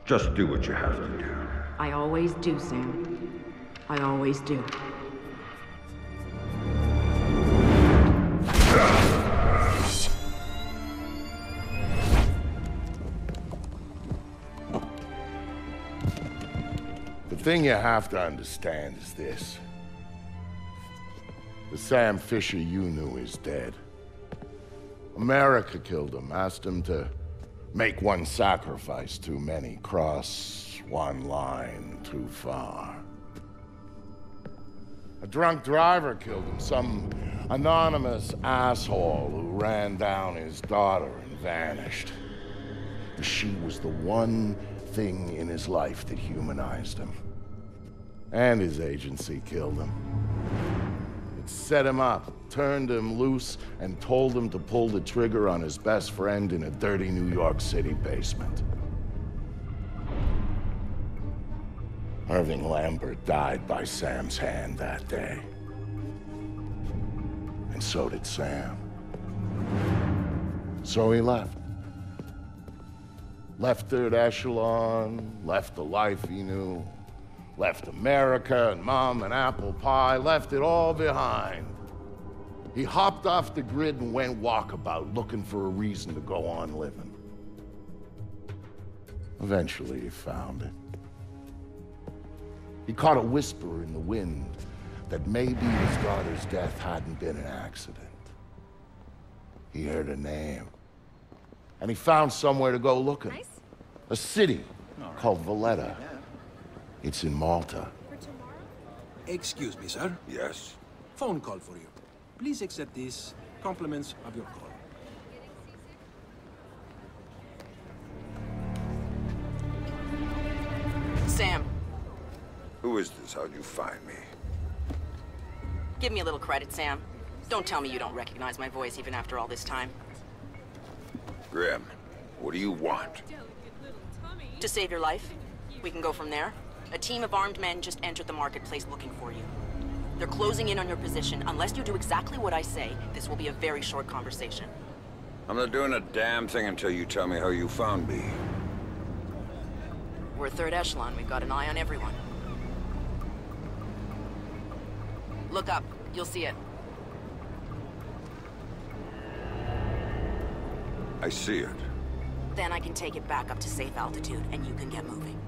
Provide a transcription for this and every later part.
Just do what you have to do. I always do, Sam. I always do. The thing you have to understand is this. The Sam Fisher you knew is dead. America killed him, asked him to make one sacrifice too many, cross one line too far. A drunk driver killed him, some anonymous asshole who ran down his daughter and vanished. She was the one thing in his life that humanized him. And his agency killed him. It set him up, turned him loose, and told him to pull the trigger on his best friend in a dirty New York City basement. Irving Lambert died by Sam's hand that day. And so did Sam. So he left. Left Third Echelon, left the life he knew, left America and Mom and apple pie, left it all behind. He hopped off the grid and went walkabout, looking for a reason to go on living. Eventually he found it. He caught a whisper in the wind that maybe his daughter's death hadn't been an accident. He heard a name. And he found somewhere to go looking. Nice. A city called Valletta. It's in Malta. For tomorrow? Excuse me, sir. Yes? Phone call for you. Please accept this. Compliments of your call. Sam. Who is this? How'd you find me? Give me a little credit, Sam. Don't tell me you don't recognize my voice even after all this time. Grim, what do you want? To save your life. We can go from there. A team of armed men just entered the marketplace looking for you. They're closing in on your position. Unless you do exactly what I say, this will be a very short conversation. I'm not doing a damn thing until you tell me how you found me. We're Third Echelon. We've got an eye on everyone. Look up. You'll see it. I see it. Then I can take it back up to safe altitude, and you can get moving.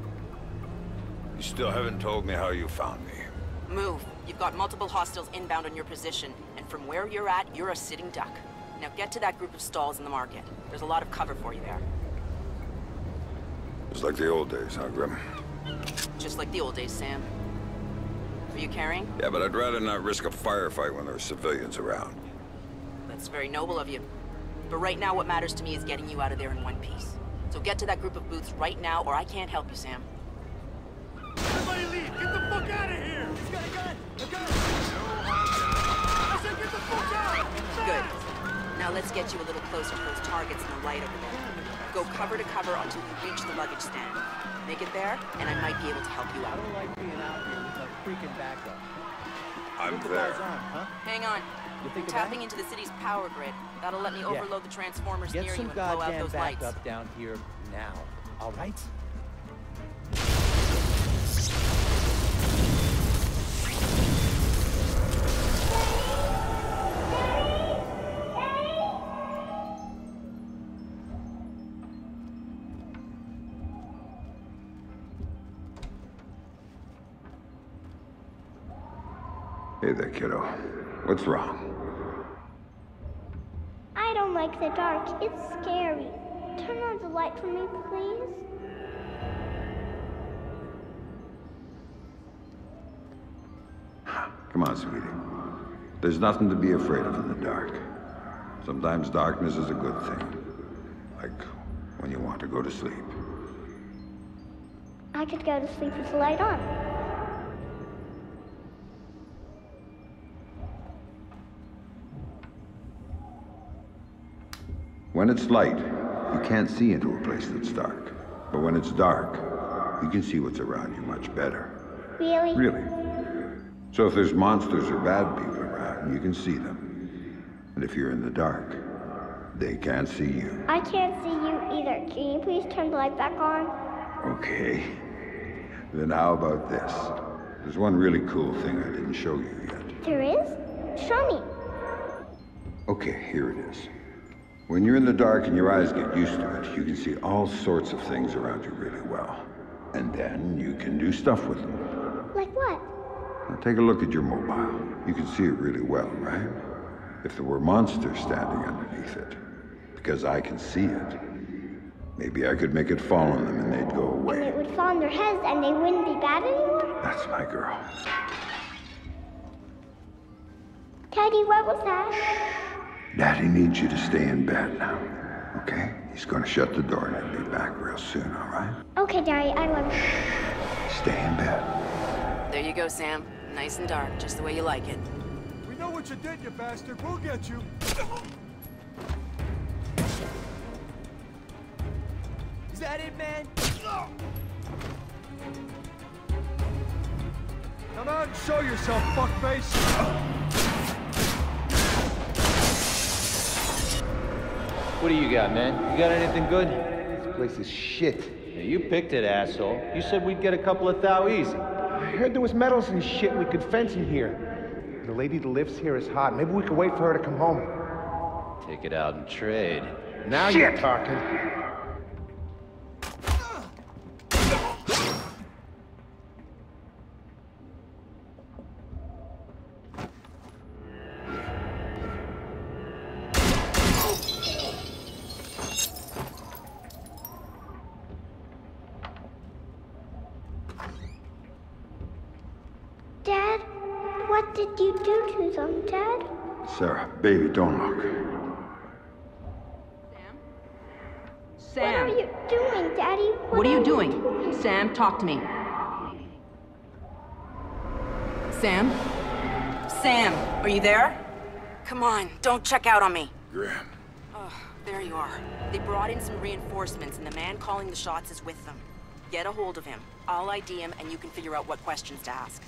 You still haven't told me how you found me. Move. You've got multiple hostiles inbound on your position, and from where you're at, you're a sitting duck. Now get to that group of stalls in the market. There's a lot of cover for you there. It's like the old days, huh, Grim? Just like the old days, Sam. Are you carrying? Yeah, but I'd rather not risk a firefight when there are civilians around. That's very noble of you. But right now, what matters to me is getting you out of there in one piece. So get to that group of booths right now, or I can't help you, Sam. Everybody leave! Get the fuck out of here! He's got a gun! A gun! I said get the fuck out! Good. Now let's get you a little closer to those targets in the light over there. Go cover to cover until you reach the luggage stand. Make it there, and I might be able to help you out. I don't like being out here with no freaking backup. I'm Put the there. guys on, huh? Hang on. You think I'm of tapping that? into the city's power grid. That'll let me overload the transformers Get near you some and blow out goddamn those lights. backup down here now, all right? Hey there, kiddo. What's wrong? I don't like the dark. It's scary. Turn on the light for me, please. Come on, sweetie. There's nothing to be afraid of in the dark. Sometimes darkness is a good thing. Like when you want to go to sleep. I could go to sleep with the light on. When it's light, you can't see into a place that's dark. But when it's dark, you can see what's around you much better. Really? Really. So if there's monsters or bad people around, you can see them. And if you're in the dark, they can't see you. I can't see you either. Can you please turn the light back on? Okay. Then how about this? There's one really cool thing I didn't show you yet. There is? Show me. Okay, here it is. When you're in the dark and your eyes get used to it, you can see all sorts of things around you really well. And then you can do stuff with them. Like what? Now take a look at your mobile. You can see it really well, right? If there were monsters standing underneath it, because I can see it, maybe I could make it fall on them and they'd go And away. it would fall on their heads and they wouldn't be bad anymore? That's my girl. Daddy, what was that? Daddy needs you to stay in bed now, okay? He's gonna shut the door and he'll be back real soon, all right? Okay, Daddy, I love you. Stay in bed. There you go, Sam. Nice and dark, just the way you like it. We know what you did, you bastard. We'll get you. Is that it, man? Come out and show yourself, fuckface. What do you got, man? You got anything good? This place is shit. Yeah, you picked it, asshole. You said we'd get a couple of thou easy. I heard there was metals and shit we could fence in here. The lady that lives here is hot. Maybe we could wait for her to come home. Take it out and trade. Now you're talking. Dad, what did you do to them, Dad? Sarah, baby, don't look. What are you doing, Daddy? What are you doing? Sam, talk to me. Sam? Sam, are you there? Come on, don't check out on me. Graham. Oh, there you are. They brought in some reinforcements, and the man calling the shots is with them. Get a hold of him. I'll ID him, and you can figure out what questions to ask.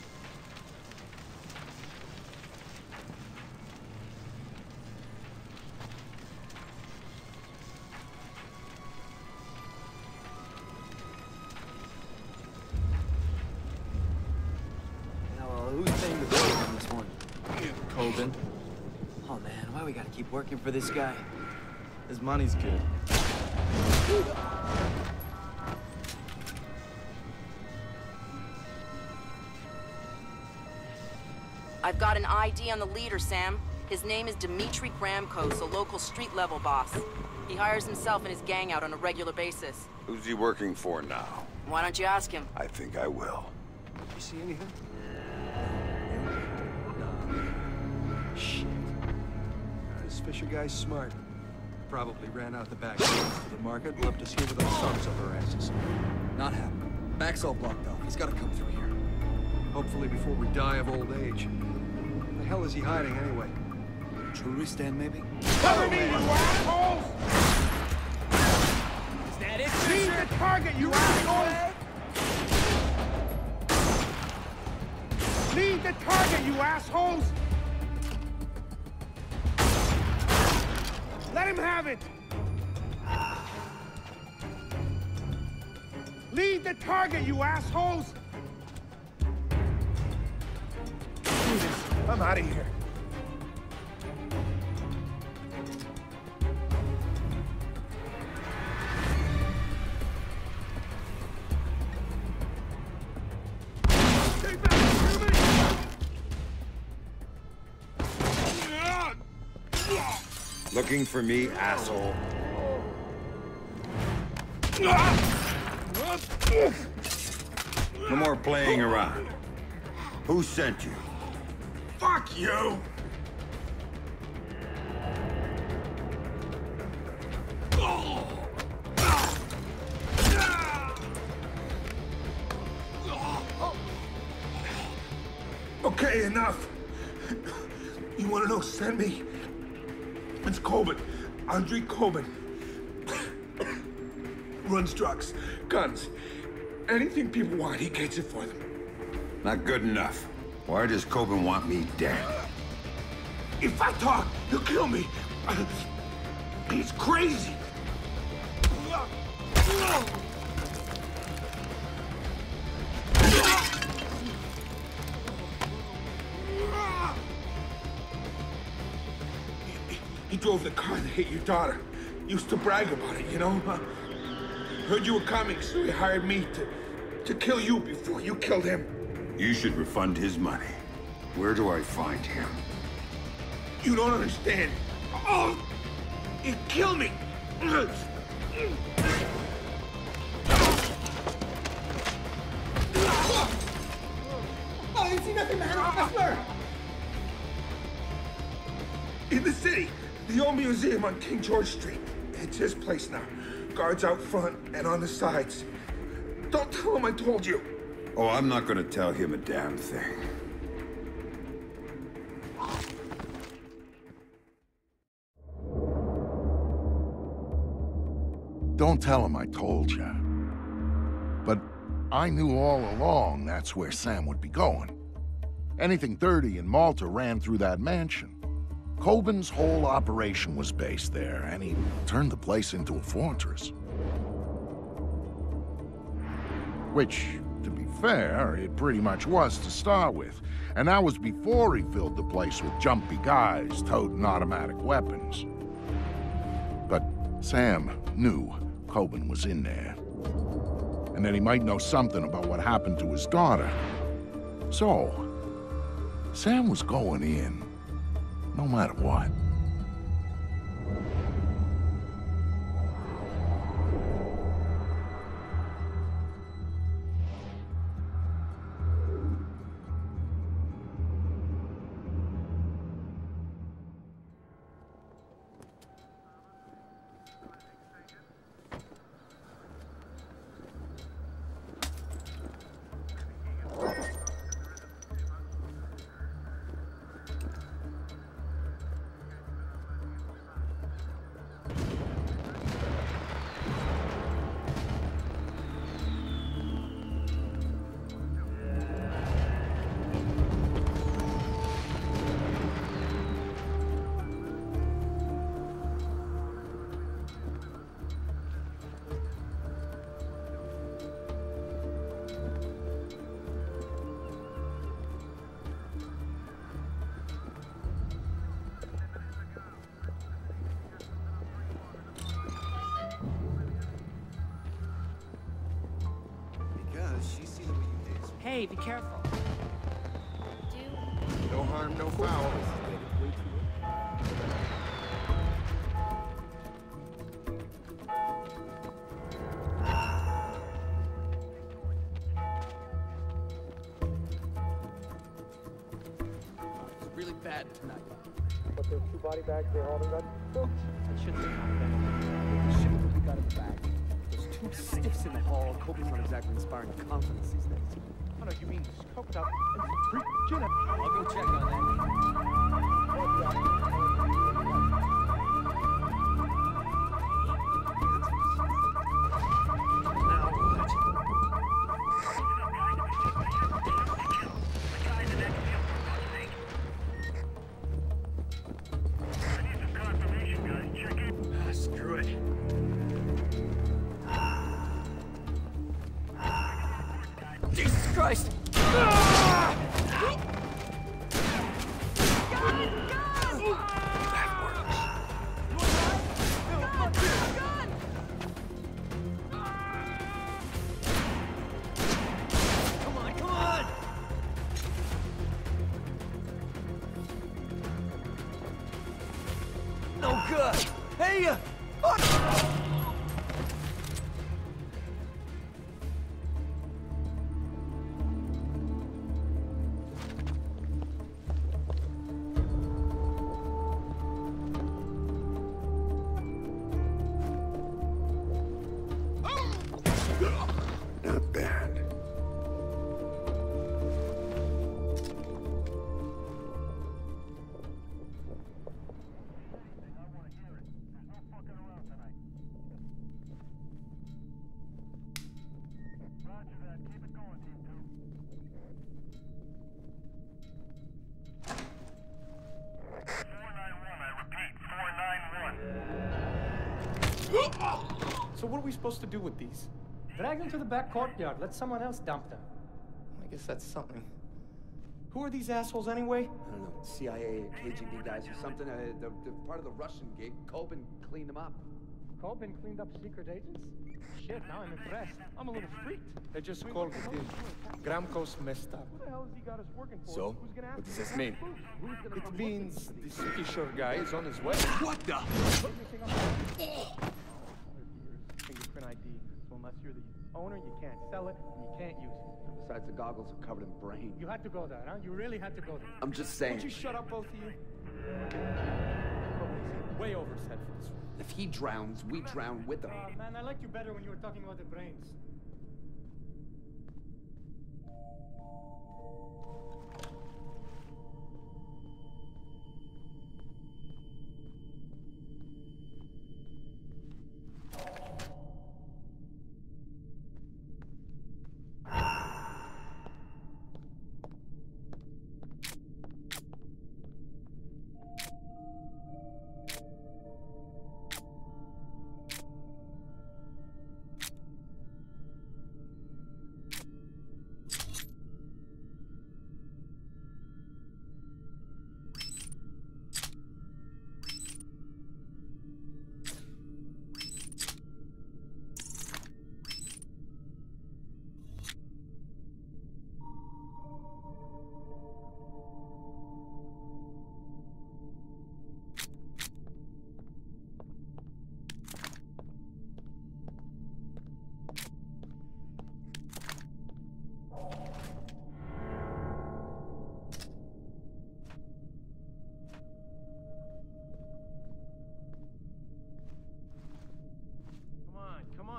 Who's paying the bill on this one? Coben. Oh man, why we gotta keep working for this guy? His money's good. I've got an ID on the leader, Sam. His name is Dimitri Gramkos, a local street-level boss. He hires himself and his gang out on a regular basis. Who's he working for now? Why don't you ask him? I think I will. You see anything? Shit. This Fisher guy's smart. Probably ran out the back door to the market and left us here with our thumbs up our asses. Not happening. Back's all blocked off. He's got to come through here. Hopefully before we die of old age. Where the hell is he hiding anyway? Jewelry stand, maybe? Cover me, you assholes! Is that it, Leave the target, you assholes! Leave the target, you assholes! Let him have it! Leave the target, you assholes! Do this. I'm out of here. Looking for me, asshole? No more playing around. Who sent you? Fuck you! Okay, enough. You want to know who sent me? It's Coben. Andre Coben. Runs drugs, guns, anything people want, he gets it for them. Not good enough. Why does Coben want me dead? If I talk, he'll kill me. He's crazy. He drove the car that hit your daughter. Used to brag about it, you know? Heard you were coming, so he hired me to kill you before you killed him. You should refund his money. Where do I find him? You don't understand. Oh! He killed me! Oh, I didn't see nothing, man! I swear! In the city, the old museum on King George Street. It's his place now. Guards out front and on the sides. Don't tell him I told you. Oh, I'm not gonna tell him a damn thing. Don't tell him I told you. But I knew all along that's where Sam would be going. Anything dirty in Malta ran through that mansion. Coben's whole operation was based there, and he turned the place into a fortress. Which, to be fair, it pretty much was to start with. And that was before he filled the place with jumpy guys toting automatic weapons. But Sam knew Coben was in there. And that he might know something about what happened to his daughter. So, Sam was going in, no matter what. Hey, be careful. No harm, no foul. It's really bad tonight. But those 2 body bags they hauled in that book. That shouldn't have happened. The shit that we got in the bag. There's 2 stiffs in the hall. Kobe's not exactly inspiring confidence these days. Oh no, you mean scoped up and freaking up. I'll go check on that. Screw it. Jesus Christ! No good! Hey! Not bad. So what are we supposed to do with these? Drag them to the back courtyard. Let someone else dump them. I guess that's something. Who are these assholes anyway? I don't know, CIA or KGB guys or something. They're part of the Russian gig. Coben cleaned them up. Coben cleaned up secret agents? Shit, now I'm impressed. I'm a little freaked. They just called it in. Gramco's messed up. What the hell has he got us working for? So? Who's gonna What does ask this mean? It means this Fisher guy is on his way. What the? Fingerprint ID. So unless you're the owner, you can't sell it, and you can't use it. Besides, the goggles are covered in brain. You had to go there, huh? You really had to go there. I'm just saying. Would you shut up, both of you? Way over his head for this one. If he drowns, we drown with him. Man, I liked you better when you were talking about the brains.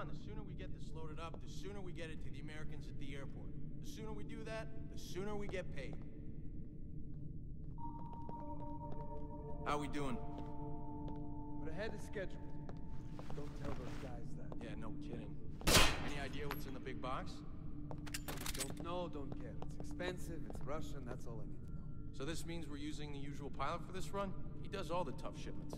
The sooner we get this loaded up, the sooner we get it to the Americans at the airport. The sooner we do that, the sooner we get paid. How we doing? We're ahead of schedule. Don't tell those guys that. Yeah, no kidding. Any idea what's in the big box? Don't know, don't care. It's expensive, it's Russian, that's all I need to know. So this means we're using the usual pilot for this run? He does all the tough shipments.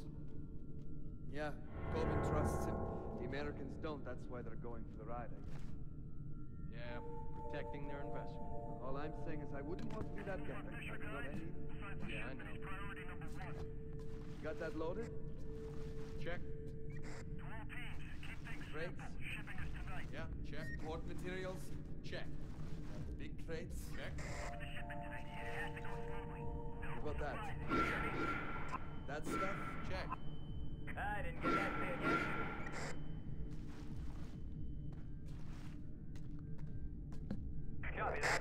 Yeah, Coben trusts him. The Americans don't, that's why they're going for the ride, I guess. Yeah, protecting their investment. All I'm saying is I wouldn't want to be that guy. You know what I mean? Yeah, I know. Got that loaded? Check. Crates? Yeah, check. Support materials? Check. Big crates? Check. What about that? That stuff? Check. I didn't get that big yet. Copy that.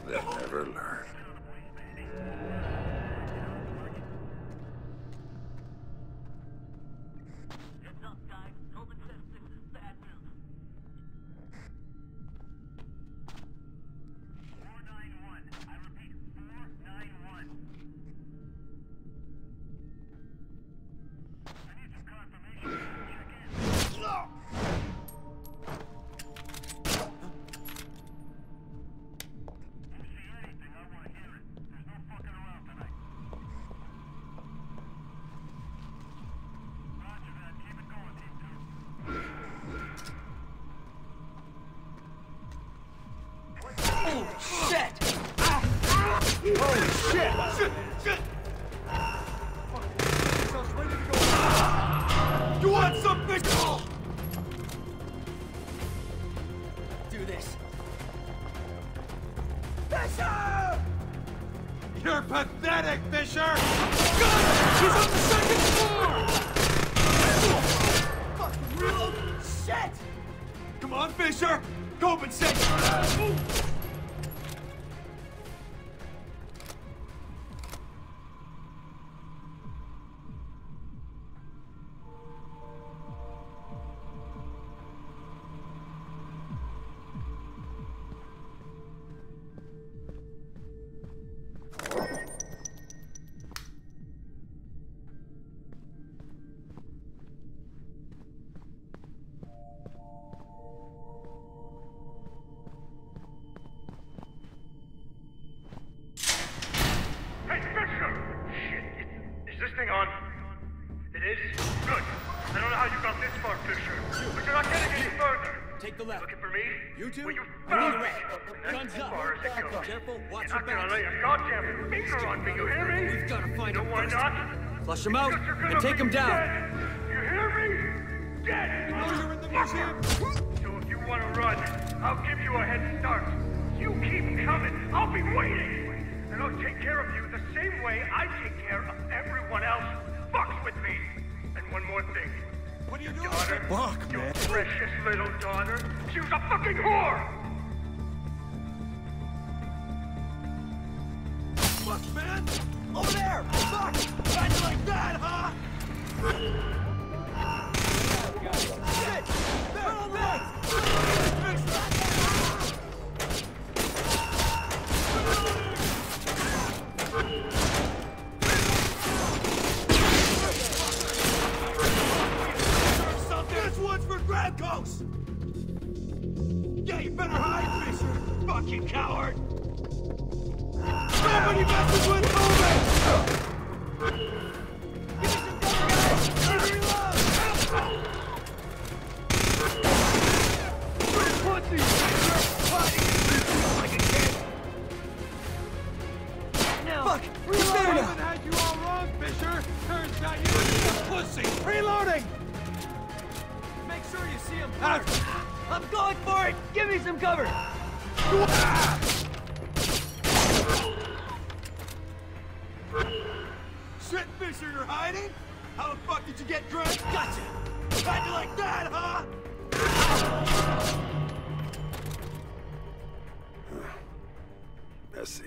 They'll never learn. Heads up, guys. Coben says this is bad news. 491. I repeat, 491. I need some confirmation. Check in. If you see anything, I want to hear it. There's no fucking around tonight. Roger that. Keep it going, Team 2. Oh, shit! Holy shit! Shit! You want something? Do this. Fisher! You're pathetic, Fisher! God! He's on the second floor! Fucking real shit! Come on, Fisher! Coben said... you got this far, Fisher. But you're not getting any further. Take the left. Looking for me? You two? Well, you I'm on the found me. right. Guns As up. far as it goes. Careful. Watch You're your not gonna back. lay a goddamn finger on me, you hear me? We've got to find You him know why first. not? Flush him out Because you're gonna and take be him down. dead. You hear me? Dead! You know you're in the museum. So if you want to run, I'll give you a head start. You keep coming, I'll be waiting. And I'll take care of you the same way I take care of everyone else who fucks with me. And one more thing. What are you doing? Daughter, Fuck, your man. precious little daughter, she was a fucking whore! Fuck, man! Over there! Fuck! Got you like that, huh? Shit! There! This one's for Gravco's! Yeah, you better hide, Fisher! Fucking coward! Nobody messes with moving! Give me some cover, guys! Let me reload! Pussy! Fighting like a kid! Now! Fuck! He's there now! Had you all wrong, Fisher. Turns out you're a pussy. Reloading. Make sure you see him first! I'm going for it! Give me some cover! Shit, Fisher, you're hiding? How the fuck did you get dressed? Gotcha! How'd you like that, huh? Let's see.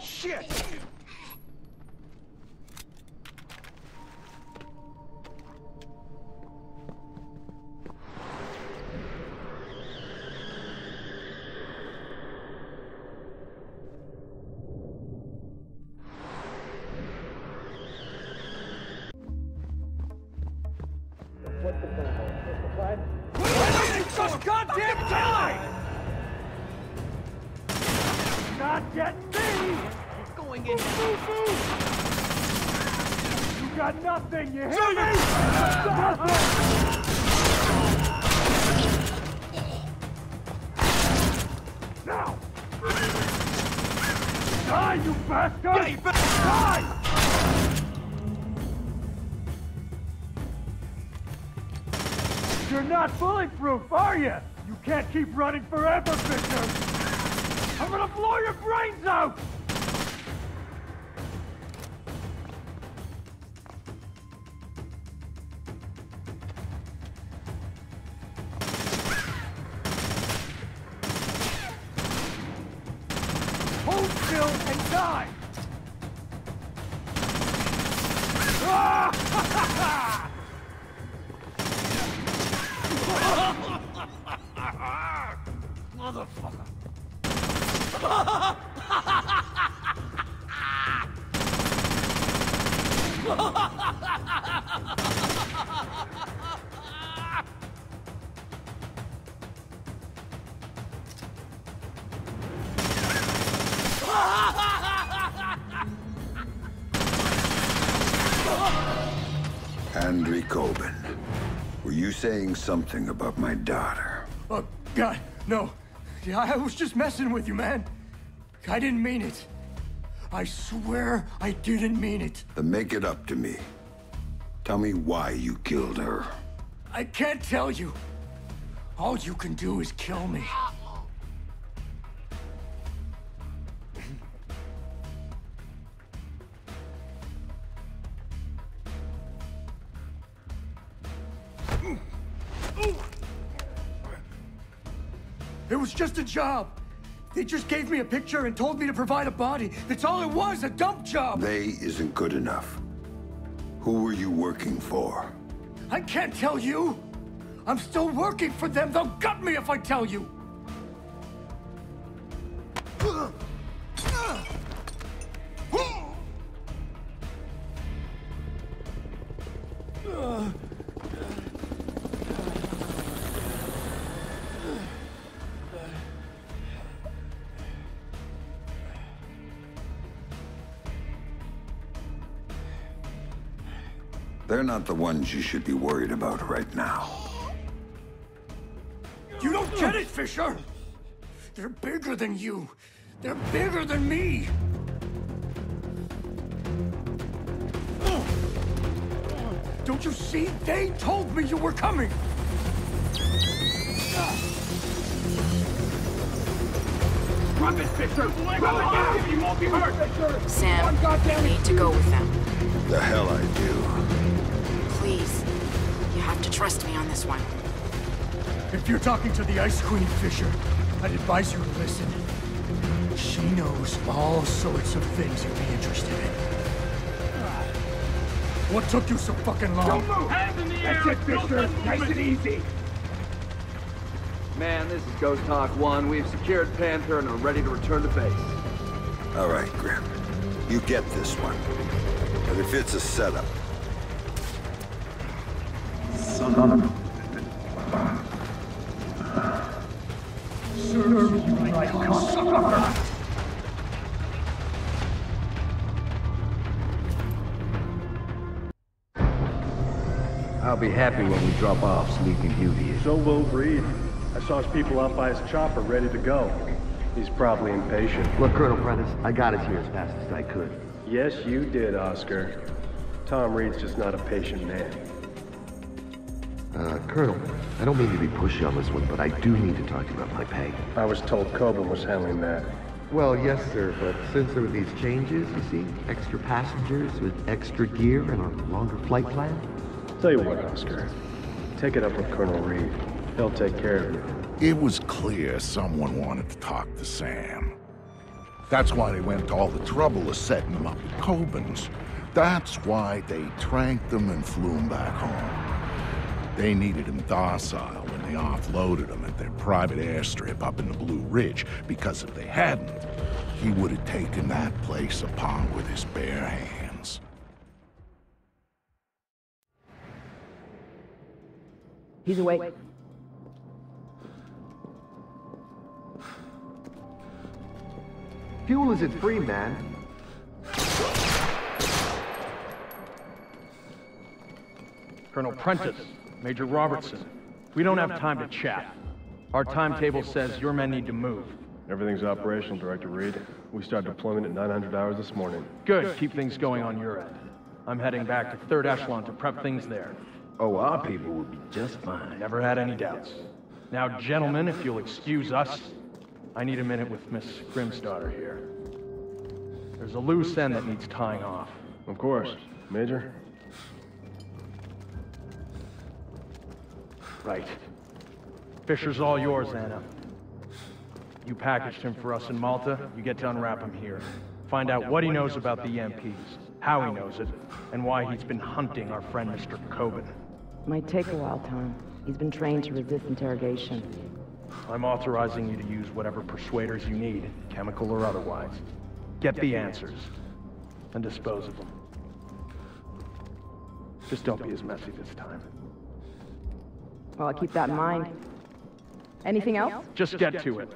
Shit! What's the plan? What's the plan? Why don't you just goddamn die? Not getting me! He's going in. You got nothing, you hear me? Now! Die, you bastard! Yeah, you Die! You're not bulletproof, are you? You can't keep running forever, Fisher! I'm gonna blow your brains out! Hold still and die! Ah! Motherfucker! Henry Coben, were you saying something about my daughter? Oh, God, no. Yeah, I was just messing with you, man. I didn't mean it. I swear I didn't mean it. Then make it up to me. Tell me why you killed her. I can't tell you. All you can do is kill me. It was just a job. They just gave me a picture and told me to provide a body. That's all it was, a dump job. They isn't good enough. Who were you working for? I can't tell you. I'm still working for them. They'll gut me if I tell you. They're not the ones you should be worried about right now. You don't get it, Fisher! They're bigger than you. They're bigger than me. Don't you see? They told me you were coming. Drop it, Fisher! Drop it! You won't be hurt, Fisher! Sam, you need to go with them. The hell I do. Please. You have to trust me on this one. If you're talking to the Ice Queen, Fisher, I'd advise you to listen. She knows all sorts of things you'd be interested in. What took you so fucking long? Don't move! Hands in the air! That's it, Fisher! Nice and easy! Man, this is Ghost Hawk 1. We've secured Panther and are ready to return to base. All right, Grim. You get this one. But if it's a setup... Son of a... Serve you right, cocksucker! I'll be happy when we drop off Sleeping Beauty. So will Reed. I saw his people out by his chopper ready to go. He's probably impatient. Look, Colonel Prentice, I got us here as fast as I could. Yes, you did, Oscar. Tom Reed's just not a patient man. Colonel, I don't mean to be pushy on this one, but I do need to talk to you about my pay. I was told Coburn was handling that. Well, yes, sir, but since there were these changes, you see, extra passengers with extra gear and a longer flight plan. Tell you what, Oscar. Take it up with Colonel Reed. He'll take care of you. It was clear someone wanted to talk to Sam. That's why they went to all the trouble of setting him up with Coburn's. That's why they tranked him and flew him back home. They needed him docile when they offloaded him at their private airstrip up in the Blue Ridge, because if they hadn't, he would have taken that place apart with his bare hands. He's awake. Fuel isn't free, man. Colonel Prentice, Major Robertson, we don't have time to chat. Our timetable says your men need to move. Everything's operational, Director Reed. We start deployment at 900 hours this morning. Good, keep things going on your end. I'm heading back to 3rd Echelon to prep things there. Oh, our people will be just fine. Never had any doubts. Now, gentlemen, if you'll excuse us, I need a minute with Miss Grimsdottir here. There's a loose end that needs tying off. Of course. Major? Right. Fisher's all yours, Anna. You packaged him for us in Malta, you get to unwrap him here. Find out what he knows about the EMPs, how he knows it, and why he's been hunting our friend Mr. Coburn. Might take a while, Tom. He's been trained to resist interrogation. I'm authorizing you to use whatever persuaders you need, chemical or otherwise. Get the answers, and dispose of them. Just don't be as messy this time. Well, I'll keep that in mind. Anything else? Just get to it.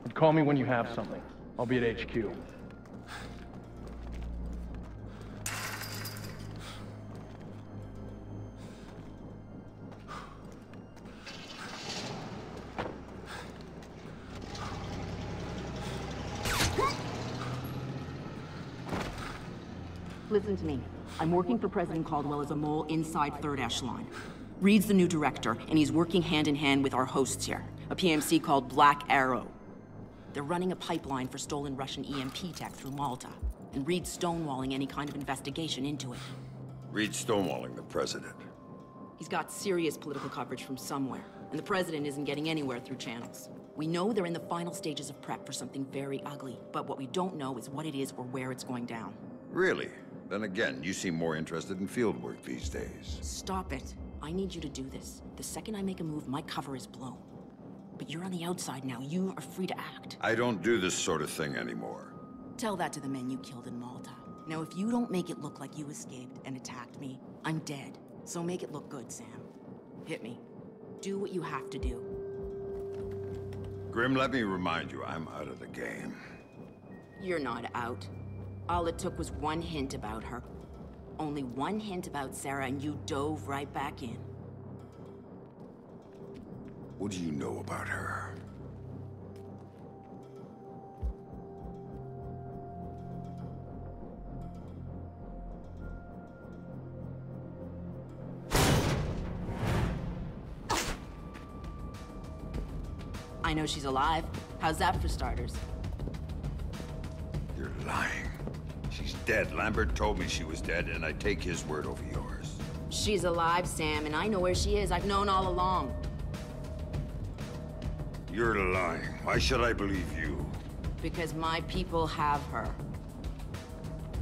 And call me when you have something. I'll be at HQ. Listen to me. I'm working for President Caldwell as a mole inside Third Echelon. Reed's the new director, and he's working hand in hand with our hosts here, a PMC called Black Arrow. They're running a pipeline for stolen Russian EMP tech through Malta, and Reed's stonewalling any kind of investigation into it. Reed's stonewalling the president. He's got serious political coverage from somewhere, and the president isn't getting anywhere through channels. We know they're in the final stages of prep for something very ugly, but what we don't know is what it is or where it's going down. Really? Then again, you seem more interested in field work these days. Stop it. I need you to do this. The second I make a move, my cover is blown. But you're on the outside now. You are free to act. I don't do this sort of thing anymore. Tell that to the men you killed in Malta. Now, if you don't make it look like you escaped and attacked me, I'm dead. So make it look good, Sam. Hit me. Do what you have to do. Grim, let me remind you, I'm out of the game. You're not out. All it took was one hint about her. Only one hint about Sarah, and you dove right back in. What do you know about her? I know she's alive. How's that for starters? You're lying. She's dead. Lambert told me she was dead, and I take his word over yours. She's alive, Sam, and I know where she is. I've known all along. You're lying. Why should I believe you? Because my people have her.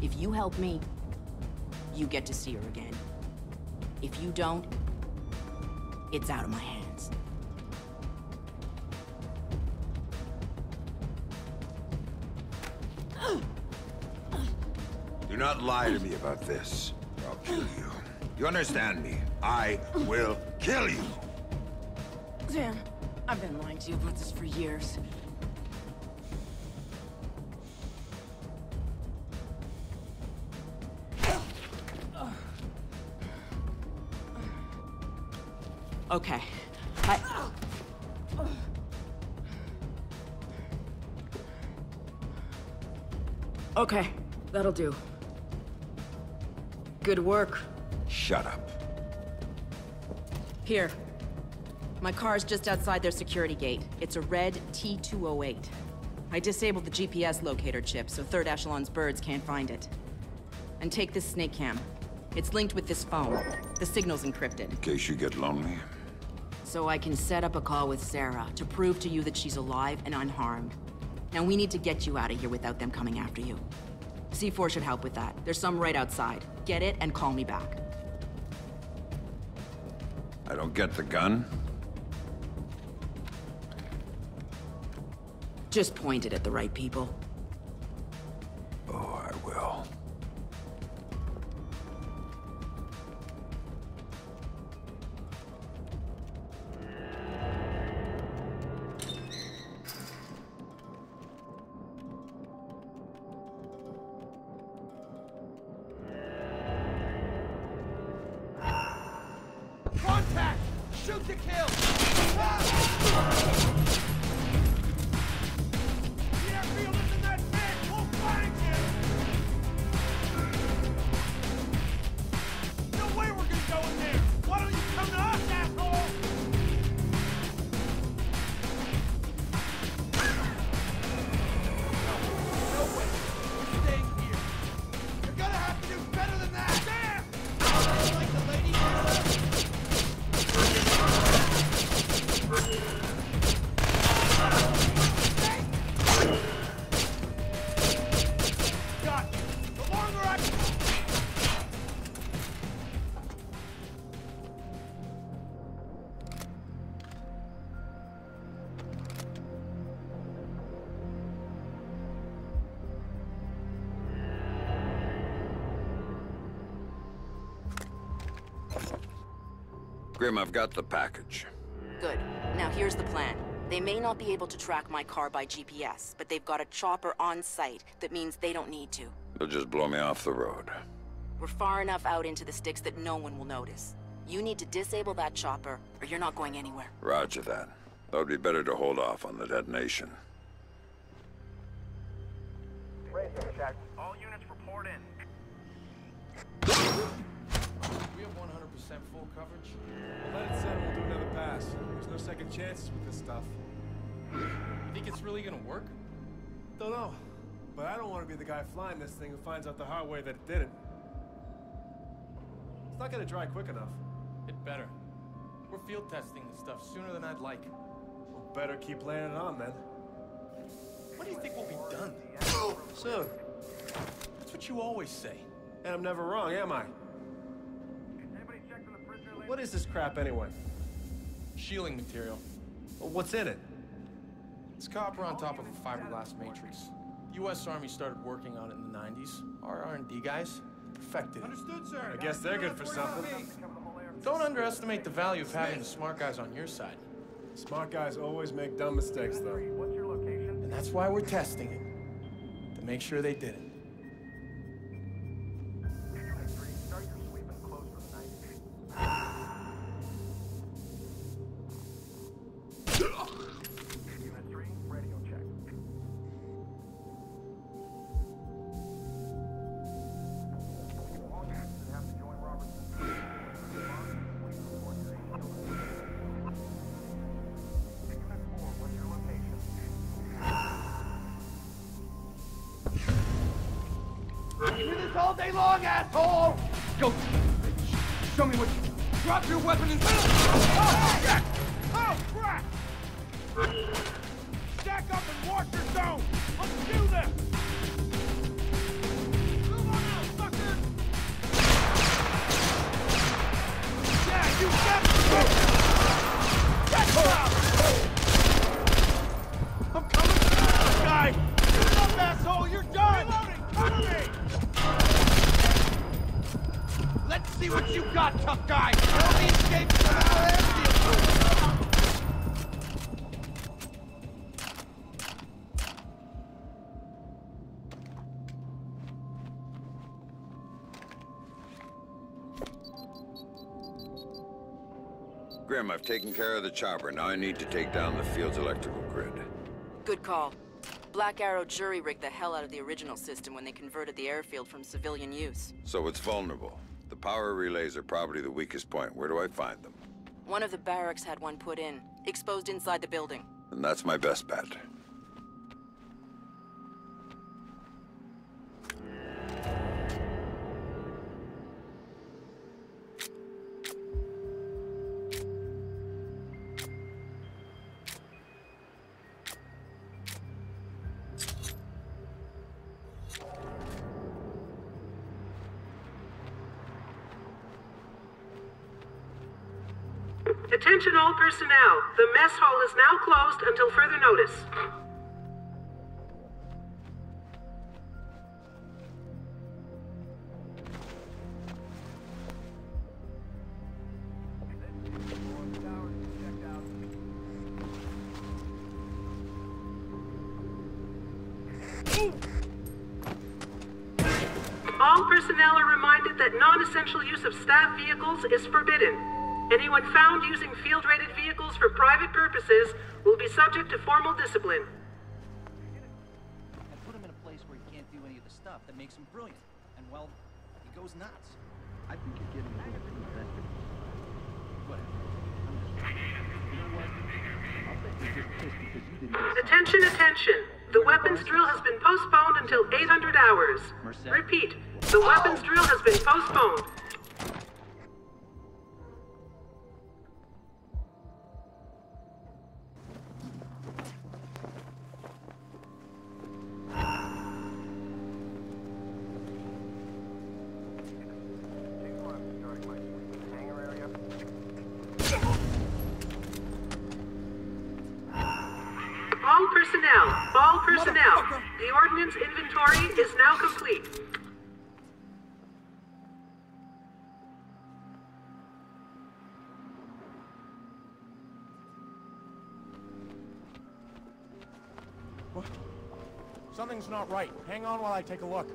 If you help me, you get to see her again. If you don't, it's out of my hands. Do not lie to me about this, or I'll kill you. You understand me? I will kill you! Sam, I've been lying to you about this for years. Okay. Okay, that'll do. Good work. Shut up. Here. My car's just outside their security gate. It's a red T208. I disabled the GPS locator chip, so Third Echelon's birds can't find it. And take this snake cam. It's linked with this phone. The signal's encrypted. In case you get lonely. So I can set up a call with Sarah to prove to you that she's alive and unharmed. Now we need to get you out of here without them coming after you. C4 should help with that. There's some right outside. Get it and call me back. I don't get the gun? Just point it at the right people. Oh, I will. Contact! Shoot to kill! The airfield is in that pit! We'll find you! No way we're gonna go in there! Why don't you come to us, asshole? No way! We're staying here! You're gonna have to do better than that! Damn! Like the lady got you. The longer I... Grim, I've got the package. Good. Now here's the plan. They may not be able to track my car by GPS, but they've got a chopper on site. That means they don't need to. They'll just blow me off the road. We're far enough out into the sticks that no one will notice. You need to disable that chopper, or you're not going anywhere. Roger that. That would be better to hold off on the detonation. Radio check. All units report in. We have 100% full coverage. Well, let it set. We'll do another pass. There's no second chances with this stuff. You think it's really gonna work? Don't know. But I don't want to be the guy flying this thing who finds out the hard way that it didn't. It's not gonna dry quick enough. It better. We're field testing this stuff sooner than I'd like. Well, better keep laying it on, then. When do you think we'll be done? Soon. That's what you always say. And I'm never wrong, am I? What is this crap, anyway? Shielding material. Well, what's in it? It's copper on top of a fiberglass matrix. The U.S. Army started working on it in the 90s. Our R&D guys perfected it. Understood, sir. I guess they're good for something. Don't underestimate the value of having the smart guys on your side. Smart guys always make dumb mistakes, though. And that's why we're testing it. To make sure they didn't. Do this all day long, asshole! Go! Show me what you... Drop your weapon and... Oh, shit! Oh, crap! Stack up and watch your zone! Let's do this! Move on out, sucker! Yeah, you got it! Get out! I'm coming for this guy! Get up, asshole! You're done! Reloading! Cover me! Let's see what you got, tough guy! Only escape from our airfield! Grim, I've taken care of the chopper. Now I need to take down the field's electrical grid. Good call. Black Arrow jury-rigged the hell out of the original system when they converted the airfield from civilian use. So it's vulnerable. The power relays are probably the weakest point. Where do I find them? One of the barracks had one put in, exposed inside the building. And that's my best bet. Attention all personnel. The mess hall is now closed until further notice. All personnel are reminded that non-essential use of staff vehicles is forbidden. Anyone found using field-rated vehicles for private purposes will be subject to formal discipline. And put him in a place where he can't do any of the stuff that makes him brilliant. And, well, he goes nuts. I think you're getting a little too invested. Whatever. I'm just... You know what? I'll bet you're just pissed because you didn't get... Attention, attention. The weapons drill has been postponed until 800 hours. Repeat, the weapons drill has been postponed. All personnel, the ordnance inventory is now complete. What? Something's not right. Hang on while I take a look.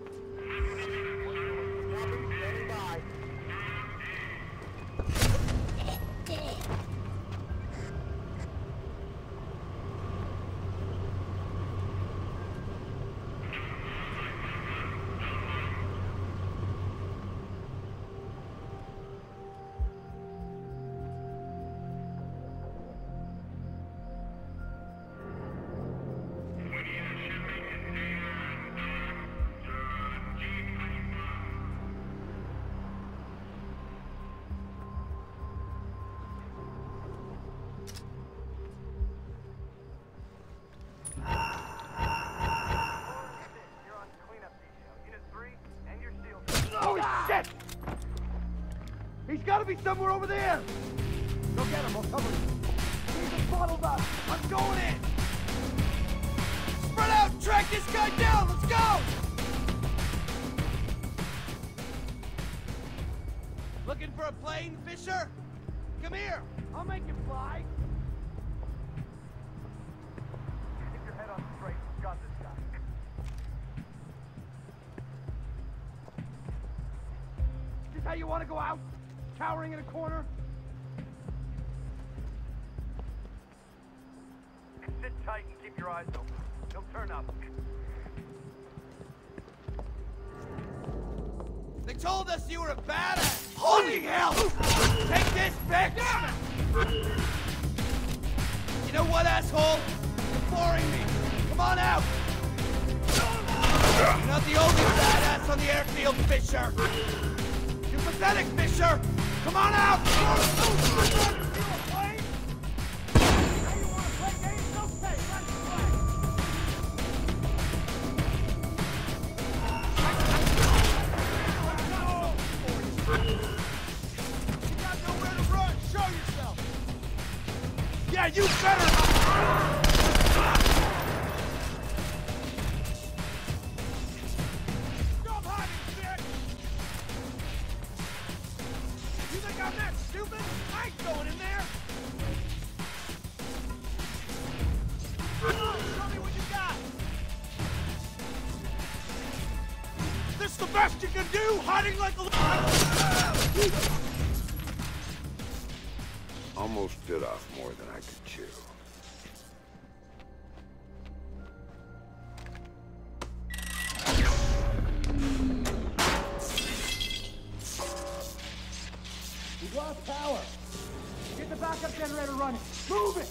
Shit! He's gotta be somewhere over there! Go get him, I'll cover him. He's bottled up. I'm going in! Spread out! Track this guy down! Let's go! Looking for a plane, Fisher? Come here! I'll make it fly! Keep your head on straight. We've got this guy. Is this how you want to go out? Cowering in a corner? Sit tight and keep your eyes open. He'll turn up. They told us you were a badass! Holy hell! Take this, bitch! You know what, asshole? You're boring me. Come on out! You're not the only badass on the airfield, Fisher! You're pathetic, Fisher! Come on out! Yeah, you better! Stop hiding, bitch! You think I'm that stupid? I ain't going in there! Show me what you got! This the best you can do, hiding like a... Almost bit off more than I could chew. We've lost power. Get the backup generator running. Move it!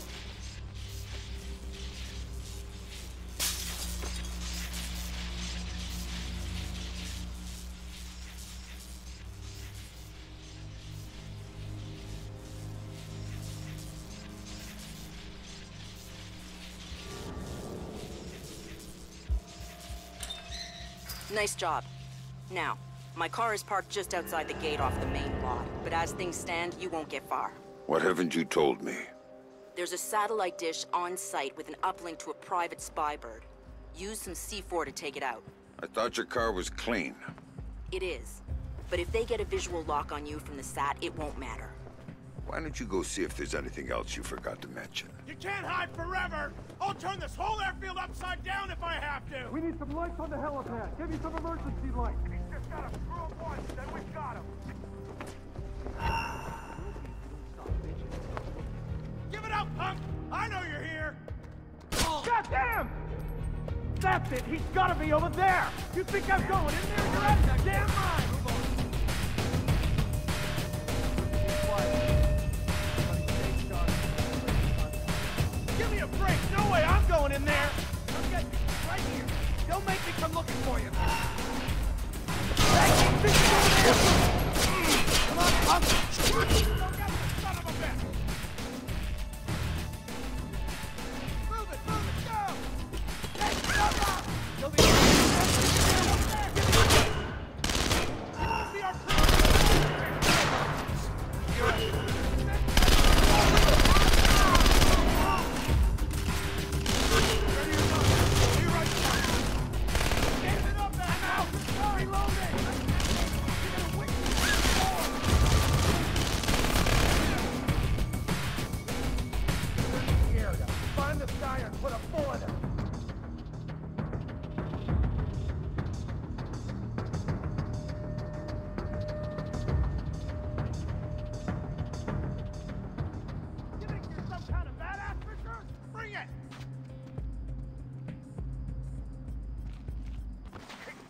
Nice job. Now, my car is parked just outside the gate off the main lot, but as things stand, you won't get far. What haven't you told me? There's a satellite dish on site with an uplink to a private spy bird. Use some C4 to take it out. I thought your car was clean. It is. But if they get a visual lock on you from the sat, it won't matter. Why don't you go see if there's anything else you forgot to mention? You can't hide forever! I'll turn this whole airfield upside down if I have to! We need some lights on the helipad. Give me some emergency lights. He's just got to screw him once, then we've got him. Give it up, punk! I know you're here! God damn! That's it! He's gotta be over there! You think I'm going in there? You're out of that damn mind! Give me a break! No way I'm going in there! I'm getting right here. Don't make me come looking for you. Come on, punk! Don't get the son of a bitch! Move it, go! Hey, cover! You'll be be our crew!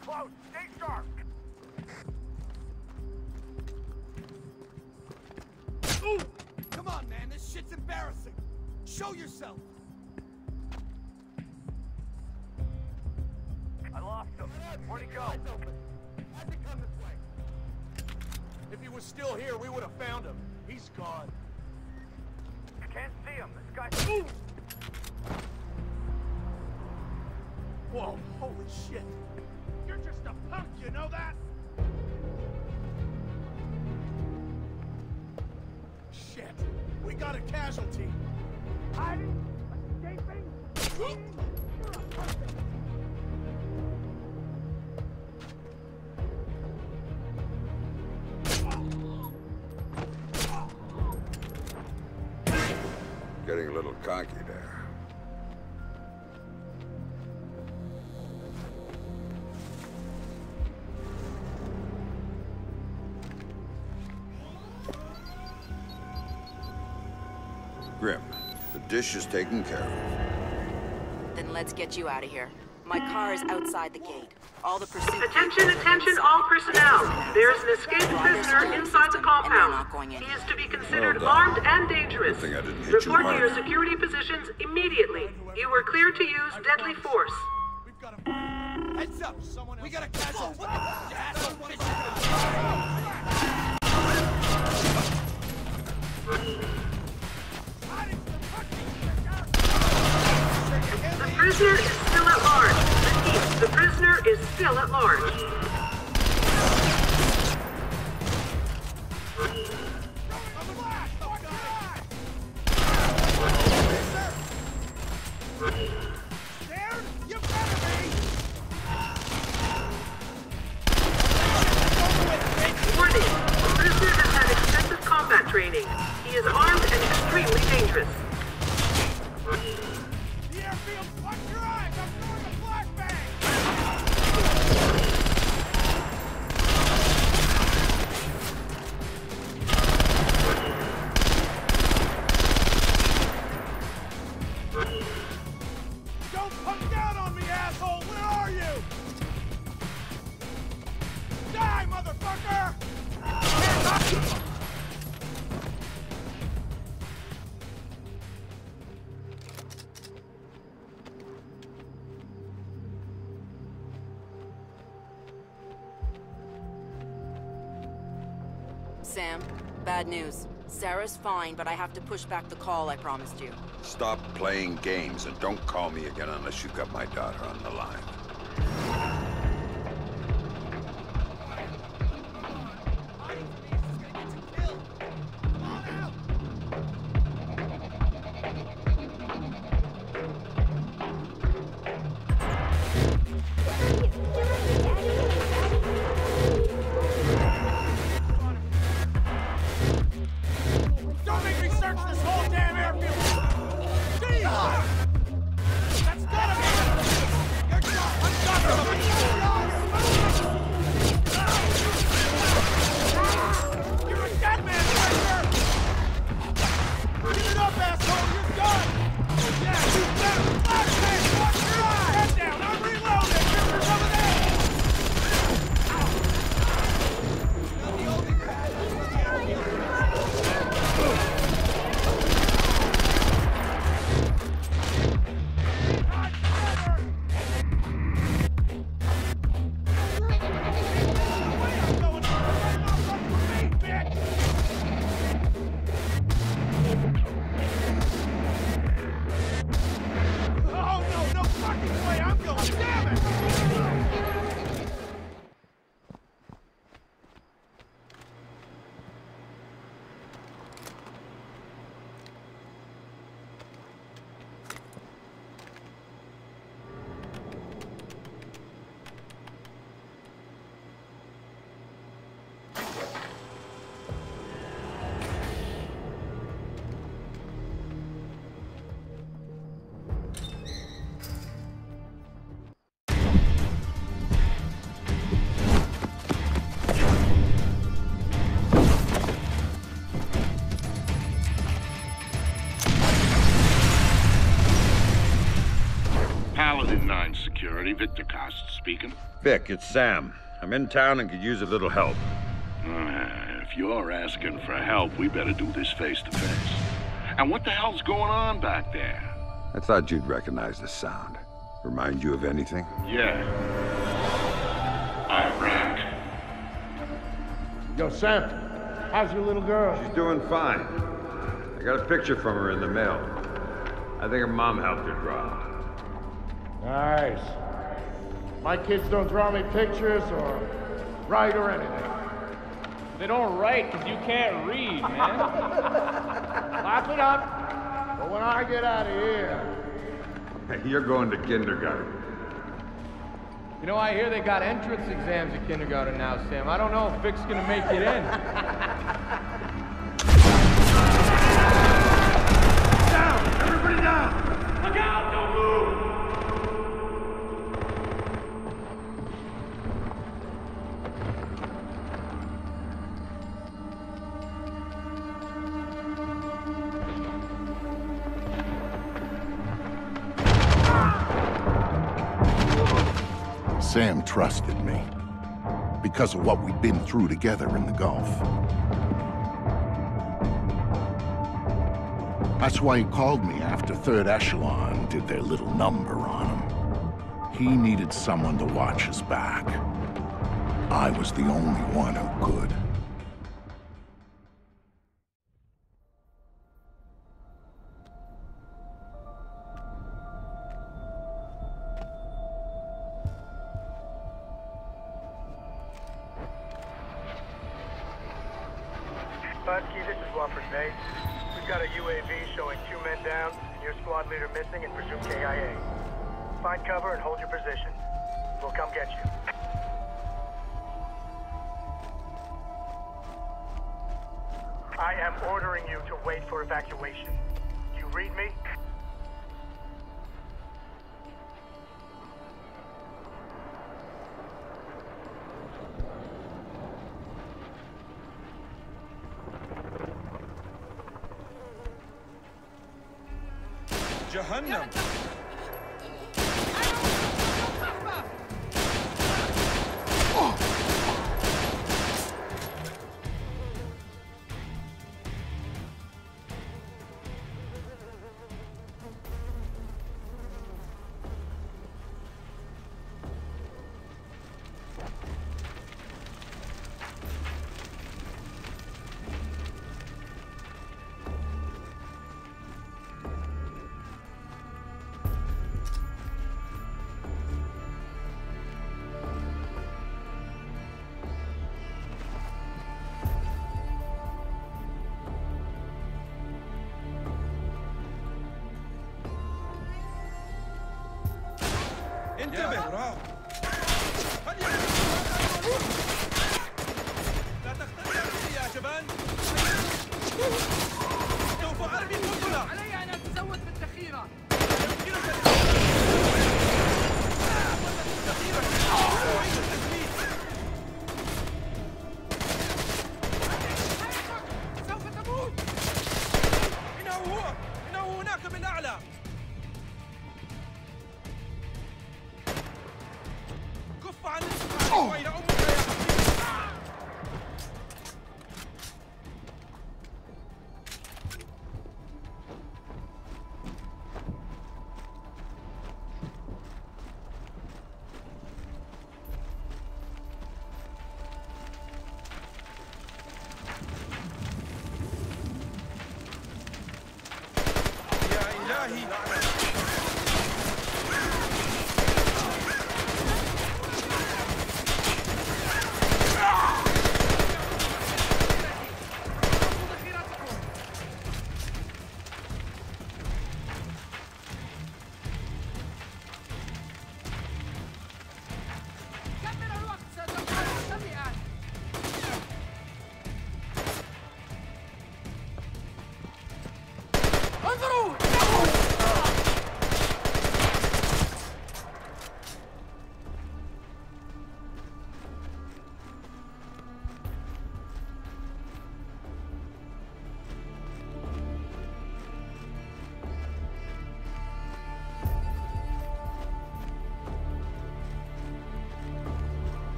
Close! Stay sharp! Ooh! Come on, man, this shit's embarrassing! Show yourself! I lost him. Where'd he go? How'd he come this way? If he was still here, we would have found him. He's gone. Can't see him. This guy... Ooh! Whoa, holy shit. You're just a punk, you know that? We got a casualty. Hiding? Escaping? Getting a little cocky there. Grim, the dish is taken care of. Then let's get you out of here. My car is outside the gate. All the pursuit... Attention, all personnel. There is an escaped prisoner inside the compound. He is to be considered armed and dangerous. Report to your security positions immediately. You were cleared to use deadly force. Heads up! We got a casualty! The prisoner is still at large. Repeat, the prisoner is still at large. Scared? You better be! Warning, the prisoner has had extensive combat training. He is armed and extremely dangerous. The airfield, watch your eyes! I'm throwing a flashbang! Don't punk down on me, asshole! Where are you? Die, motherfucker! Sam, bad news. Sarah's fine, but I have to push back the call I promised you. Stop playing games and don't call me again unless you've got my daughter on the line. Don't make me search this whole damn airfield! Jesus! That's gotta be... You're a dead man, Splinter! Give it up, asshole! You're done! Yeah, you better! Flashbang! Watch your eye! Head down! I'm reloading! Here for some of this! Oh no, no fucking way! I'm going! Damn it! Paladin 9 Security, Victor Cost speaking. Vic, it's Sam. I'm in town and could use a little help. If you're asking for help, we better do this face to face. And what the hell's going on back there? I thought you'd recognize the sound. Remind you of anything? Yeah. Iraq. Yo, Sam, how's your little girl? She's doing fine. I got a picture from her in the mail. I think her mom helped her draw. Nice. My kids don't draw me pictures or write or anything. They don't write because you can't read, man. Clap it up. But when I get out of here... Hey, you're going to kindergarten. You know, I hear they got entrance exams at kindergarten now, Sam. I don't know if Vic's gonna make it in. Down! Everybody down! Look out! Don't move! Sam trusted me because of what we'd been through together in the Gulf. That's why he called me after Third Echelon did their little number on him. He needed someone to watch his back. I was the only one who could. This is Wofford Base. We've got a UAV showing 2 men down, and your squad leader missing and presumed KIA. Find cover and hold your position. We'll come get you. I am ordering you to wait for evacuation. You read me? جهنم انتبه لا تخترق به يا جبان سوف ارمي قنبله علي ان اتزود بالذخيره يمكنك سوف تموت انه هناك من اعلى كف عن السماء وإلى أمك يا حبيبي يا إلهي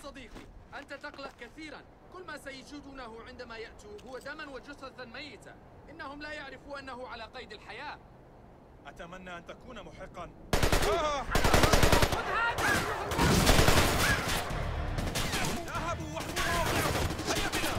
صديقي، أنت تقلق كثيرا. كل ما سيجدونه عندما يأتوا هو دما وجثثا ميتة. إنهم لا يعرفوا أنه على قيد الحياة. أتمنى أن تكون محقا. ذهبوا واحملوا هيا بنا.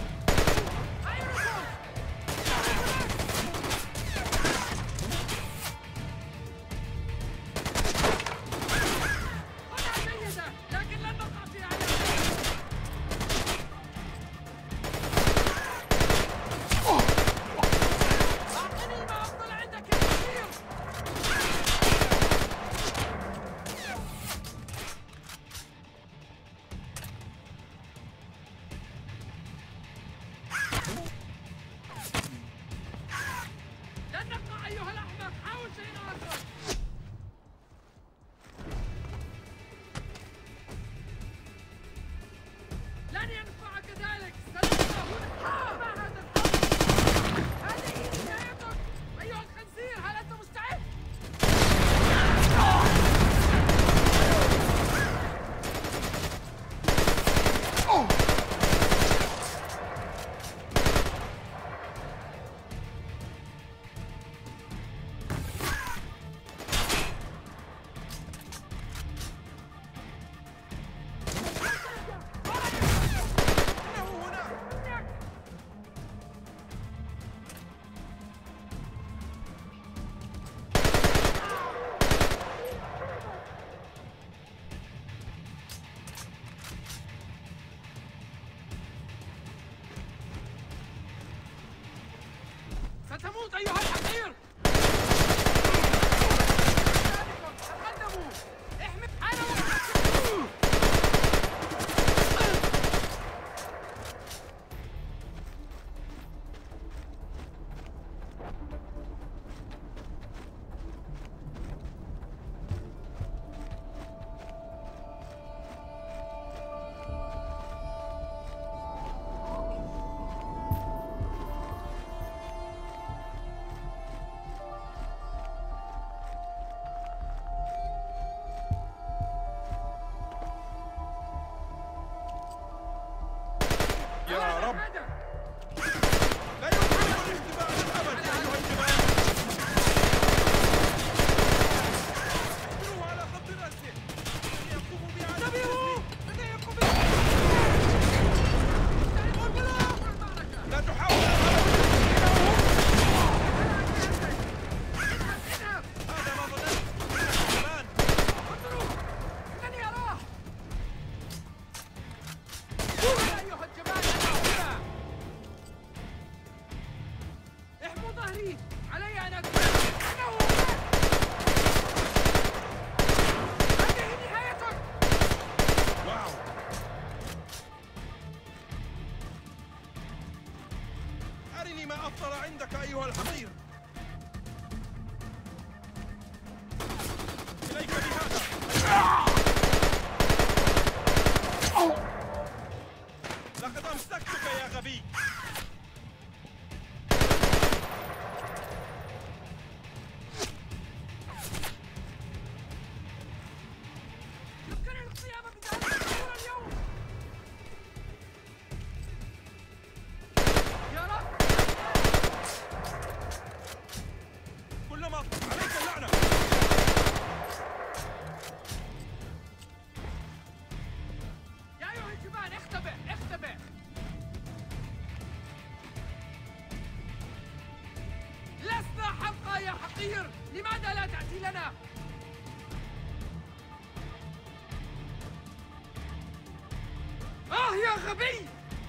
اسكت أيها الحقير! تقدموا! احمي حالهم! يا رب لا يمكنكم الانتباه للأبد يا أيها الجبال اقدروا على خط رأسه الذي يقوم بإعادة لا تحاول هذا ما ظننت كمان إنني أراه! يا أيها الجبال أنا هنا! احموا ظهري! علي أن أدخل! إنه هناك! هذه نهايتك! واو أرني ما أفضل عندك أيها الحقير إليك بهذا لقد أمسكتك يا غبي يمكنني القيام بذلك طول اليوم! يا رب! كلما عليك اللعنة يا أيها الجبال اختبئ! اختبئ! لسنا حقا يا حقير! لماذا لا تأتي لنا؟ يا غبي!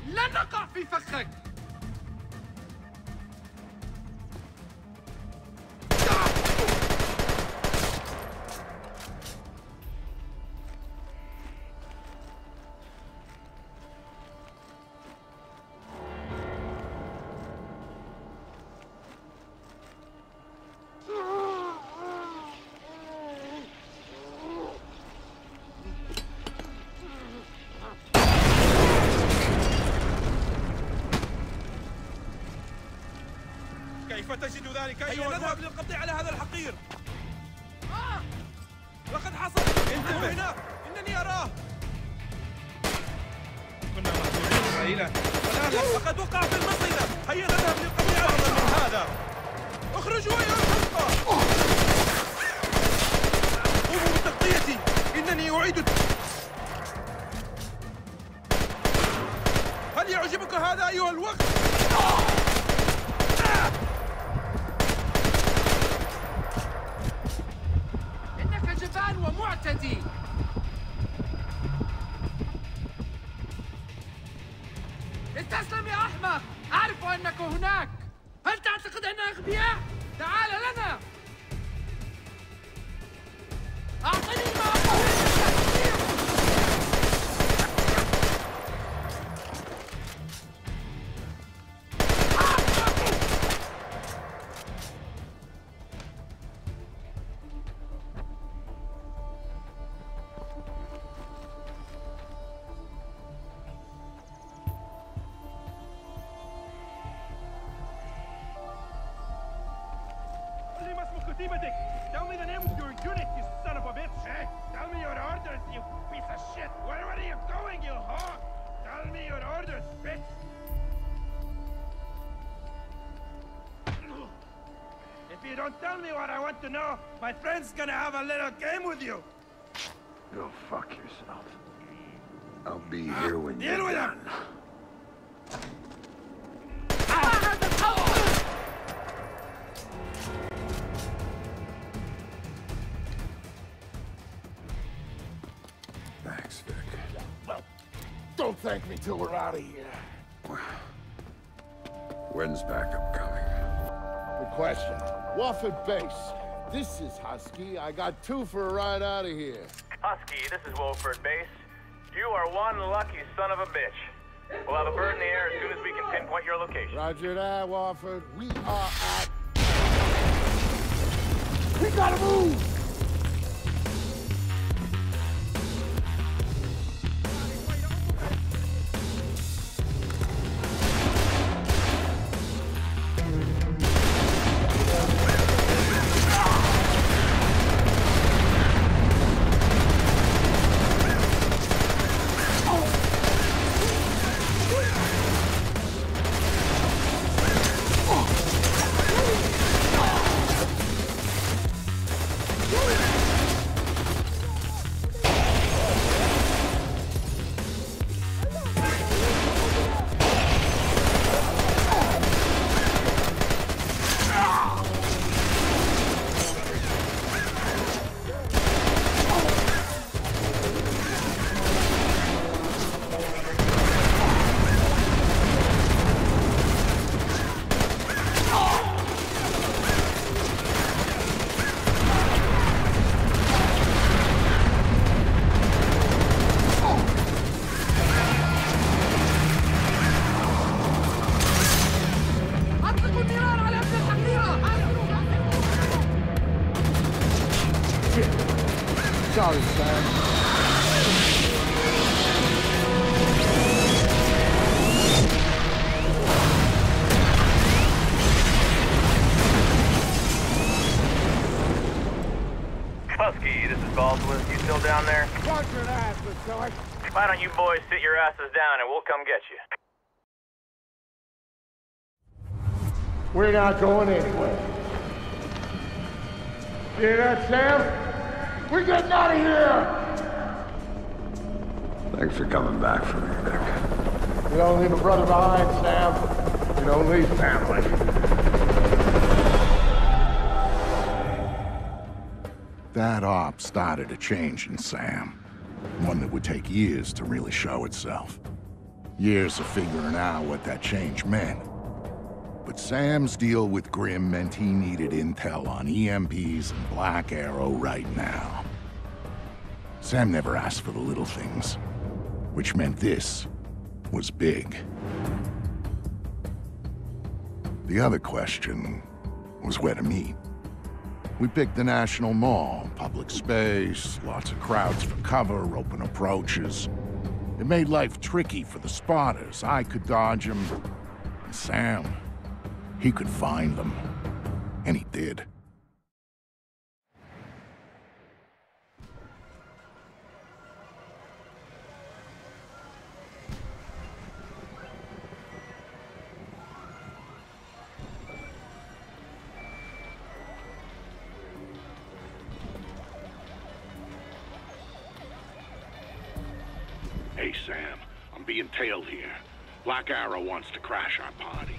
لن نقع في فخك! كيف تجد ذلك أيها نذهب للقبض على هذا الحقير لقد حصل انتبه هناك إنني أراه كنا محظوظين قليلا والآن لقد وقع في المصيدة هيا نذهب للقبض على من هذا اخرجوا أيها الحلقة قوموا بتغطيتي إنني أعيد هل يعجبك هذا أيها الوقت؟ إنك جبان ومعتدي! استسلم يا أحمق! أعرف أنك هناك! هل تعتقد أننا أغبياء؟ تعال لنا! أعطني ما أقول! Tell me the name of your unit, you son of a bitch! Hey, tell me your orders, you piece of shit! Where are you going, you hog? Tell me your orders, bitch! If you don't tell me what I want to know, my friend's gonna have a little game with you! Go fuck yourself. I'll be here when you're Deal with done. Thanks, Vic. Well, don't thank me till we're out of here. When's backup coming? We question. Wofford Base. This is Husky. I got 2 for a ride out of here. Husky, this is Wofford Base. You are one lucky son of a bitch. We'll have a bird in the air as soon as we can pinpoint your location. Roger that, Wofford. We are at... We gotta move! Sorry, Sam. Husky, this is Baldwin. You still down there? Watch your asses, George. Why don't you boys sit your asses down and we'll come get you? We're not going anywhere. Hear that, Sam? We're getting out of here! Thanks for coming back for me, Vic. You don't leave a brother behind, Sam. You don't leave family. That op started a change in Sam. One that would take years to really show itself. Years of figuring out what that change meant. But Sam's deal with Grimm meant he needed intel on EMPs and Black Arrow right now. Sam never asked for the little things, which meant this was big. The other question was where to meet. We picked the National Mall, public space, lots of crowds for cover, open approaches. It made life tricky for the spotters. I could dodge them, and Sam, he could find them, and he did. Hey, Sam, I'm being tailed here. Black Arrow wants to crash our party.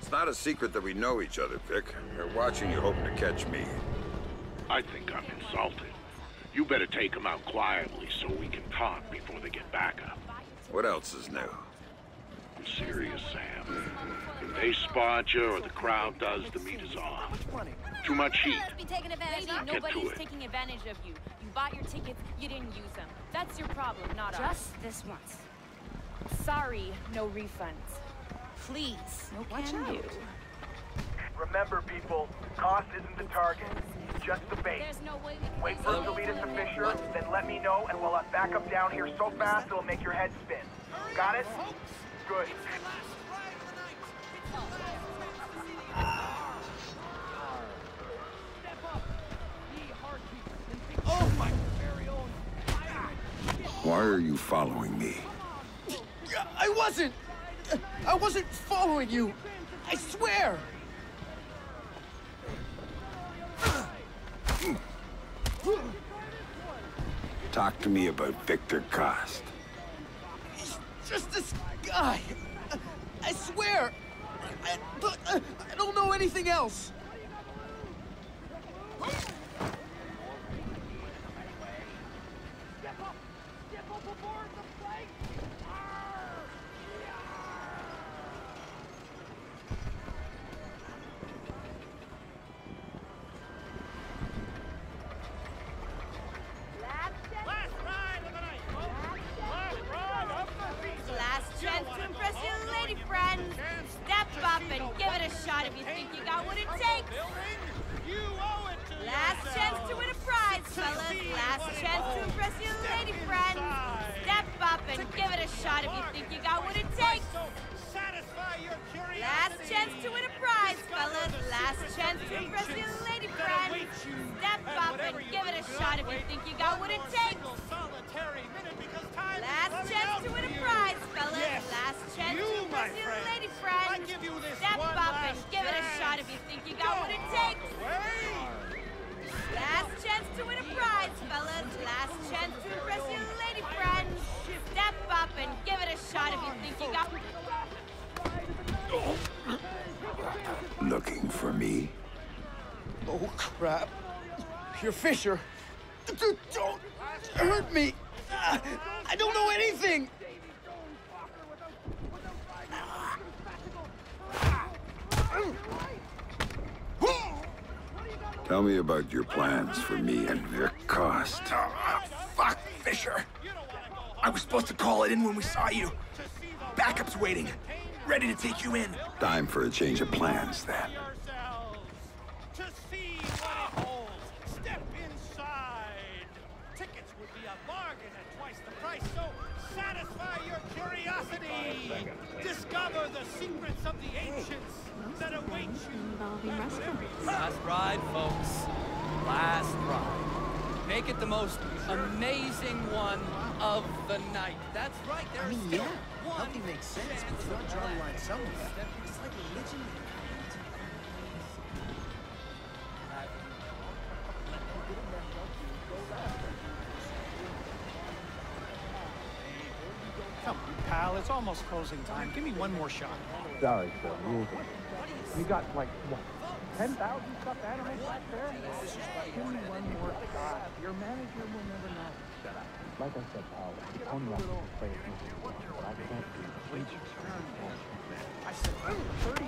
It's not a secret that we know each other, Vic. They're watching you, hoping to catch me. I think I'm insulted. You better take them out quietly so we can talk before they get back up. What else is new? I'm serious, Sam. If they spot you or the crowd does, the meat is on. Too much heat. Be taking advantage. Get Nobody's to it. taking advantage of you. You bought your tickets, you didn't use them. That's your problem, not ours. Just this once. Sorry, no refunds. Please, no can do. Remember, people, cost isn't the target. It's just the bait. There's no way we can Wait for him to lead us to Fisher, then let me know, and we'll have backup down here so fast it'll make your head spin. Got it? Good. Oh, my very own. Why are you following me? I wasn't following you. I swear. Talk to me about Victor Cost. He's just this guy. I swear. I don't know anything else. got what it takes. Last chance to win a prize, fellas. Last chance to impress your lady friends. Step up and give it a shot if you think you got what it takes. Last chance to win a prize, fellas. Last chance to impress your lady friends. Step up and give it a shot if you think you got what it takes. Last chance to win a prize, fellas. Last chance to impress your lady friends. Step up and give it a shot if you think you got what it takes. Last chance to win a prize, fellas. Last chance to impress your lady friends. Step up and give it a shot if you think you got... Looking for me? Oh, crap. You're Fisher. Don't hurt me. I don't know anything. Tell me about your plans for me and Vic Cost. Fuck, Fisher. I was supposed to call it in when we saw you. Backup's waiting. Ready to take you in. Time for a change of plans, then. To see what it holds. Step inside. Tickets would be a bargain at twice the price, so satisfy your curiosity. Discover the secrets of the ancients that await you. Last ride, folks. Last ride. Make it the most amazing one of the night. That's right, there's still one. Nothing makes sense, but you're drawing line somewhere. It's like religion. Come on, pal, it's almost closing time. Give me one more shot. Sorry, sir. You got, like, what, 10,000 stuffed animals back there? Give me one more shot. Your manager will never know. Shut up. Like I said, pal, it's only up to play it, but I can't do it. I said, $30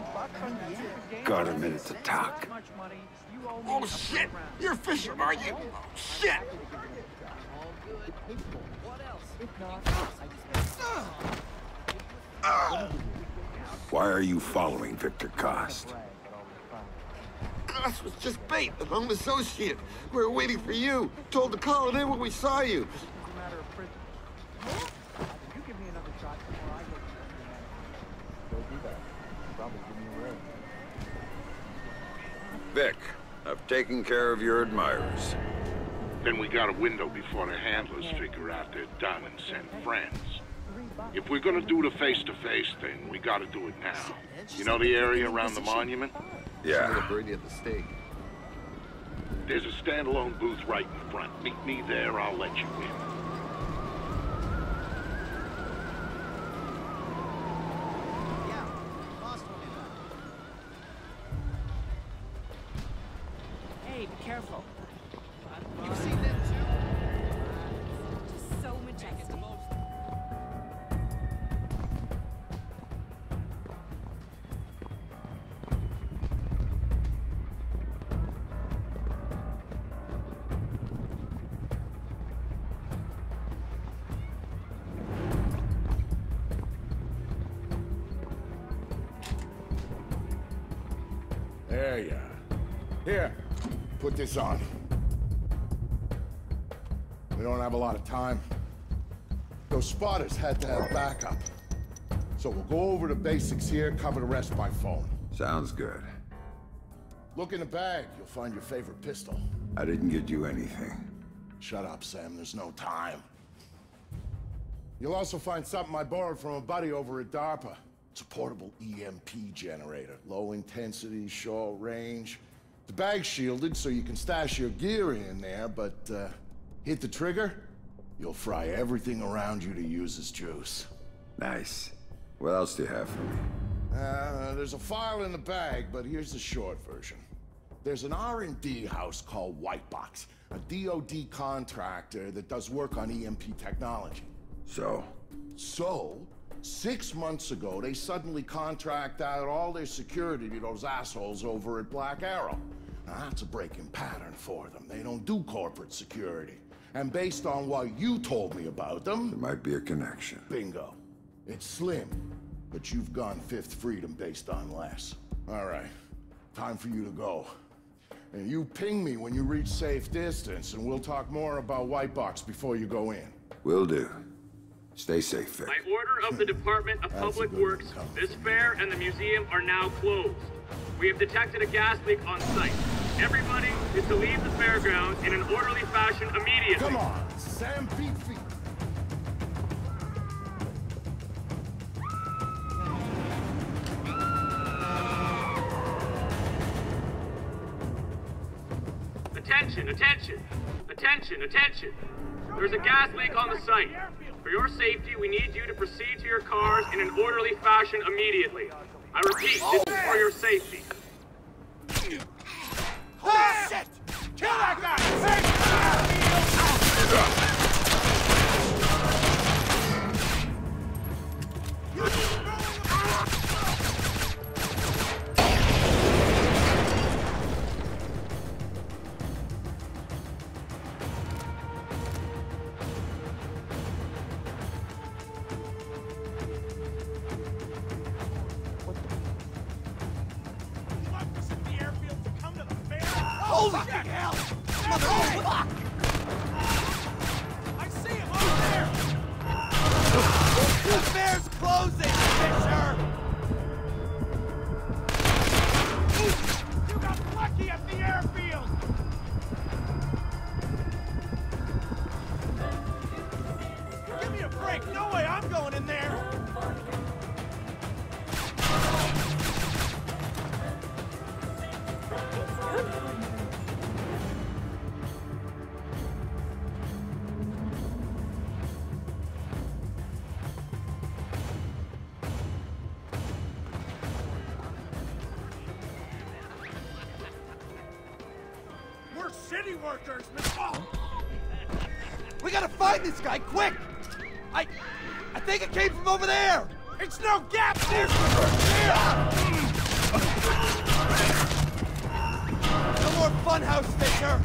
on the game. Got a minute to talk. Oh, shit! You're Fisher, are you? Shit! Why are you following Victor Cost? Cost was just bait, an own associate. We were waiting for you. Told to call it in when we saw you. Vic, I've taken care of your admirers. Then we got a window before the handlers figure out they're done and send friends. If we're gonna do the face-to-face thing, we gotta do it now. You know the area around the monument? Yeah. There's a standalone booth right in front. Meet me there, I'll let you in. Hey, be careful. You seen them too? Just so majestic. There you are. Here, put this on. We don't have a lot of time. Those spotters had to have backup. So we'll go over the basics here, cover the rest by phone. Sounds good. Look in the bag, you'll find your favorite pistol. I didn't get you anything. Shut up, Sam, there's no time. You'll also find something I borrowed from a buddy over at DARPA. It's a portable EMP generator. Low intensity, short range. The bag's shielded so you can stash your gear in there, but hit the trigger, you'll fry everything around you to use as juice. Nice. What else do you have for me? There's a file in the bag, but here's the short version. There's an R&D house called Whitebox, a DoD contractor that does work on EMP technology. So, 6 months ago, they suddenly contract out all their security to those assholes over at Black Arrow. Now, that's a breaking pattern for them. They don't do corporate security. And based on what you told me about them... there might be a connection. Bingo. It's slim, but you've gone Fifth Freedom based on less. All right. Time for you to go. And you ping me when you reach safe distance, and we'll talk more about White Box before you go in. Will do. Stay safe, Vic. By order of the Department of Public Works, this fair and the museum are now closed. We have detected a gas leak on site. Everybody is to leave the fairgrounds in an orderly fashion immediately. Come on, Sam, beat feet. Attention, attention, attention, attention. There's a gas leak on the site. For your safety, we need you to proceed to your cars in an orderly fashion immediately. I repeat, this is for your safety. Oh, shit! Kill that guy! Holy hell! Motherfucker! I see him over there! The fair's closing, Fisher! You got lucky at the airfield! Give me a break! No way I'm going in there! We're city workers, man! Oh. We gotta find this guy, quick! I think it came from over there! It's no gap there! No more funhouse, Fisher!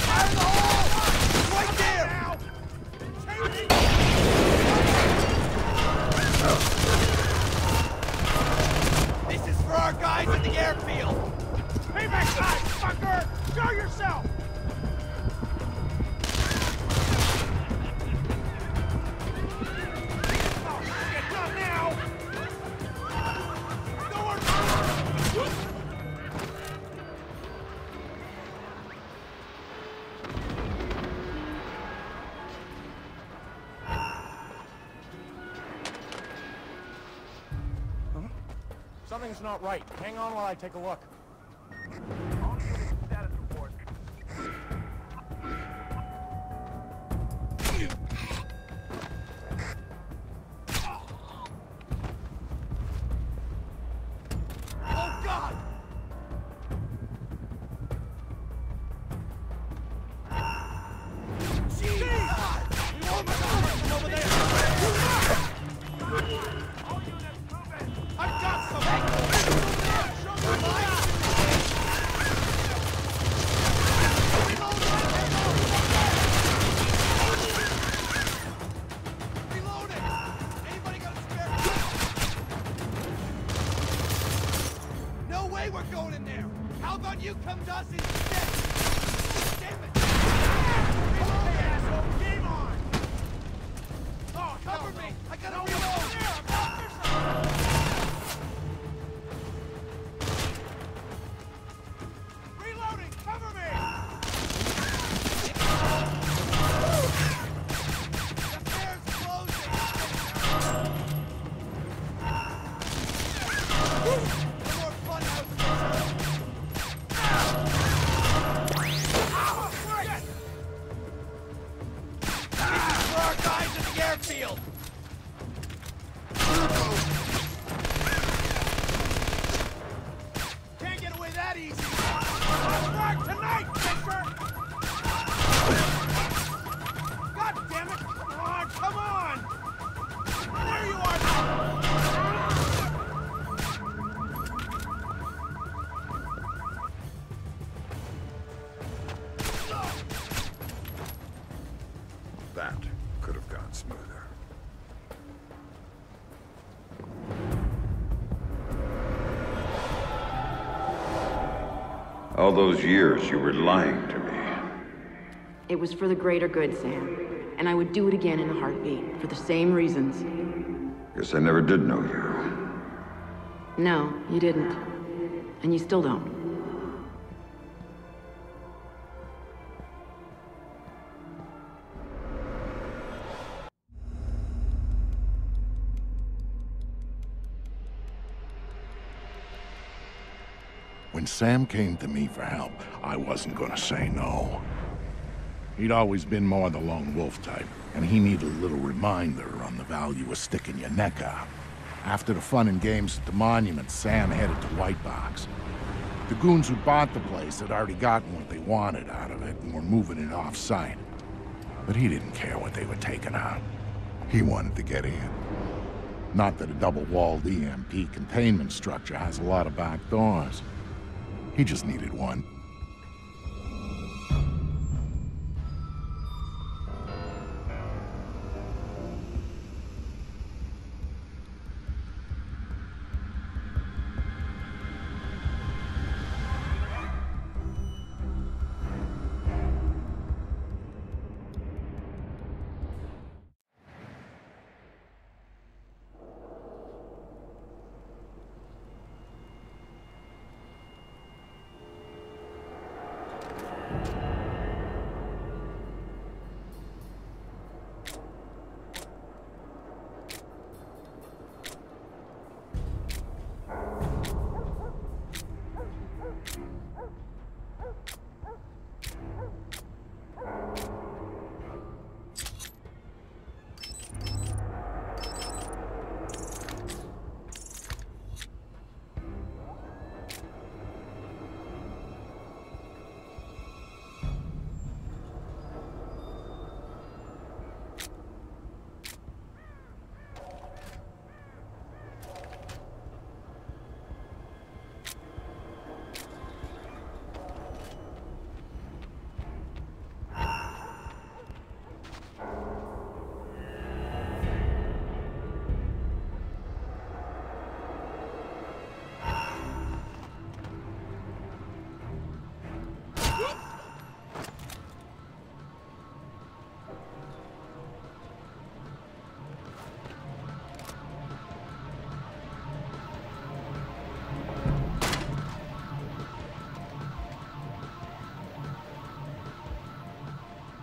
Fire in the hole! It's right there! This is for our guys at the airfield! Payback time, fucker! Show yourself! Oh, shit, not now! No one... Something's not right. Hang on while I take a look. Status report. Oh, God! Jesus! Oh, my God! From over there! I've got some! Show me light! Reloading! Anybody got a spare? No way we're going in there! How about you come to us instead? Damn it! Okay, asshole, game on! Oh, Cover me! I gotta no, reload! there, about yourself! Reloading, cover me! The fair's closing! No more funhouse, Fisher! This is for our guys at the airfield! Can't get away that easy! Strike tonight, Fisher! God damn it! Oh, come on! There you are! That could have gone smoother. All those years you were lying to me. It was for the greater good, Sam. And I would do it again in a heartbeat, for the same reasons. Guess I never did know you. No, you didn't. And you still don't. When Sam came to me for help, I wasn't gonna say no. He'd always been more the lone wolf type, and he needed a little reminder on the value of sticking your neck out. After the fun and games at the monument, Sam headed to White Box. The goons who bought the place had already gotten what they wanted out of it and were moving it off-site. But he didn't care what they were taking out. He wanted to get in. Not that a double-walled EMP containment structure has a lot of back doors. He just needed one.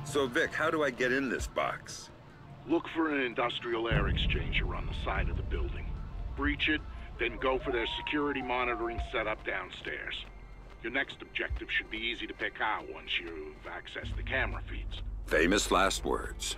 So, Vic, how do I get in this box? Look for an industrial air exchanger on the side of the building. Breach it, then go for their security monitoring setup downstairs. Your next objective should be easy to pick out once you've accessed the camera feeds. Famous last words.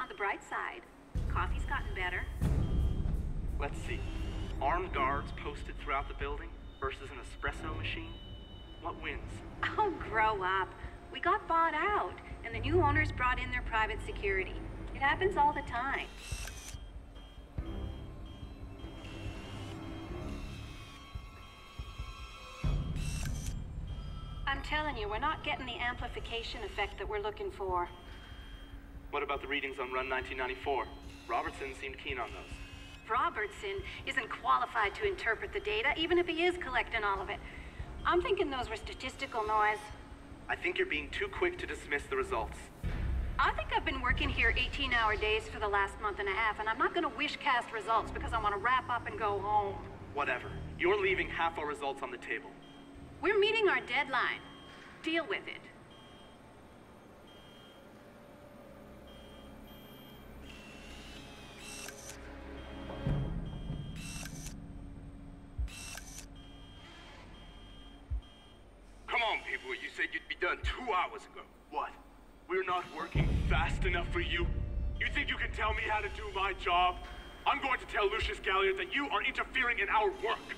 On the bright side, coffee's gotten better. Let's see. Armed guards posted throughout the building versus an espresso machine? What wins? Oh, grow up. We got bought out, and the new owners brought in their private security. It happens all the time. I'm telling you, we're not getting the amplification effect that we're looking for. What about the readings on Run 1994? Robertson seemed keen on those. Robertson isn't qualified to interpret the data, even if he is collecting all of it. I'm thinking those were statistical noise. I think you're being too quick to dismiss the results. I think I've been working here 18-hour days for the last month and a half, and I'm not gonna wish-cast results because I want to wrap up and go home. Whatever. You're leaving half our results on the table. We're meeting our deadline. Deal with it. Come on, people. You said you'd be done 2 hours ago. What? We're not working fast enough for you? You think you can tell me how to do my job? I'm going to tell Lucius Galliard that you are interfering in our work.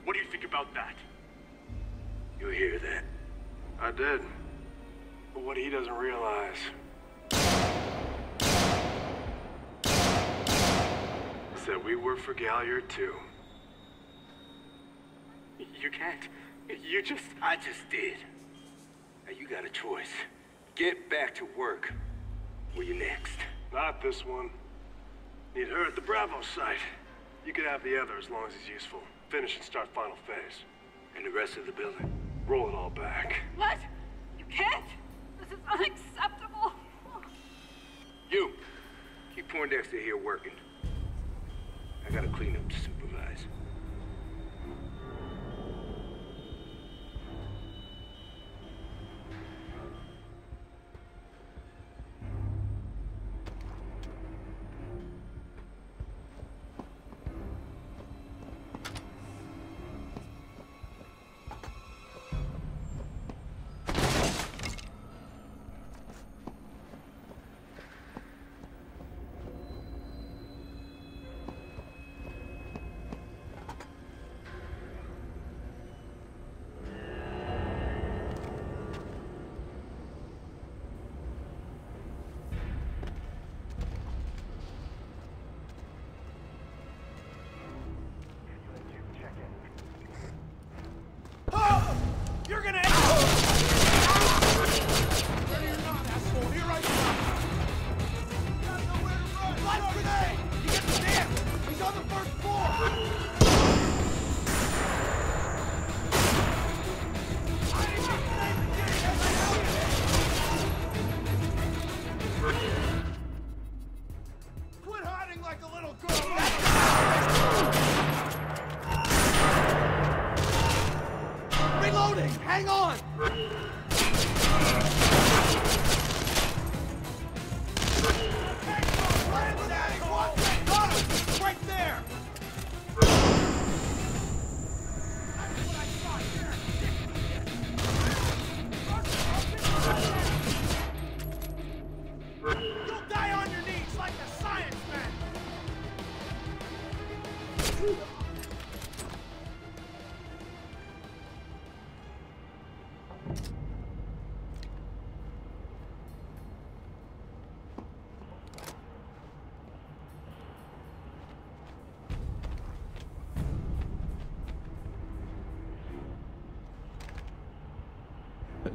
What do you think about that? You hear that? I did. But what he doesn't realize is that we work for Galliard too. You can't. I just did. Now you got a choice. Get back to work. Where you next? Not this one. Need her at the Bravo site. You can have the other as long as he's useful. Finish and start final phase. And the rest of the building? Roll it all back. What? You can't! This is unacceptable! You! Keep Poindexter here working. I got a cleanup to supervise. You're gonna He's on the first floor! Quit hiding like a little girl! Reloading! Hang on! Right there! You'll die on your knees like a science man!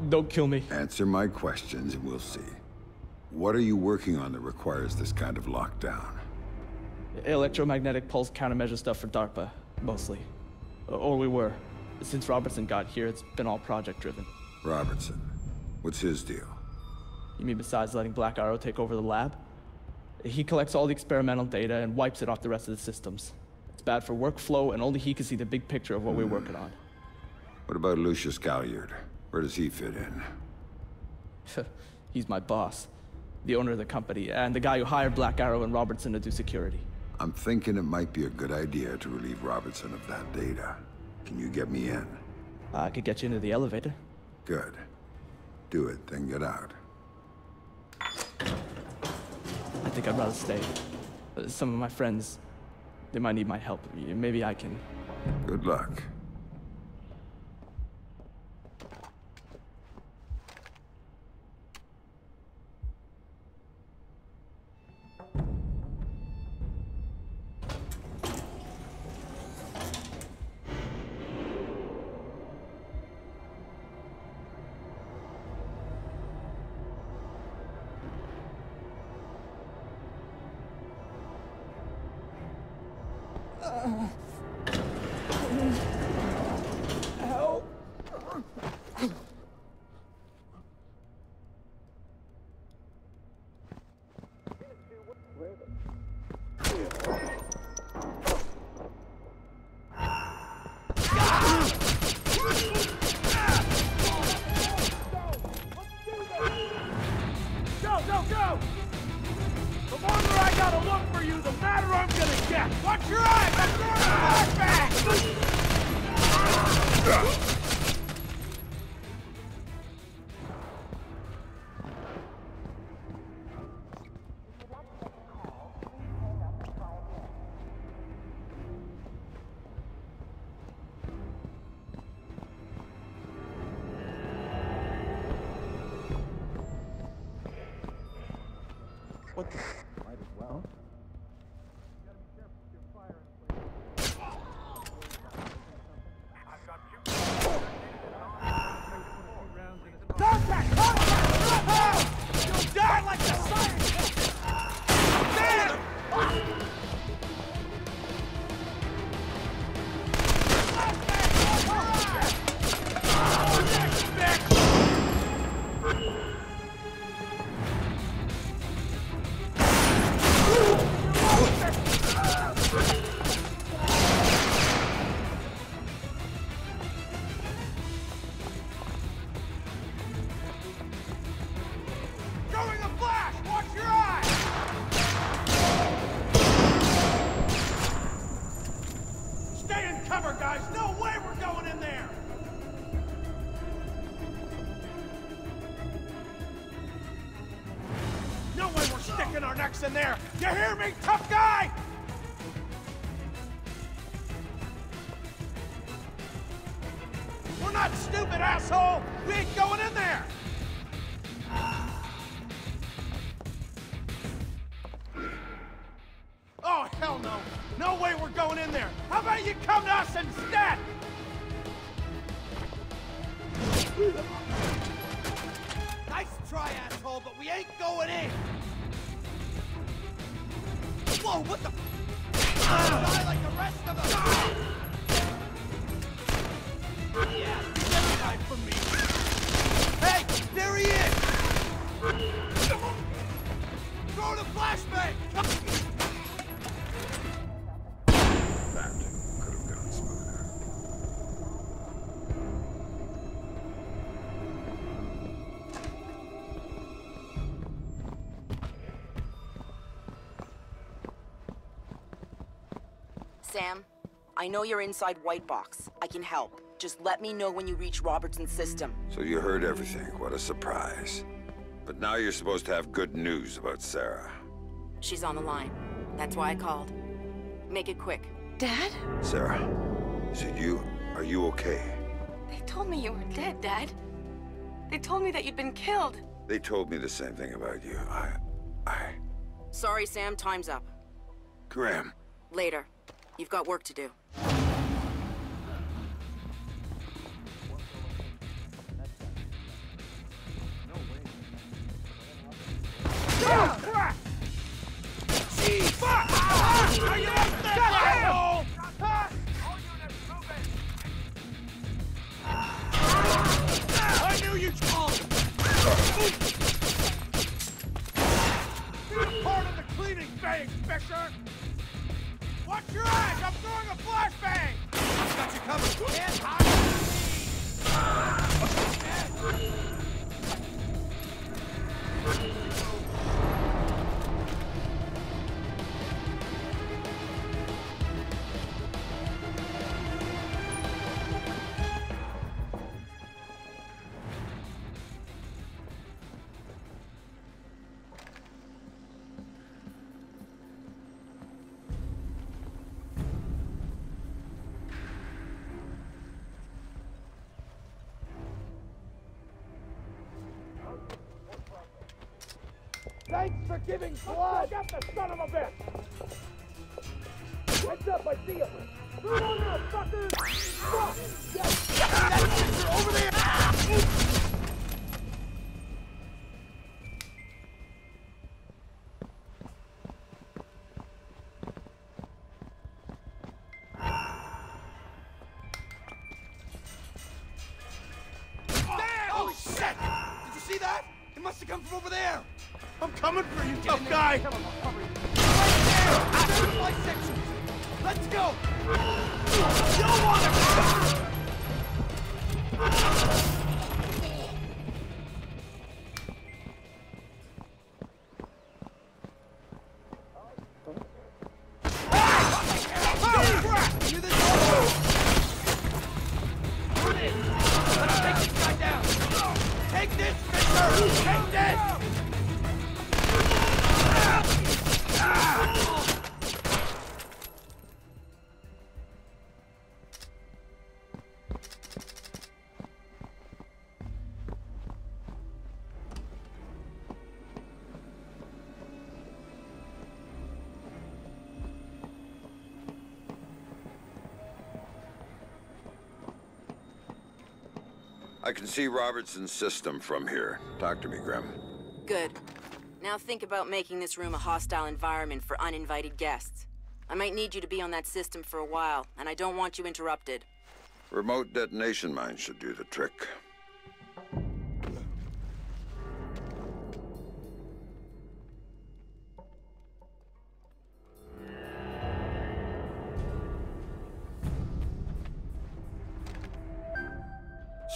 Don't kill me. Answer my questions and we'll see. What are you working on that requires this kind of lockdown? Electromagnetic pulse countermeasure stuff for DARPA, mostly. Or we were. Since Robertson got here, it's been all project-driven. Robertson? What's his deal? You mean besides letting Black Arrow take over the lab? He collects all the experimental data and wipes it off the rest of the systems. It's bad for workflow, and only he can see the big picture of what we're working on. What about Lucius Galliard? Where does he fit in? He's my boss. The owner of the company, and the guy who hired Black Arrow and Robertson to do security. I'm thinking it might be a good idea to relieve Robertson of that data. Can you get me in? I could get you into the elevator. Good. Do it, then get out. think I'd rather stay. Some of my friends, they might need my help. Maybe I can... Good luck. Help! Go! The longer I gotta look for you, the madder I'm gonna get! Watch your eyes! I'm throwing a flashback! What the... Might as well. Contact! Contact! You'll die like the scientist! Damn! Throwing a flash! Watch your eyes! Stay in cover, guys! No way we're going in there! No way we're sticking our necks in there! You hear me, tough guy? We're not stupid, asshole! We ain't going in there! Oh, hell no! No way we're going in there! How about you come to us instead? Nice try, asshole, but we ain't going in! Whoa, what the... Die like the rest of us! Yeah, never died from me! Hey, there he is! Throw the flashbang! That could have gone smoother. Sam, I know you're inside White Box. I can help. Just let me know when you reach Robertson's system. So you heard everything. What a surprise. But now you're supposed to have good news about Sarah. She's on the line. That's why I called. Make it quick. Dad? Sarah, is it you? Are you okay? They told me you were dead, Dad. They told me that you'd been killed. They told me the same thing about you. Sorry, Sam. Time's up. Graham. Later. You've got work to do. Jeez! Fuck! Are you up there, asshole? I knew you'd call! You're part of the cleaning phase, Fisher! Watch your eyes! I'm throwing a flashbang! Got you covered! Can't hide giving blood! Get the son of a bitch! Heads up, I see him! Come on now, fuckers! Fuck! That picture over there! Oh, shit! Did you see that? It must have come from over there! I'm coming for you, tough guy! Right there! After my section! Let's go! You don't want to... Take this, Splinter! Take this! I can see Robertson's system from here. Talk to me, Grim. Good. Now think about making this room a hostile environment for uninvited guests. I might need you to be on that system for a while, and I don't want you interrupted. Remote detonation mines should do the trick.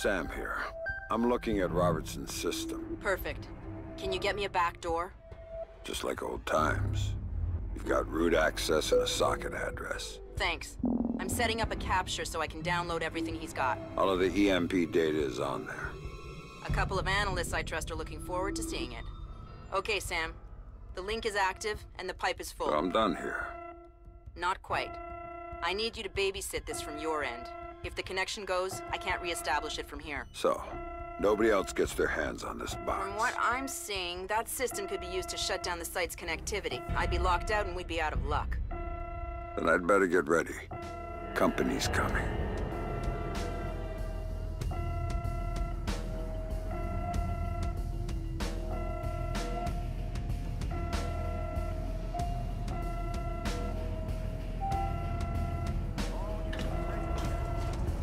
Sam here. I'm looking at Robertson's system. Perfect. Can you get me a back door? Just like old times. You've got root access and a socket address. Thanks. I'm setting up a capture so I can download everything he's got. All of the EMP data is on there. A couple of analysts I trust are looking forward to seeing it. Okay, Sam. The link is active and the pipe is full. So I'm done here. Not quite. I need you to babysit this from your end. If the connection goes, I can't re-establish it from here. So, nobody else gets their hands on this box. From what I'm seeing, that system could be used to shut down the site's connectivity. I'd be locked out and we'd be out of luck. Then I'd better get ready. Company's coming.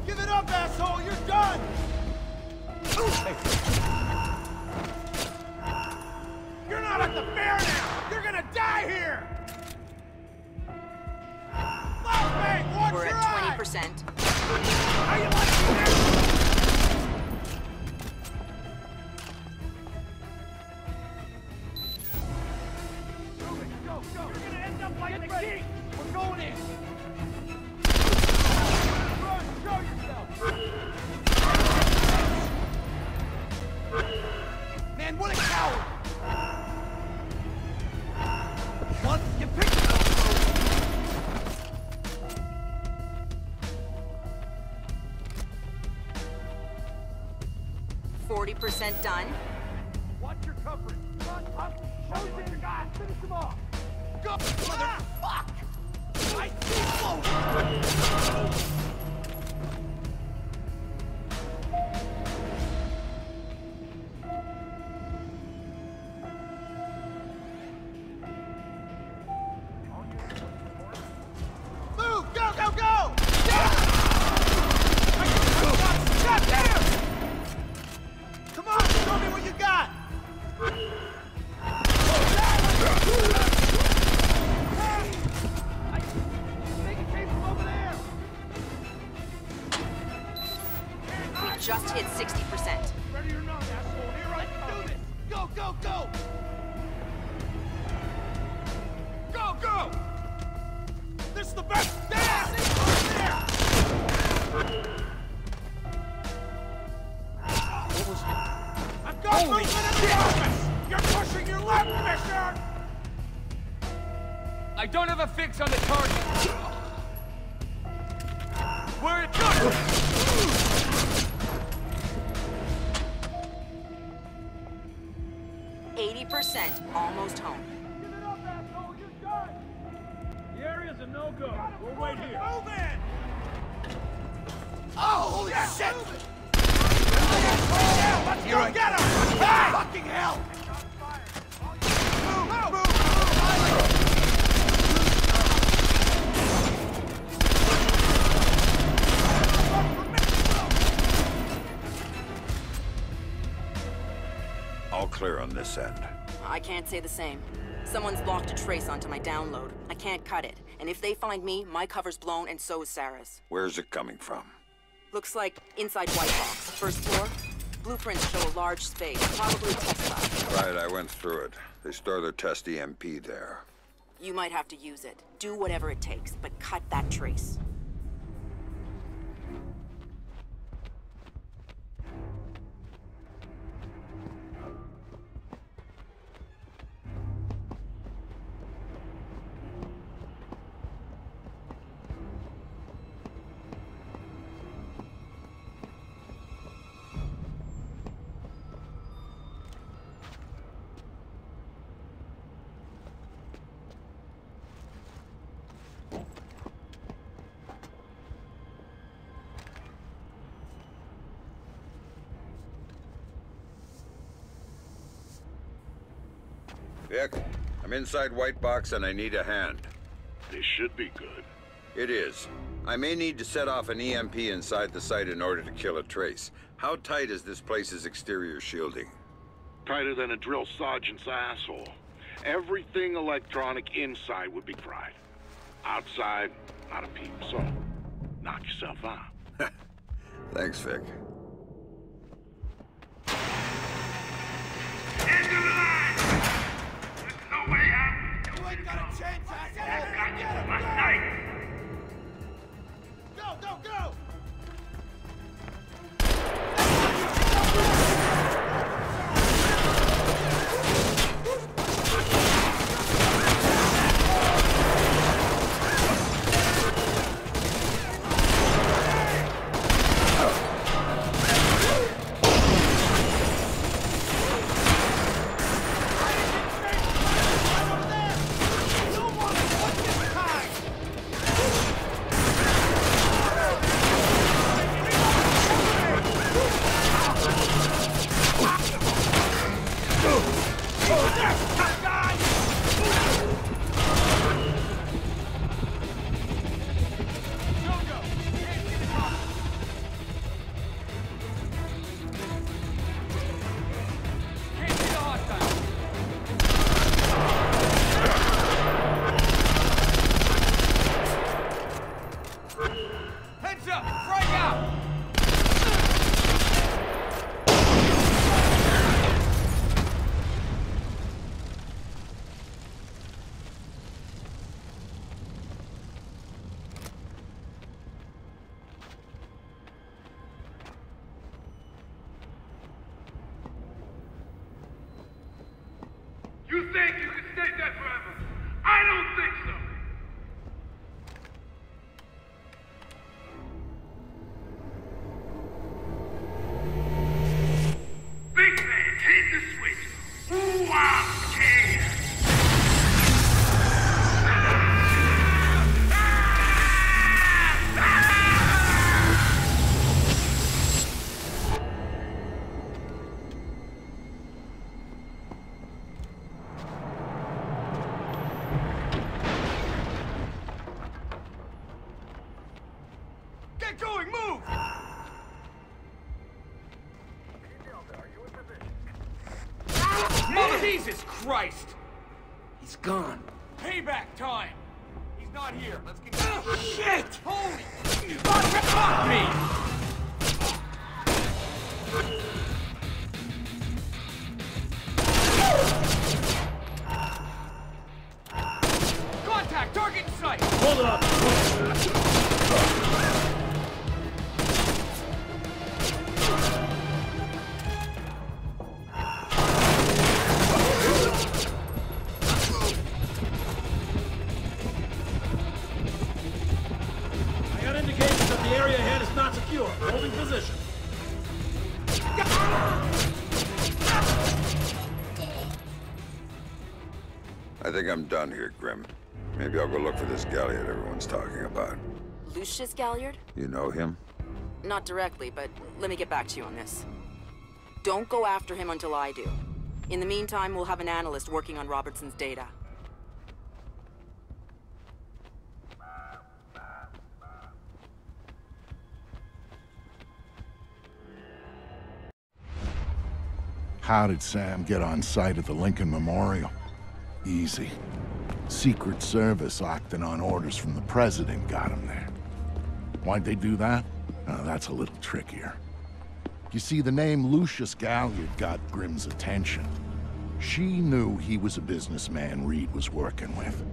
Give it up, asshole! You're done! You're not at the fair now! You're gonna die here! Longplay, watch We're your at eyes! 20%. How you like it? Go, go! You're gonna end up like the king! We're going in! Run, show yourself! Man, what a coward! Once you pick it up! 40% done. Watch your coverage! Run, up! Show you what you got! Finish them off! Go, motherfuck! I see smoke! Move! Go, go, go! God damn! Come on, show me what you got! We just hit 60%. Ready or not, asshole, here I come! Do this! Go, go, go! Go, go! This is the best! There! See? Right there! What was I've got movement in the office! You're pushing your left, Fisher! I don't have a fix on the target. Where it goes! 80%. 100% almost home. Give it up, asshole! You're done! The area's a no-go. We'll wait here. Move in! Oh, holy shit! Let's go get him! Hey! Fucking hell! Move, move! All clear on this end. I can't say the same. Someone's locked a trace onto my download. I can't cut it. And if they find me, my cover's blown and so is Sarah's. Where's it coming from? Looks like inside White Box, first floor. Blueprints show a large space, probably a test site. Right, I went through it. They store their test EMP there. You might have to use it. Do whatever it takes, but cut that trace. Vic, I'm inside White Box and I need a hand. This should be good. It is. I may need to set off an EMP inside the site in order to kill a trace. How tight is this place's exterior shielding? Tighter than a drill sergeant's asshole. Everything electronic inside would be fried. Outside, not a peep. So, knock yourself out. Thanks, Vic. End of the line! There's no way out! You ain't got a chance, asshole! I've got you my sight! Go, go, go! You think you can stay dead forever? I don't think so! Big man, hit the switch! Ooh, I'm scared! Get going, move! Mother Jesus Christ! He's gone. Payback time! He's not here. Let's get Shit! Holy! Fuck me! Contact! Target in sight! Hold up! I got indications that the area ahead is not secure. Holding position. think I'm done here, Grim. Maybe I'll go look for this Galliard everyone's talking about. Lucius Galliard? You know him? Not directly, but let me get back to you on this. Don't go after him until I do. In the meantime, we'll have an analyst working on Robertson's data. How did Sam get on site at the Lincoln Memorial? Easy. Secret Service acting on orders from the President got him there. Why'd they do that? That's a little trickier. You see, the name Lucius Galliard got Grim's attention. She knew he was a businessman Reed was working with.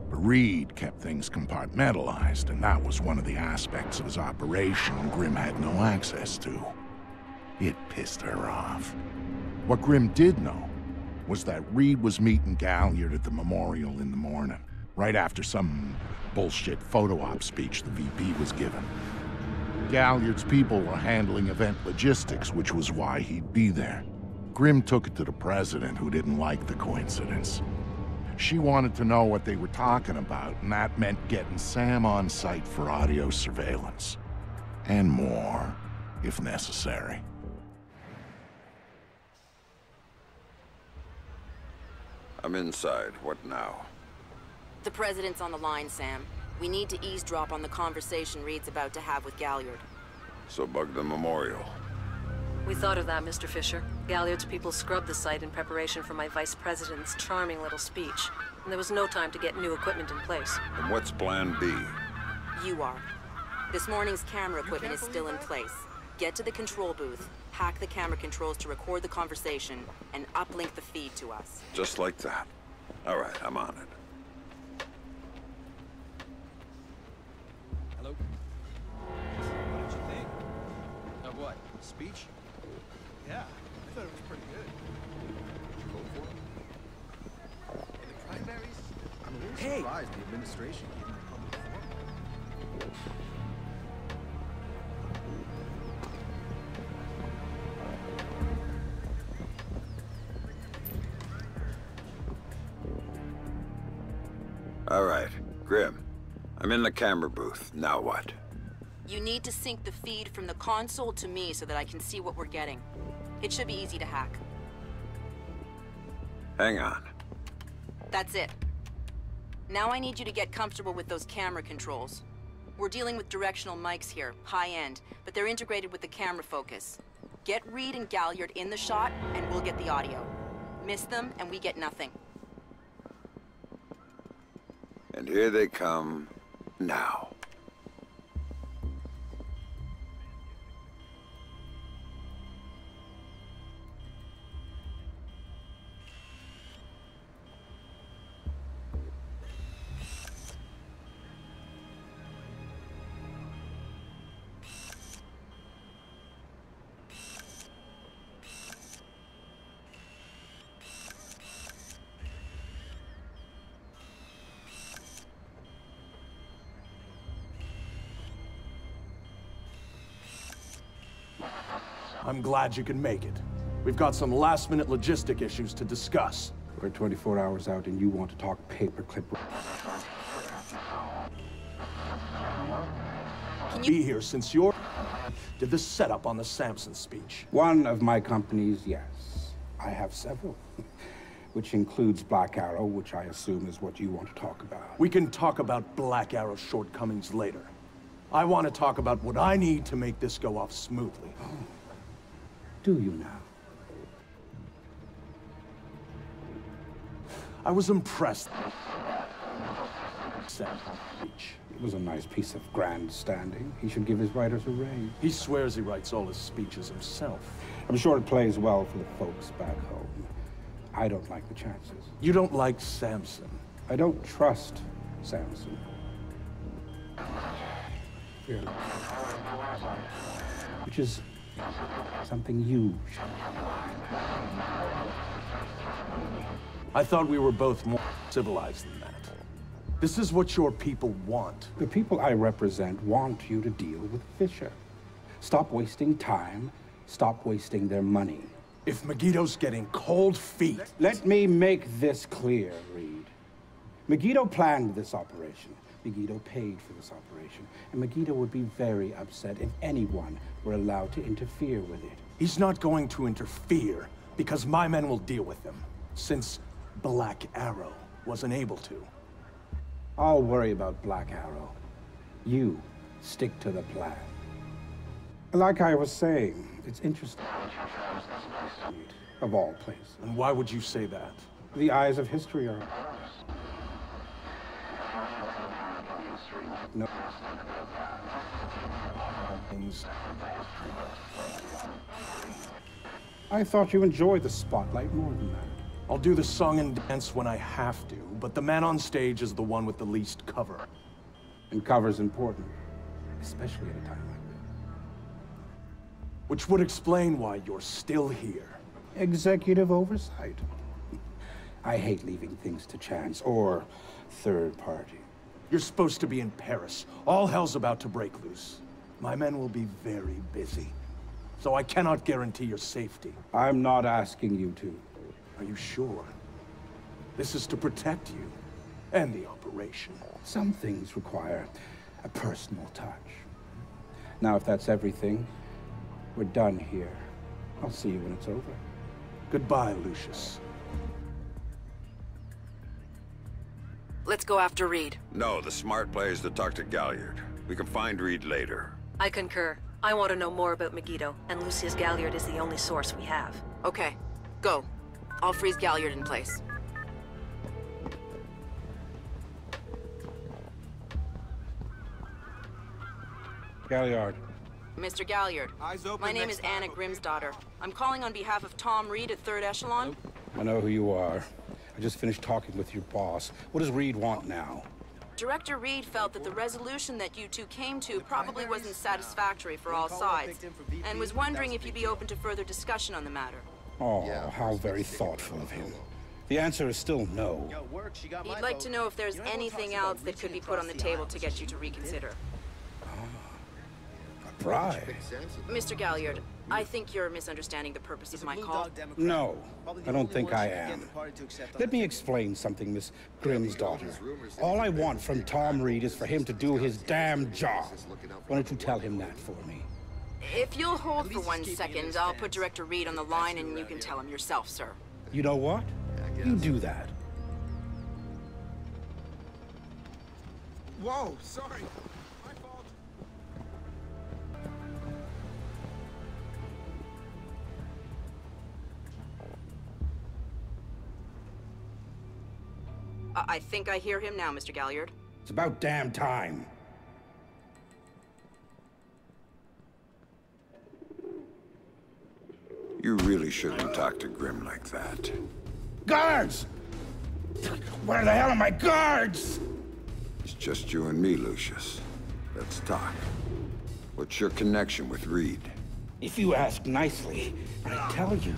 But Reed kept things compartmentalized, and that was one of the aspects of his operation Grim had no access to. It pissed her off. What Grim did know was that Reed was meeting Galliard at the memorial in the morning, right after some bullshit photo op speech the VP was giving. Galliard's people were handling event logistics, which was why he'd be there. Grim took it to the President, who didn't like the coincidence. She wanted to know what they were talking about, and that meant getting Sam on site for audio surveillance. And more, if necessary. I'm inside. What now? The President's on the line, Sam. We need to eavesdrop on the conversation Reed's about to have with Galliard. So bug the memorial. We thought of that, Mr. Fisher. Galliard's people scrubbed the site in preparation for my Vice President's charming little speech. And there was no time to get new equipment in place. And what's plan B? You are. This morning's camera equipment is still in place. Get to the control booth, hack the camera controls to record the conversation, and uplink the feed to us. Just like that. All right, I'm on it. Hello? What did you think? Of what? Speech? Yeah, I thought it was pretty good. Did you vote for it? In the primaries? I'm a little surprised the administration gave him a public forum. All right, Grim. I'm in the camera booth. Now what? You need to sync the feed from the console to me so that I can see what we're getting. It should be easy to hack. Hang on. That's it. Now I need you to get comfortable with those camera controls. We're dealing with directional mics here, high-end, but they're integrated with the camera focus. Get Reed and Galliard in the shot, and we'll get the audio. Miss them, and we get nothing. And here they come now. I'm glad you can make it. We've got some last-minute logistic issues to discuss. We're 24 hours out and you want to talk paperclip. Be here since you're... did the setup on the Samson speech. One of my companies, yes. I have several. Which includes Black Arrow, which I assume is what you want to talk about. We can talk about Black Arrow's shortcomings later. I want to talk about what I need to make this go off smoothly. Oh. Do you now? I was impressed. It was a nice piece of grandstanding. He should give his writers a raise. He swears he writes all his speeches himself. I'm sure it plays well for the folks back home. I don't like the chances. You don't like Samson? I don't trust Samson. Really. Which is something you should. I thought we were both more civilized than that. This is what your people want. The people I represent want you to deal with Fisher. Stop wasting time. Stop wasting their money. If Megiddo's getting cold feet... Let me make this clear, Reed. Megiddo planned this operation. Megiddo paid for this operation. And Megiddo would be very upset if anyone were allowed to interfere with it. He's not going to interfere, because my men will deal with him, since Black Arrow wasn't able to. I'll worry about Black Arrow. You stick to the plan. Like I was saying, it's interesting. Of all places. And why would you say that? The eyes of history are... No. I thought you enjoyed the spotlight more than that. I'll do the song and dance when I have to, but the man on stage is the one with the least cover. And cover's important, especially at a time like this. Which would explain why you're still here. Executive oversight. I hate leaving things to chance or third party. You're supposed to be in Paris. All hell's about to break loose. My men will be very busy, so I cannot guarantee your safety. I'm not asking you to. Are you sure? This is to protect you and the operation. Some things require a personal touch. Now, if that's everything, we're done here. I'll see you when it's over. Goodbye, Lucius. Let's go after Reed. No, the smart play is to talk to Galliard. We can find Reed later. I concur. I want to know more about Megiddo, and Lucius Galliard is the only source we have. Okay, go. I'll freeze Galliard in place. Galliard. Mr. Galliard, my name is Anna Grimsdottir. I'm calling on behalf of Tom Reed at 3rd Echelon. I know who you are. I just finished talking with your boss. What does Reed want now? Director Reed felt that the resolution that you two came to probably wasn't satisfactory for all sides, and was wondering if you'd be open to further discussion on the matter. Oh, how very thoughtful of him. The answer is still no. He'd like to know if there's anything else that could be put on the table to get you to reconsider. A bribe? Mr. Galliard, I think you're misunderstanding the purpose of my call. No, I don't think I am. Let me explain something, Miss Grimsdottir. All I want from Tom Reed is for him to do his damn job. Why don't you tell him that for me? If you'll hold for 1 second, I'll put Director Reed on the line and you can tell him yourself, sir. You know what? You do that. Whoa, sorry. My fault. I think I hear him now, Mr. Galliard. It's about damn time. You really shouldn't talk to Grim like that. Guards! Where the hell are my guards? It's just you and me, Lucius. Let's talk. What's your connection with Reed? If you ask nicely, I tell you.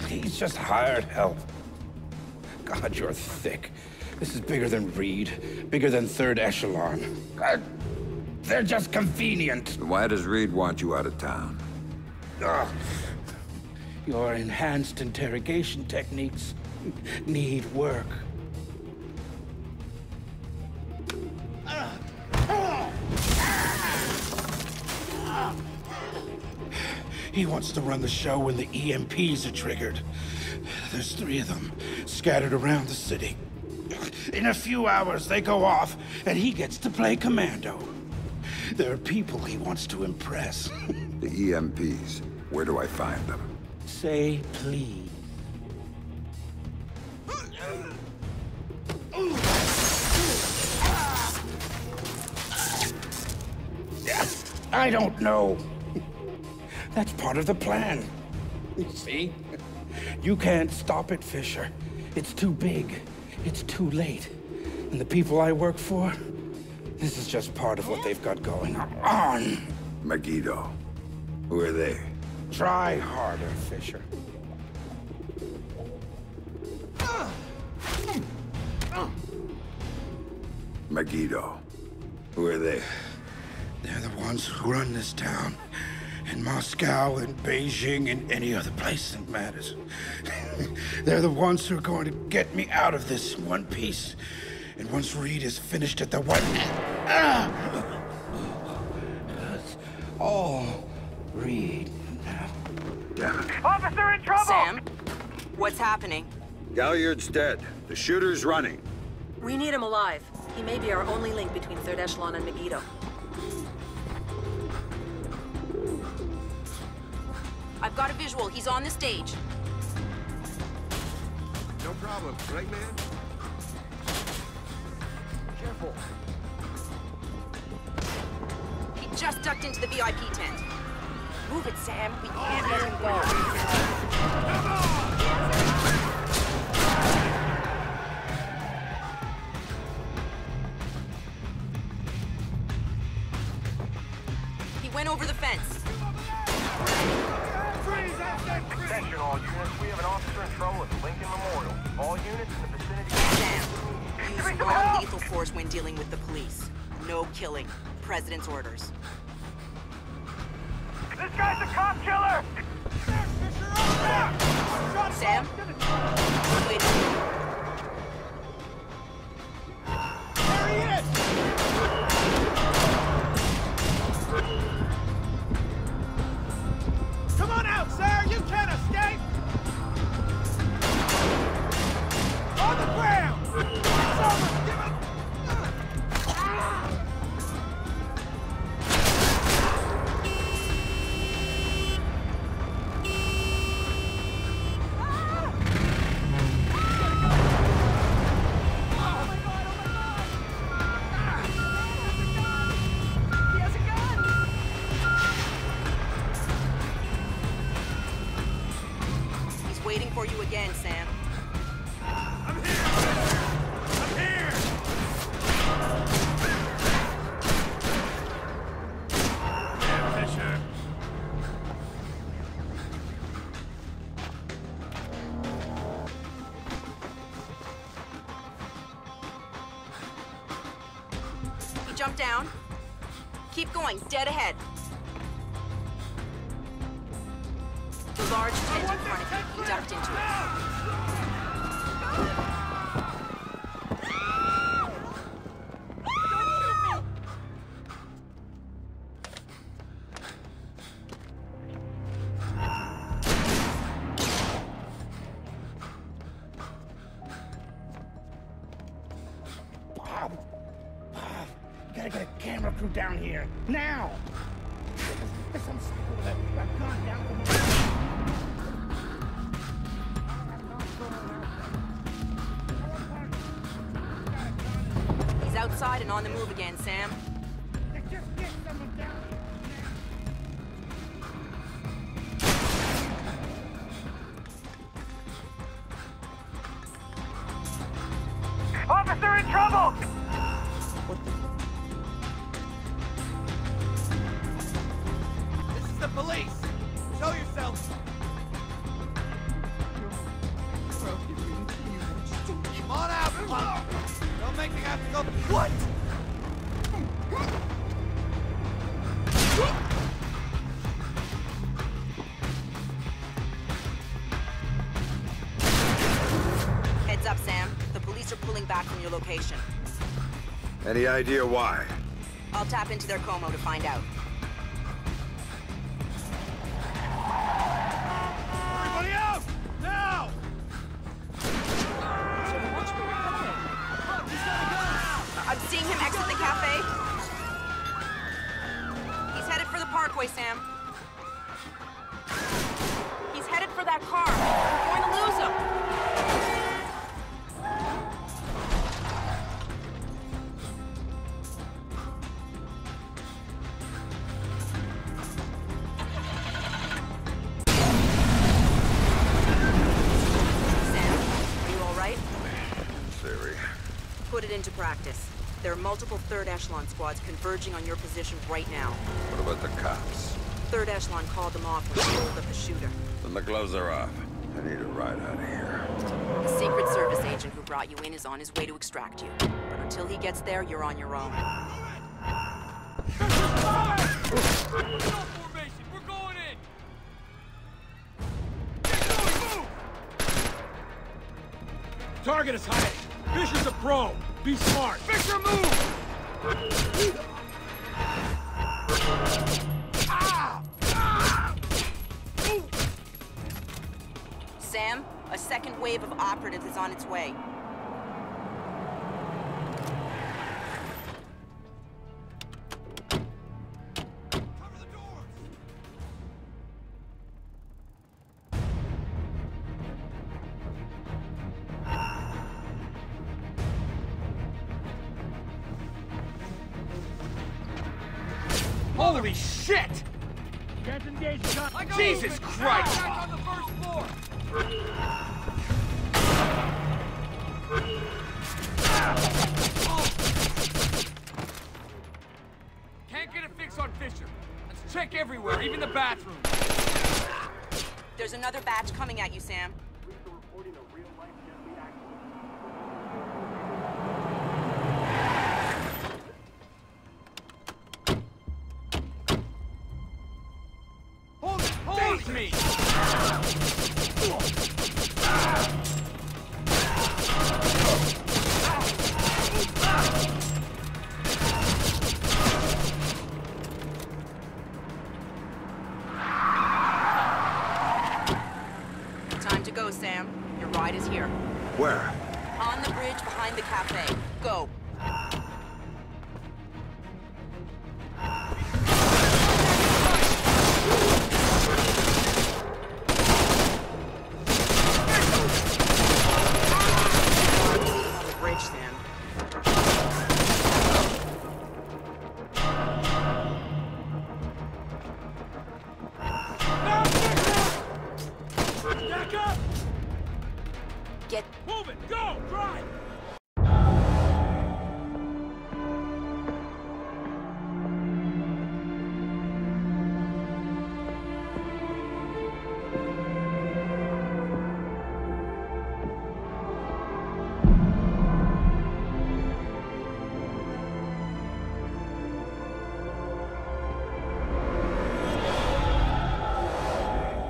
He's just hired help. God, you're thick. This is bigger than Reed, bigger than 3rd Echelon. They're just convenient. Why does Reed want you out of town? Your enhanced interrogation techniques need work. He wants to run the show when the EMPs are triggered. There's 3 of them, scattered around the city. In a few hours, they go off, and he gets to play commando. There are people he wants to impress. The EMPs. Where do I find them? Say please. I don't know. That's part of the plan. You see? You can't stop it, Fisher. It's too big. It's too late. And the people I work for, this is just part of what they've got going on. Megiddo. Who are they? Try harder, Fisher. Megiddo. Who are they? They're the ones who run this town. In Moscow, in Beijing, and any other place that matters. They're the ones who are going to get me out of this in one piece. And once Reed is finished at the White... It's all Reed now. Officer in trouble! Sam, what's happening? Galliard's dead. The shooter's running. We need him alive. He may be our only link between Third Echelon and Megiddo. I've got a visual. He's on the stage. No problem. Right, man? Careful. He just ducked into the VIP tent. Move it, Sam. We can't let him go. He went over the fence. Attention all units, we have an officer in trouble at Lincoln Memorial. All units in the vicinity... Sam, use non-lethal force when dealing with the police. No killing. President's orders. This guy's a cop killer! Sam? Wait. There he is! Come on out, sir! You can't escape! On the ground! It's over! Give it! Waiting for you again, Sam. I'm here! I'm here! Yeah, Fisher. He jumped down. Keep going, dead ahead. The large tent in front of you. He ducked into it. Bob! Bob! You gotta get a camera crew down here. Now! There's some school that I've gone down from the... He's outside and on the move again, Sam. Just get someone down here. Officer in trouble! This is the police! Show yourself! Come on out, punk! Don't make me have to go... What? Heads up, Sam. The police are pulling back from your location. Any idea why? I'll tap into their Como to find out. Everybody out! Now! I'm seeing him exit the cafe. He's headed for the parkway, Sam. He's headed for that car. We're going to lose him. Sam, are you all right? Theory. Put it into practice. There are multiple Third Echelon squads converging on your position right now. What about the cops? Third Echelon called them off when they rolled up the shooter. Then the gloves are off. I need a ride out of here. The Secret Service agent who brought you in is on his way to extract you. But until he gets there, you're on your own. target is hiding. Fisher's a pro. Be smart. Fisher, move! Sam, a second wave of operatives is on its way. Holy shit! Can't engage. Jesus Christ! Back on the first floor! Can't get a fix on Fisher. Let's check everywhere, even the bathroom. There's another batch coming at you, Sam. Face me! Time to go, Sam. Your ride is here. Where? On the bridge behind the cafe. Go. Move it! Go! Drive!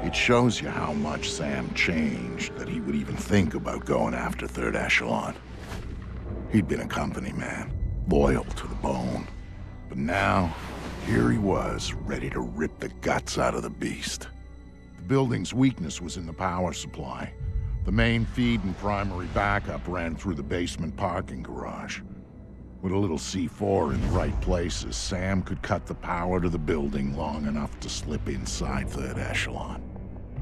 It shows you how much Sam changed that he would even think about going after Third Echelon. He'd been a company man, loyal to the bone. But now, here he was, ready to rip the guts out of the beast. The building's weakness was in the power supply. The main feed and primary backup ran through the basement parking garage. With a little C4 in the right places, Sam could cut the power to the building long enough to slip inside Third Echelon.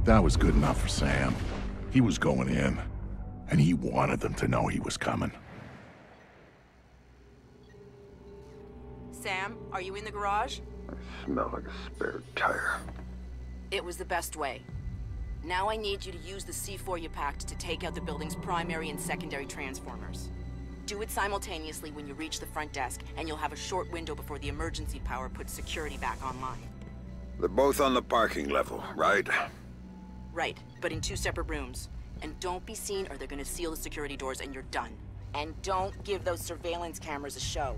That was good enough for Sam. He was going in, and he wanted them to know he was coming. Sam, are you in the garage? I smell like a spare tire. It was the best way. Now I need you to use the C4 you packed to take out the building's primary and secondary transformers. Do it simultaneously when you reach the front desk, and you'll have a short window before the emergency power puts security back online. They're both on the parking level, right? Right, but in 2 separate rooms. And don't be seen or they're gonna seal the security doors and you're done. And don't give those surveillance cameras a show.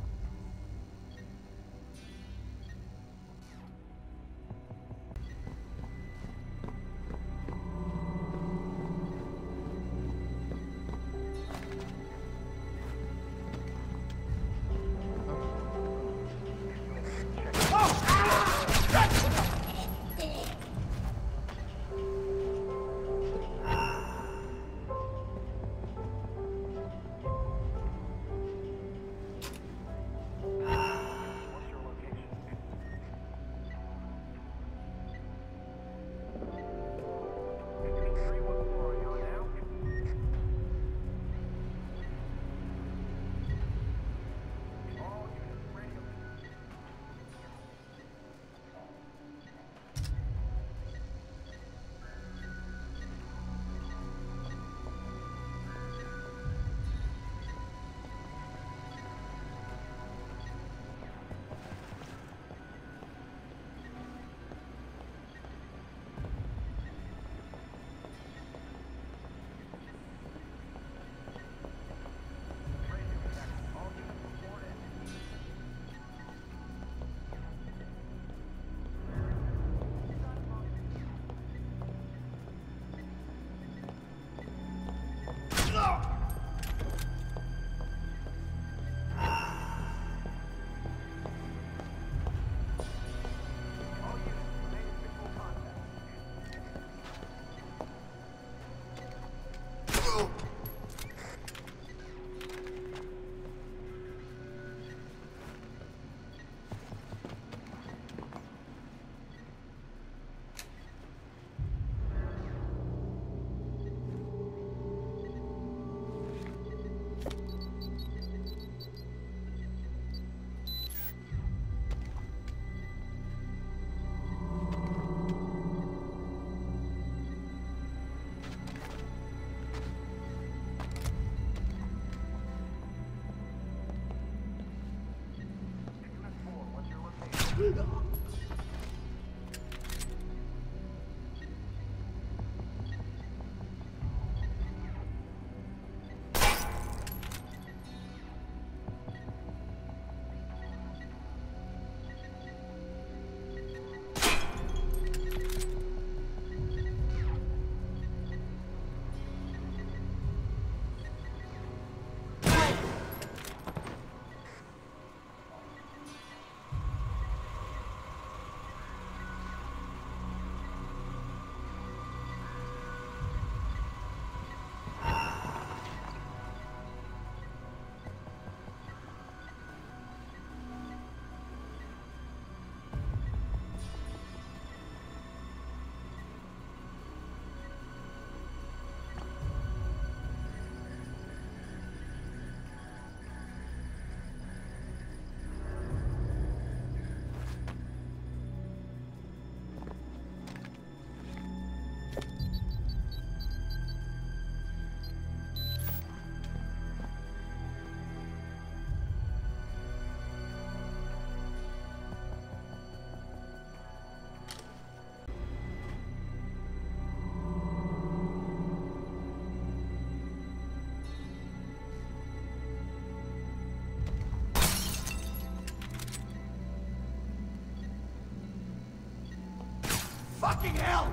Fucking hell!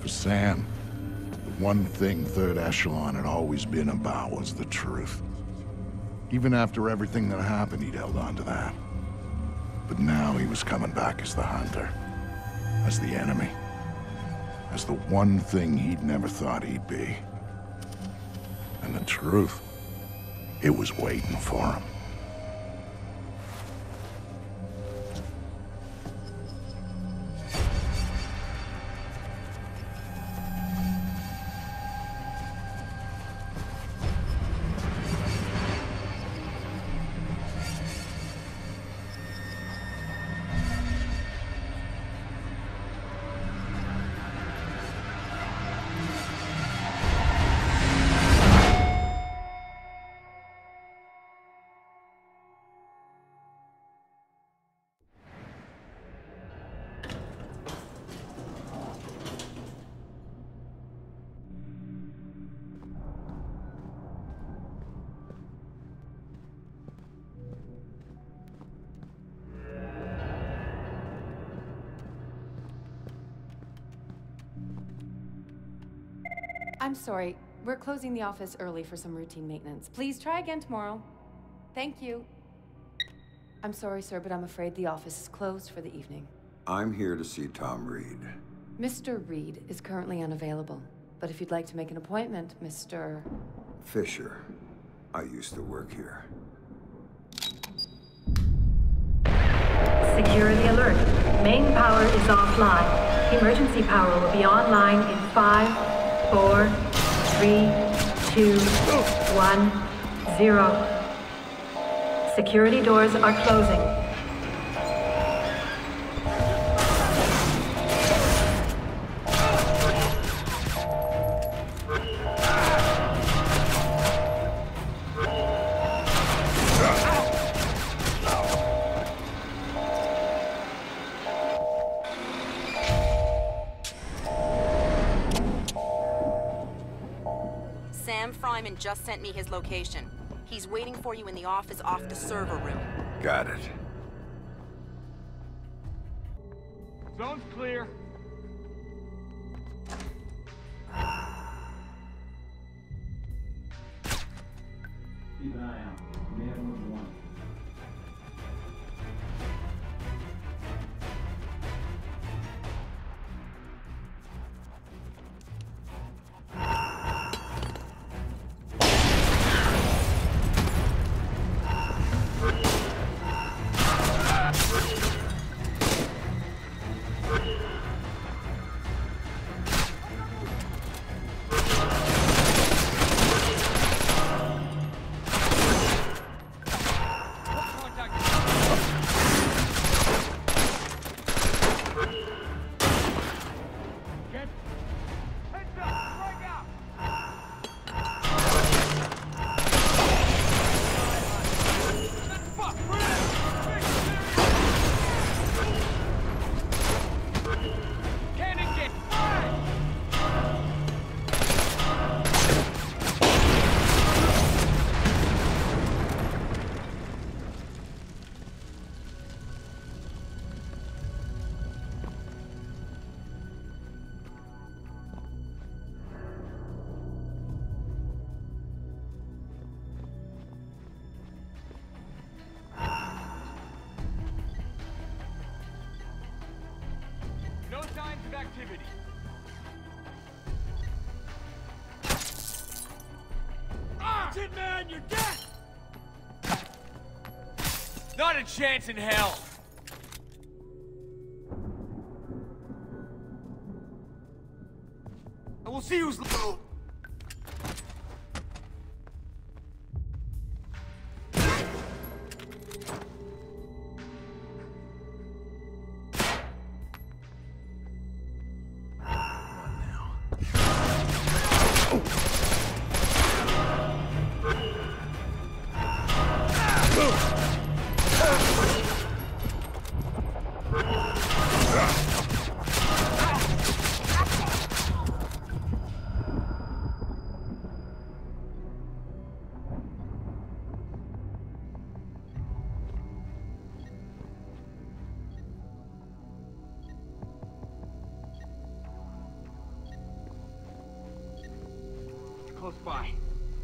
For Sam, the one thing Third Echelon had always been about was the truth. Even after everything that happened, he'd held on to that. But now he was coming back as the hunter, as the enemy, as the one thing he'd never thought he'd be. And the truth, it was waiting for him. I'm sorry. We're closing the office early for some routine maintenance. Please try again tomorrow. Thank you. I'm sorry, sir, but I'm afraid the office is closed for the evening. I'm here to see Tom Reed. Mr. Reed is currently unavailable. But if you'd like to make an appointment, Mr. Fisher. I used to work here. Security alert. Main power is offline. Emergency power will be online in 5, 4, 3, 2, 1, 0. Security doors are closing. Just sent me his location. He's waiting for you in the office off the server room. Got it. Zone's clear. Keep an eye out. Man move one. again, you're dead! Not a chance in hell! And we'll see who's... Close by.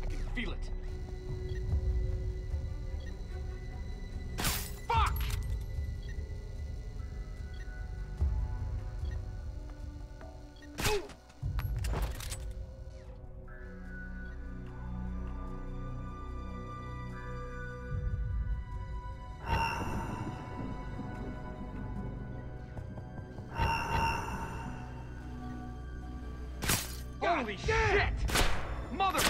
I can feel it. Fuck! Holy shit! Mother...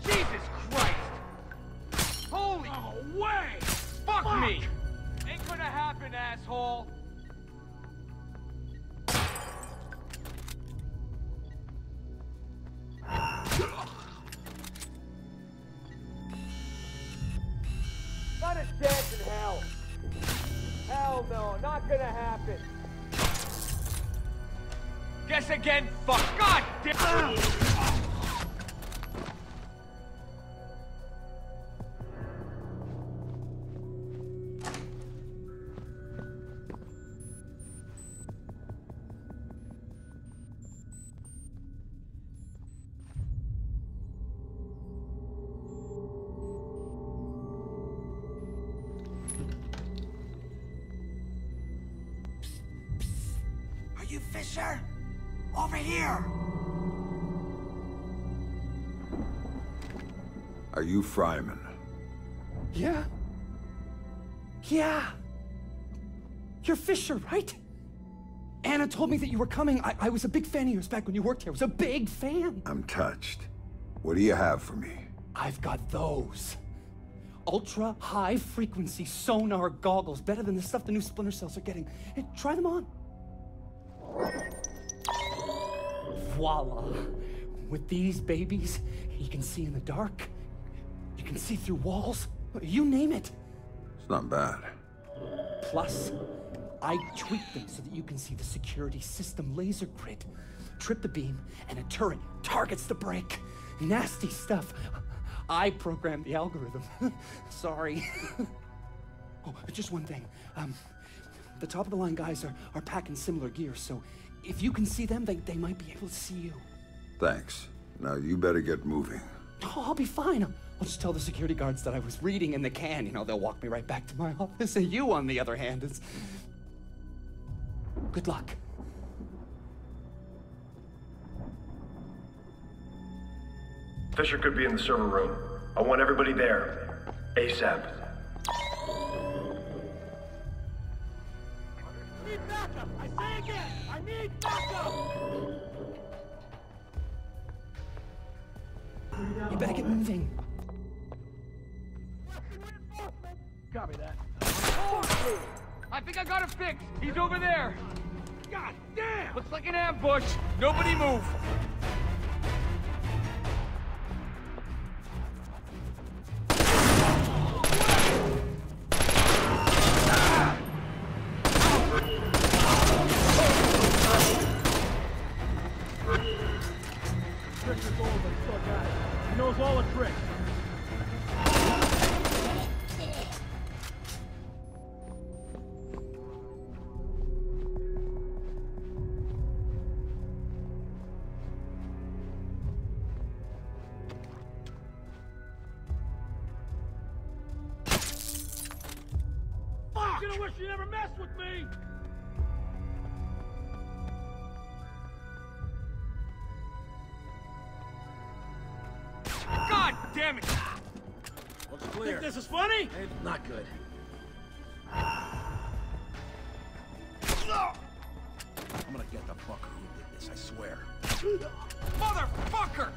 Jesus Christ! Holy... No way! Fuck me! Ain't gonna happen, asshole! Not a chance in hell! Hell no, not gonna happen! Guess again, fuck! God damn! Are you Fisher? Over here! Are you Fryman? Yeah? Yeah! You're Fisher, right? Anna told me that you were coming. I was a big fan of yours back when you worked here. I was a big fan. I'm touched. What do you have for me? I've got those. Ultra high frequency sonar goggles. Better than the stuff the new Splinter cells are getting. Hey, try them on. Voila. With these babies, you can see in the dark. You can see through walls. You name it. It's not bad. Plus, I tweaked them so that you can see the security system laser grid. Trip the beam, and a turret targets the brake. Nasty stuff. I programmed the algorithm. Sorry. Oh, just one thing. The top-of-the-line guys are packing similar gear, so if you can see them, they might be able to see you. Thanks. Now you better get moving. Oh, I'll be fine. I'll just tell the security guards that I was reading in the can. You know, they'll walk me right back to my office. And you, on the other hand, is... Good luck. Fisher could be in the server room. I want everybody there. ASAP. I need backup! I say again! I need backup! You better get moving. Copy that. I think I got it fixed. He's over there. God damn! Looks like an ambush. Nobody move. Fisher's old, but still got it. He knows all the tricks. I wish you never messed with me! God damn it! Looks clear. Think this is funny? It's not good. I'm gonna get the fucker who did this, I swear. Motherfucker!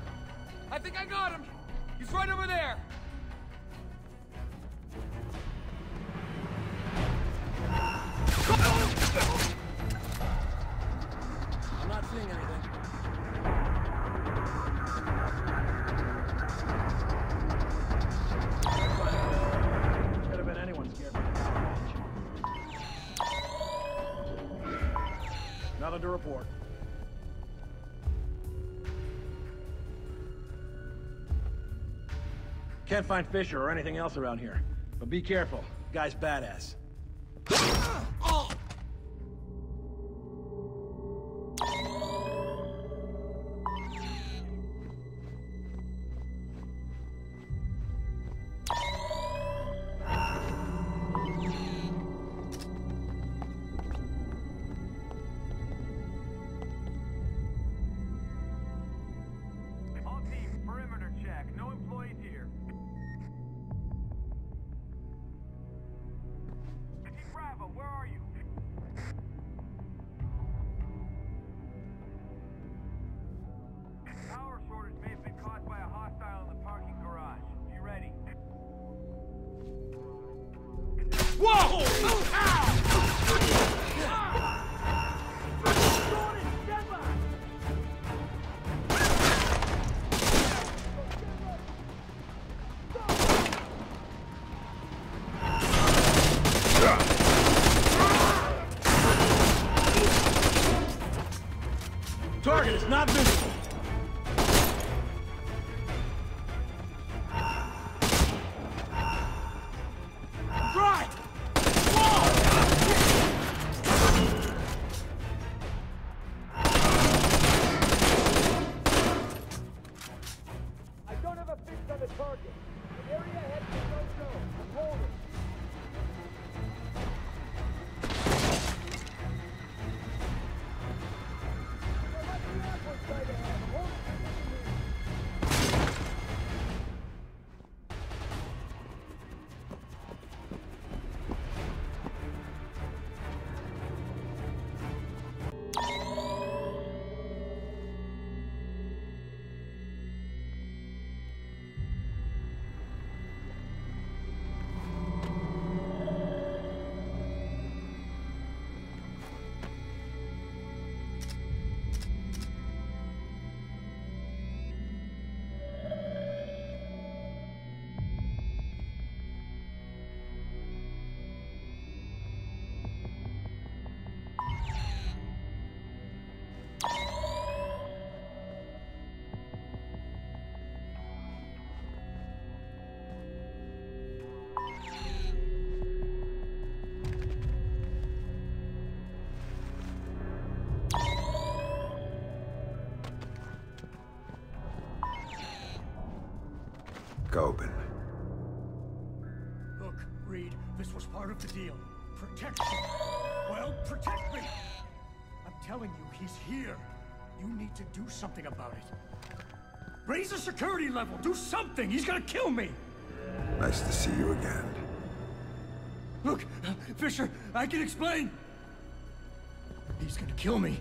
I think I got him. He's right over there. I'm not seeing anything. Could have been anyone scared by the power patch. Nothing to report. Can't find Fisher or anything else around here. But be careful. Guy's badass. All teams, perimeter check. No employees here. Team Bravo, where are you? Power shortage may have been caused by a hostile in the parking garage. You ready? Whoa! Target is not visible. Right! I don't have a fix on the target. The area ahead is no-show. I'm holding. Gobin. Look, Reed, this was part of the deal. Protection. Well, protect me! I'm telling you, he's here. You need to do something about it. Raise the security level! Do something! He's gonna kill me! Nice to see you again. Look, Fisher, I can explain! He's gonna kill me.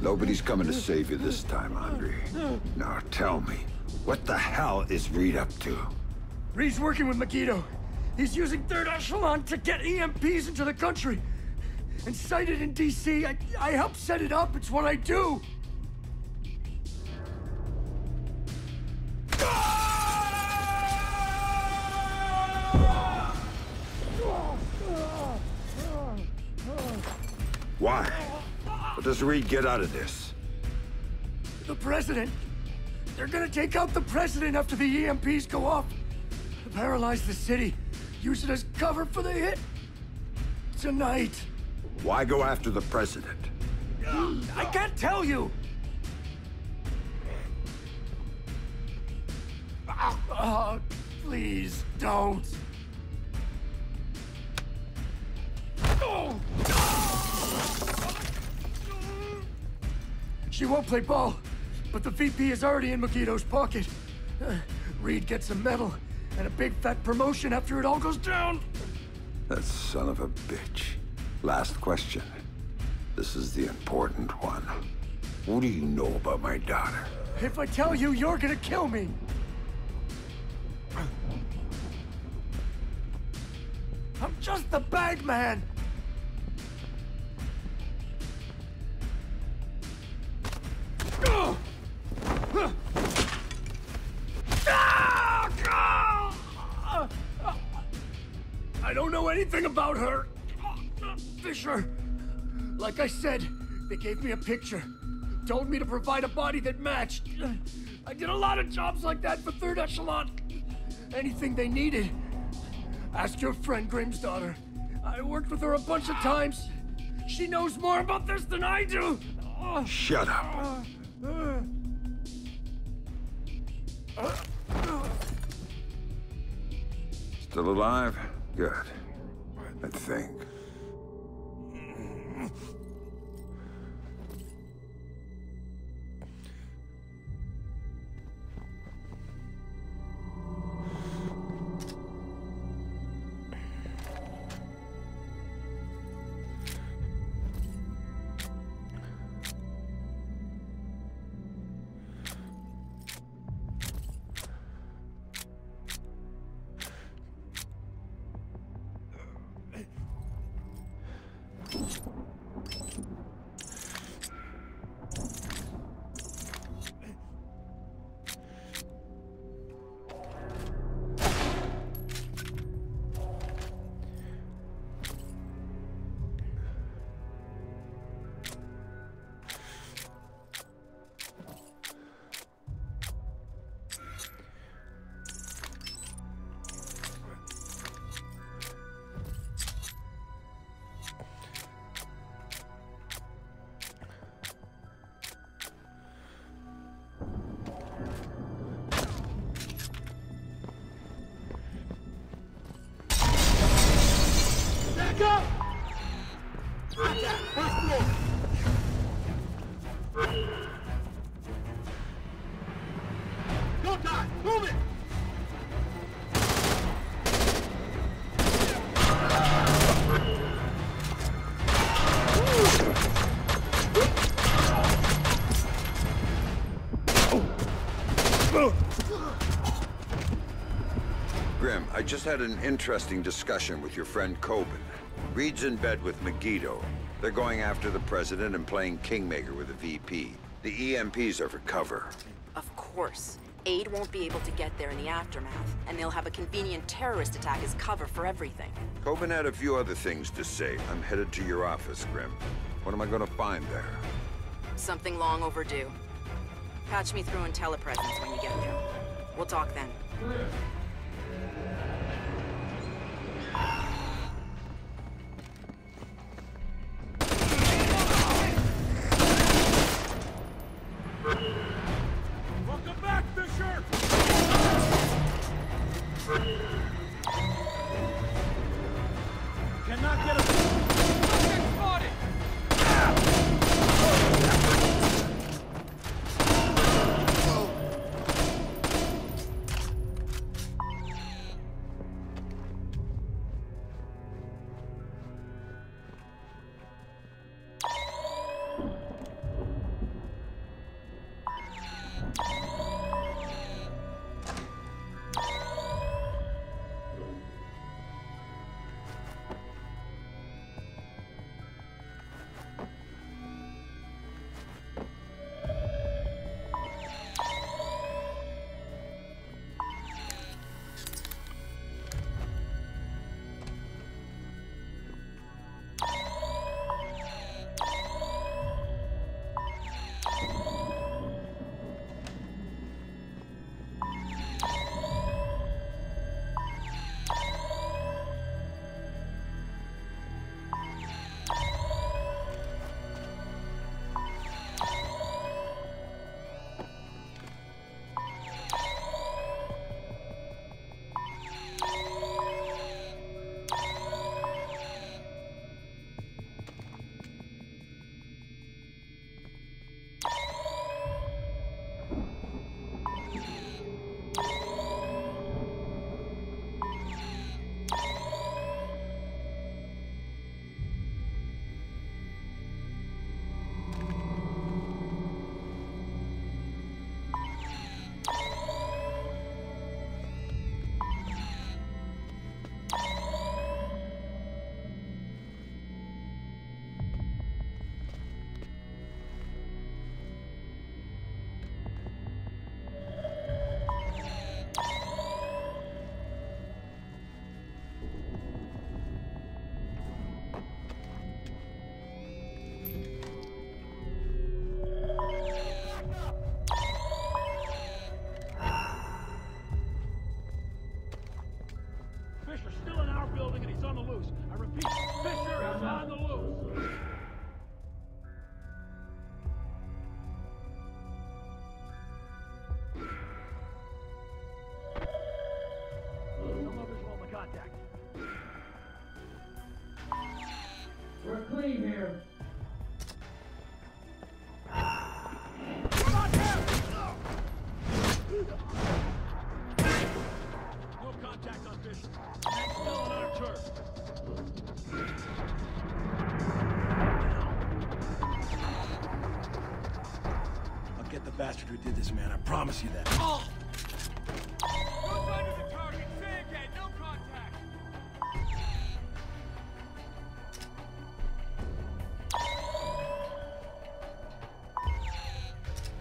Nobody's coming to save you this time, Andre. Now tell me, what the hell is Reed up to? Reed's working with Megiddo. He's using Third Echelon to get EMPs into the country. And sighted in DC, I help set it up. It's what I do. Why? What does Reed get out of this? The president. They're gonna take out the president after the EMPs go off. Paralyze the city. Use it as cover for the hit. Tonight. Why go after the president? I can't tell you. Please don't. She won't play ball, but the VP is already in Megiddo's pocket. Reed gets a medal and a big fat promotion after it all goes down. That son of a bitch. Last question. This is the important one. What do you know about my daughter? If I tell you, you're gonna kill me. I'm just the bag man. I don't know anything about her. Fisher. Like I said, they gave me a picture. Told me to provide a body that matched. I did a lot of jobs like that for Third Echelon. Anything they needed. Ask your friend Grimm's daughter. I worked with her a bunch of times. She knows more about this than I do. Shut up. Still alive? Good. I think. Grim, I just had an interesting discussion with your friend Coben. Reed's in bed with Megiddo. They're going after the president and playing Kingmaker with the VP. The EMPs are for cover. Of course. Aid won't be able to get there in the aftermath, and they'll have a convenient terrorist attack as cover for everything. Coben had a few other things to say. I'm headed to your office, Grim. What am I gonna find there? Something long overdue. Patch me through in telepresence when you get there. We'll talk then. Welcome back, Fisher! Cannot get a... Get spotted! clean here. No contact on visual. That's still on our turf. I'll get the bastard who did this, man. I promise you that. Oh! No sign of the target. Say again. No contact.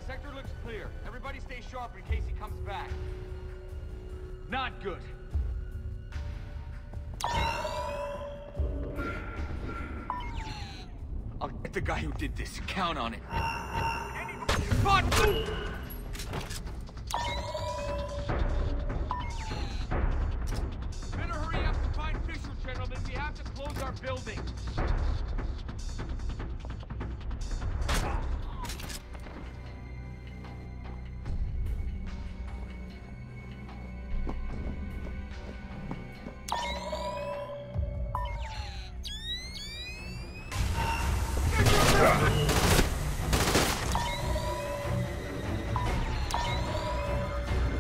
Sector looks clear. Everybody stay sharp in case he comes back. Not good. I'll get the guy who did this. Count on it. Fuck! Better hurry up and find Fisher, gentlemen. We have to close our building.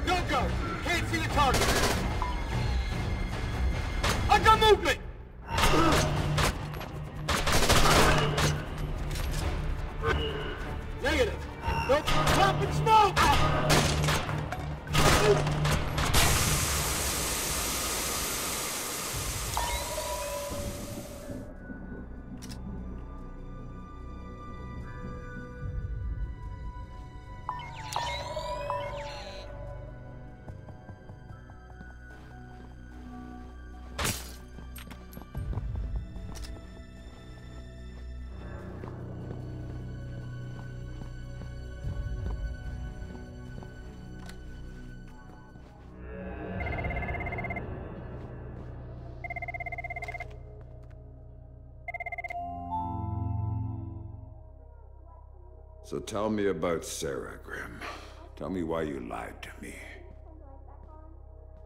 Don't go! Can't see the target! I got movement! Negative! Nope! Pop and smoke! So tell me about Sarah, Grimm. Tell me why you lied to me.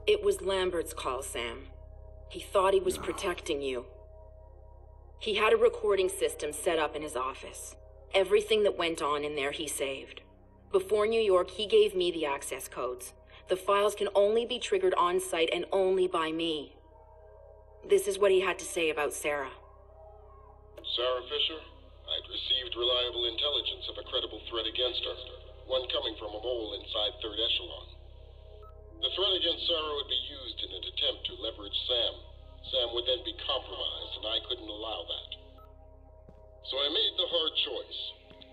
It was Lambert's call, Sam. He thought he was protecting you. He had a recording system set up in his office. Everything that went on in there he saved. Before New York, he gave me the access codes. The files can only be triggered on-site and only by me. This is what he had to say about Sarah. Sarah Fisher? I'd received reliable intelligence of a credible threat against her, one coming from a mole inside Third Echelon. The threat against Sarah would be used in an attempt to leverage Sam. Sam would then be compromised, and I couldn't allow that. So I made the hard choice.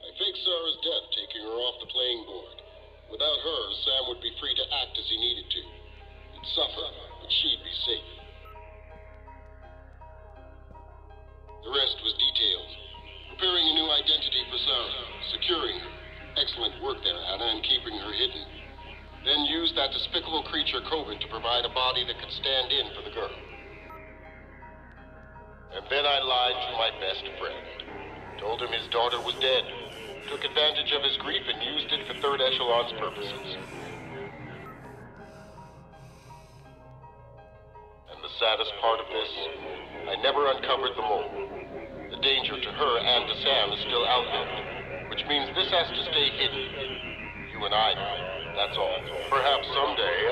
I faked Sarah's death, taking her off the playing board. Without her, Sam would be free to act as he needed to. He'd suffer, but she'd be safe. The rest was detailed. Preparing a new identity for Sarah, securing her. Excellent work there, Anna, in keeping her hidden. Then used that despicable creature, Coven, to provide a body that could stand in for the girl. And then I lied to my best friend. Told him his daughter was dead. Took advantage of his grief and used it for Third Echelon's purposes. And the saddest part of this, I never uncovered the mole. The danger to her and to Sam is still out there, which means this has to stay hidden. You and I know, that's all. Perhaps someday...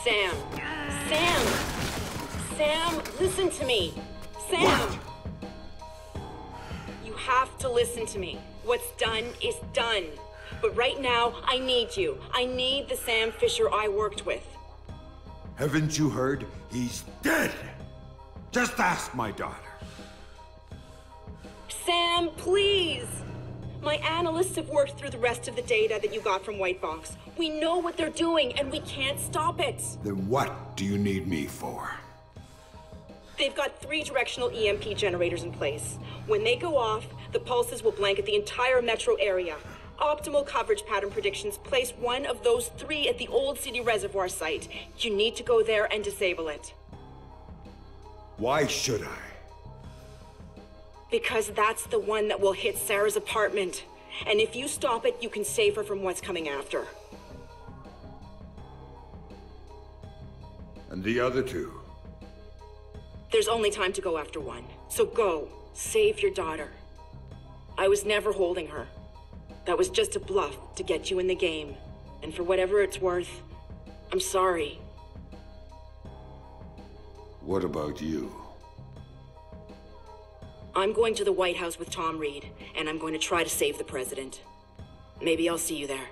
Sam! Sam! Sam, listen to me! Sam! What? You have to listen to me. What's done is done. But right now, I need you. I need the Sam Fisher I worked with. Haven't you heard? He's dead! Just ask my daughter. Sam, please! My analysts have worked through the rest of the data that you got from White Box. We know what they're doing, and we can't stop it. Then what do you need me for? They've got 3 directional EMP generators in place. When they go off, the pulses will blanket the entire metro area. Optimal coverage pattern predictions place one of those 3 at the Old City Reservoir site. You need to go there and disable it. Why should I? Because that's the one that will hit Sarah's apartment. And if you stop it, you can save her from what's coming after. And the other two? There's only time to go after one. So go. Save your daughter. I was never holding her. That was just a bluff to get you in the game. And for whatever it's worth, I'm sorry. What about you? I'm going to the White House with Tom Reed, and I'm going to try to save the president. Maybe I'll see you there.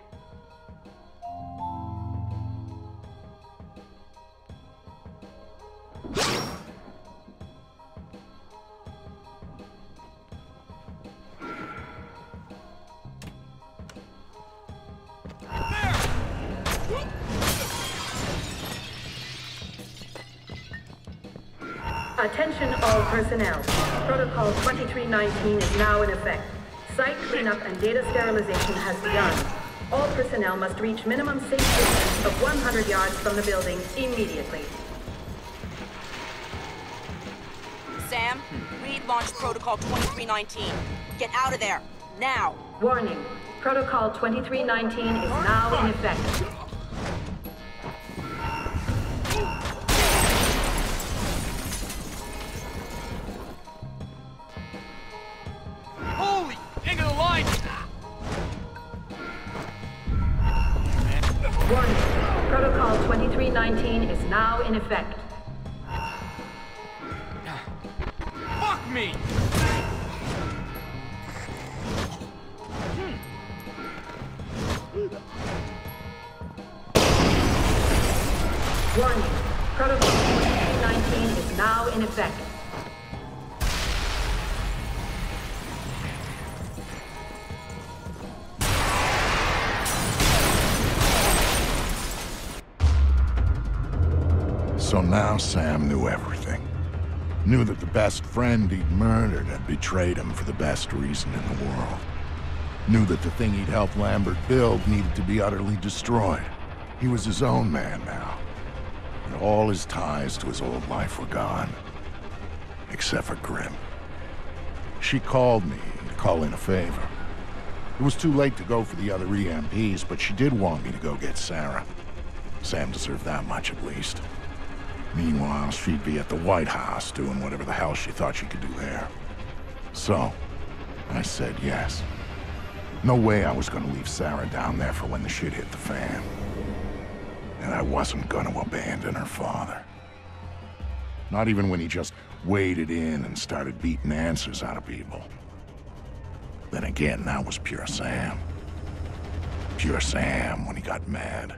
Attention all personnel. Protocol 2319 is now in effect. Site cleanup and data sterilization has begun. All personnel must reach minimum safe distance of 100 yards from the building immediately. Sam, Reed launched Protocol 2319. Get out of there, now! Warning. Protocol 2319 is now in effect. Holy! End of the line! Warning. Protocol 2319 is now in effect. Fuck me! Warning. Protocol 2319 is now in effect. So now Sam knew everything. Knew that the best friend he'd murdered had betrayed him for the best reason in the world. Knew that the thing he'd helped Lambert build needed to be utterly destroyed. He was his own man now. And all his ties to his old life were gone. Except for Grim. She called me to call in a favor. It was too late to go for the other EMPs, but she did want me to go get Sarah. Sam deserved that much at least. Meanwhile, she'd be at the White House doing whatever the hell she thought she could do there. So, I said yes. No way I was gonna leave Sarah down there for when the shit hit the fan. And I wasn't gonna abandon her father. Not even when he just waded in and started beating answers out of people. Then again, that was pure Sam. Pure Sam when he got mad.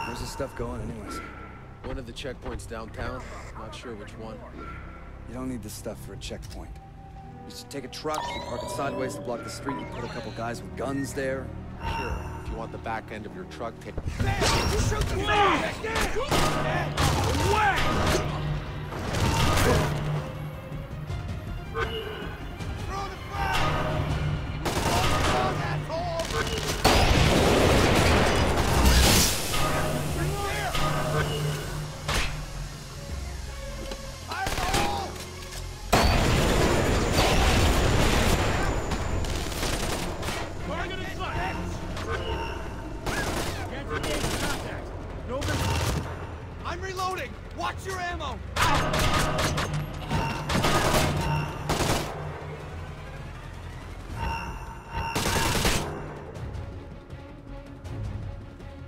Where's this stuff going anyways? One of the checkpoints downtown. Not sure which one. You don't need this stuff for a checkpoint. You should take a truck, you park it sideways to block the street, you put a couple guys with guns there. Sure, if you want the back end of your truck, take... You shoot the I'm reloading! Watch your ammo! Do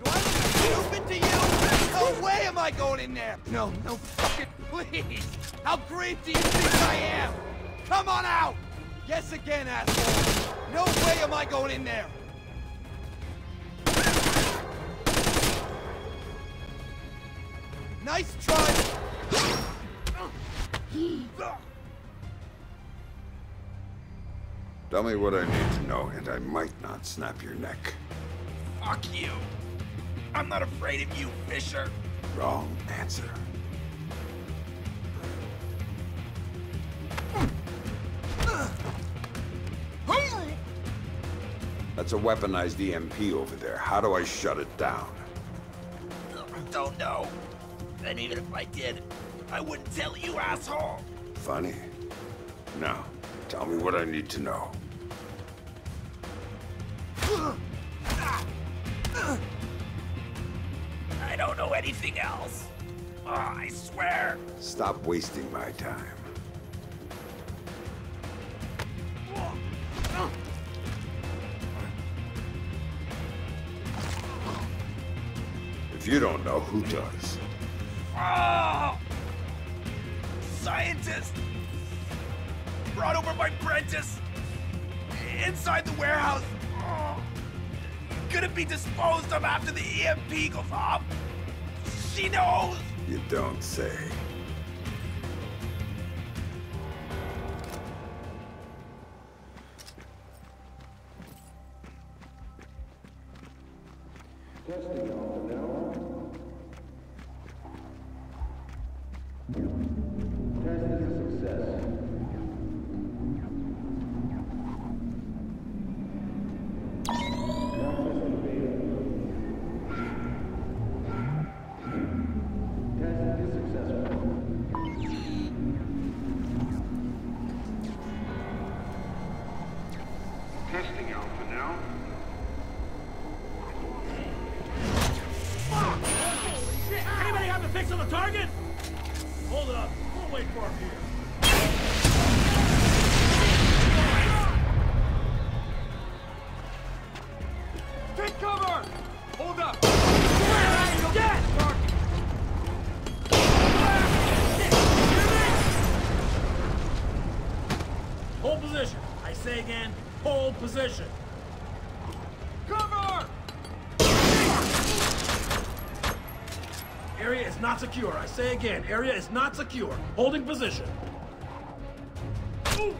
I look stupid to you? No way am I going in there! No fucking please! How great do you think I am? Come on out! Yes again, asshole! No way am I going in there! Nice try! Tell me what I need to know, and I might not snap your neck. Fuck you. I'm not afraid of you, Fisher. Wrong answer. That's a weaponized EMP over there. How do I shut it down? Don't know. And even if I did, I wouldn't tell you, asshole. Funny. Now, tell me what I need to know. I don't know anything else. Oh, I swear. Stop wasting my time. If you don't know, who does? Oh! Scientist! Brought over by Prentice! Inside the warehouse! Oh. Gonna be disposed of after the EMP goes off! She knows! You don't say. Testing on now. Test is a success. Now testing beta. Test is successful. Testing alpha now. Anybody have a fix on the target? Hold it up. We'll wait for him here. Take cover! Hold up! Dead! Hold position. I say again, hold position. Cover! Area is not secure. I say again, area is not secure. Holding position. Ooh.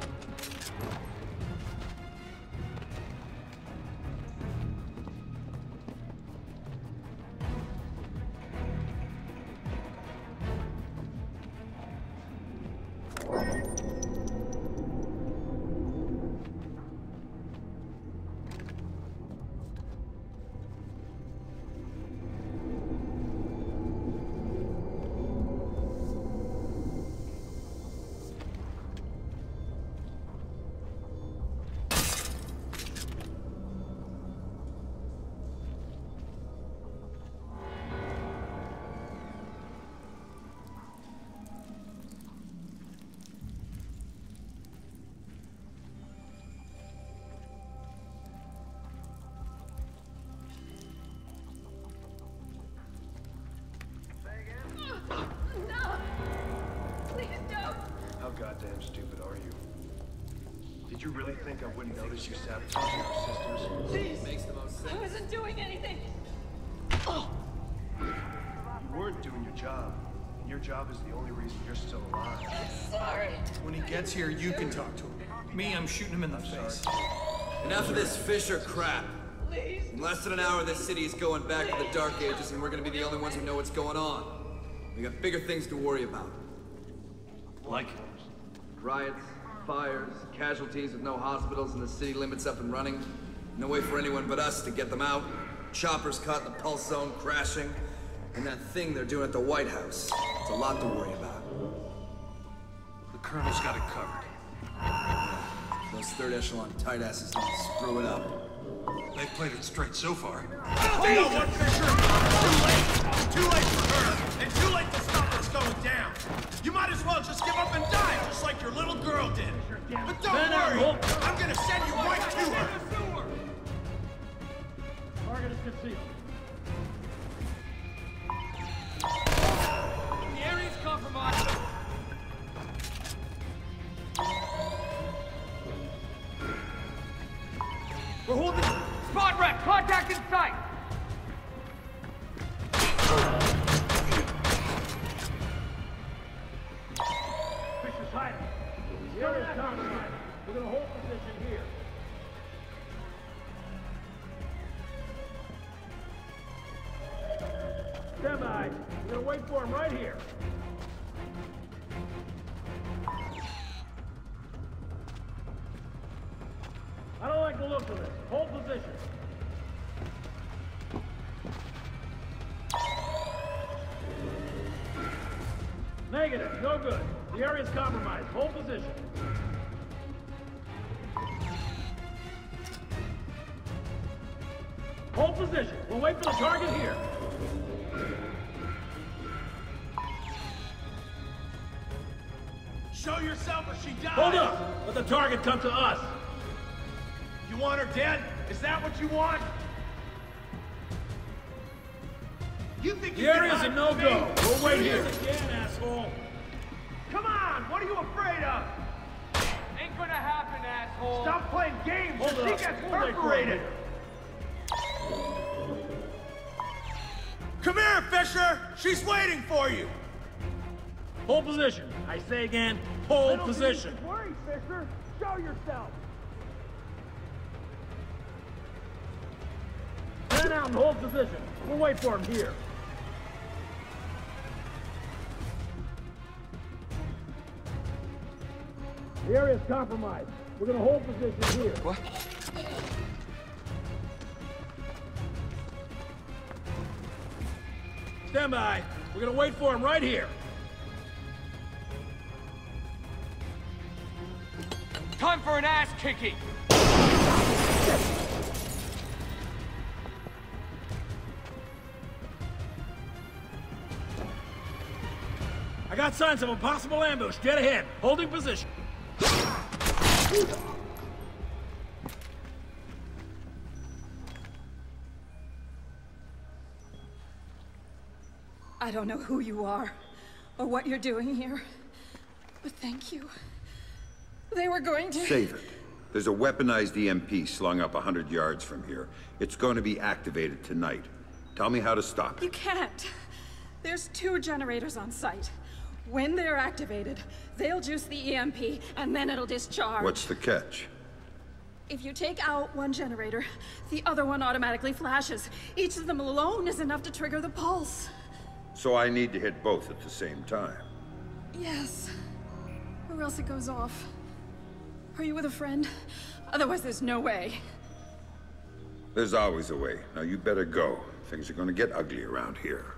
Goddamn stupid are you? Did you really think I wouldn't notice you sabotaging our systems? Please. Makes the most sense. I wasn't doing anything. You weren't doing your job, and your job is the only reason you're still alive. I'm sorry. When he gets here, you can talk to him. Me, I'm shooting him in the face. Enough of this Fisher crap. Please. In less than an hour, this city is going back to the Dark Ages, and we're gonna be the only ones who know what's going on. We got bigger things to worry about. Like? Riots, fires, casualties with no hospitals and the city limits up and running. No way for anyone but us to get them out. Choppers caught in the pulse zone, crashing. And that thing they're doing at the White House. It's a lot to worry about. The Colonel's got it covered. Those third echelon tight asses don't screw it up. They've played it straight so far. You know what, Fisher? Too late! Too late for her! And too late to stop what's going down! You might as well just give up and die, just like your little girl did! But don't worry! I'm gonna send you right to her! Target is concealed. The area's compromised. We're holding spot wreck. Contact in sight. Stand by. We're gonna wait for him right here. I don't like the look of this. Hold position. Negative. No good. The area's compromised. Hold position. Hold position. We'll wait for the target here. Show yourself or she dies! Hold up! Let the target come to us. You want her dead? Is that what you want? You think The area's a no-go. We'll wait here. Again, asshole. Come on! What are you afraid of? Ain't gonna happen, asshole. Stop playing games Hold or she up. gets We'll wait for perforated! him. Come here, Fisher! She's waiting for you! Hold position. I say again, hold position. Worry, Fisher! Show yourself! Stand out and hold position. We'll wait for him here. The area's compromised. We're gonna hold position here. What? Stand by. We're gonna wait for him right here. Time for an ass kicking. I got signs of a possible ambush. Get ahead. Holding position. I don't know who you are, or what you're doing here, but thank you. They were going to... Save it. There's a weaponized EMP slung up 100 yards from here. It's going to be activated tonight. Tell me how to stop it. You can't. There's 2 generators on site. When they're activated, they'll juice the EMP, and then it'll discharge. What's the catch? If you take out one generator, the other one automatically flashes. Each of them alone is enough to trigger the pulse. So I need to hit both at the same time. Yes. Or else it goes off. Are you with a friend? Otherwise, there's no way. There's always a way. Now you better go. Things are going to get ugly around here.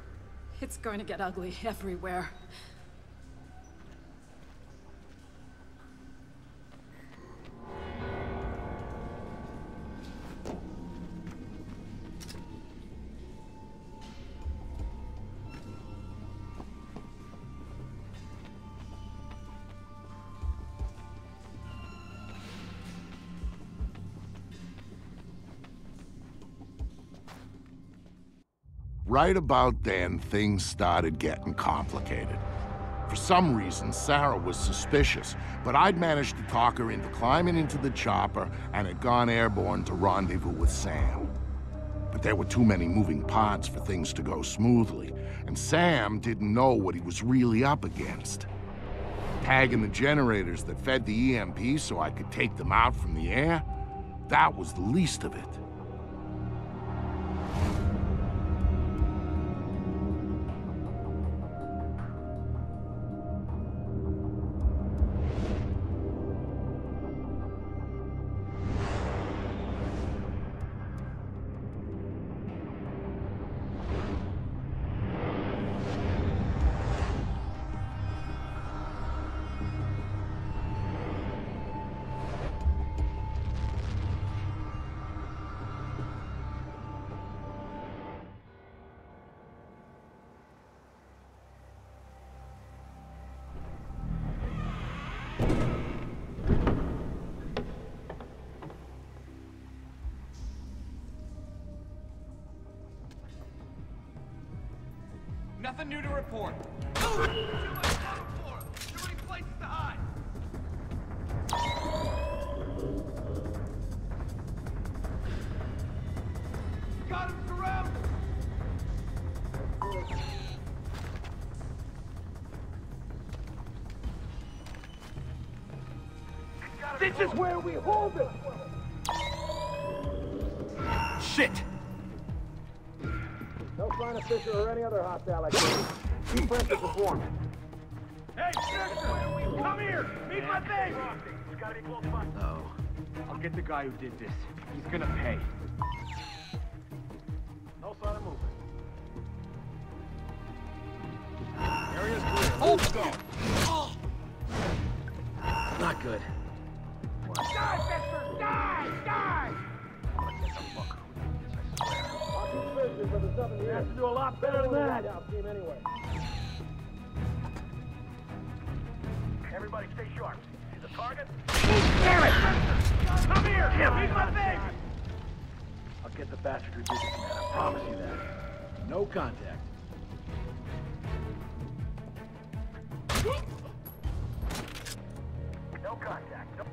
It's going to get ugly everywhere. Right about then, things started getting complicated. For some reason, Sarah was suspicious, but I'd managed to talk her into climbing into the chopper and had gone airborne to rendezvous with Sam. But there were too many moving parts for things to go smoothly, and Sam didn't know what he was really up against. Tagging the generators that fed the EMP so I could take them out from the air, that was the least of it. Nothing new to report. Got him surrounded! This is where we hold it! Shit! No find a Fisher or any other hostile activity, keep Francis informed. Hey, Fisher! Come here! Meet my baby! He's gotta be close by. No. I'll get the guy who did this. He's gonna pay. No sign of movement. Area's clear. Hold go! Oh. Not good. Die, Fisher! Die! Die! You have to do a lot better than that. Team anyway. Everybody stay sharp. See the target? Damn it! Come here! Meet my baby! I'll get the bastard who did this, man. I promise you that. No contact. No contact. No.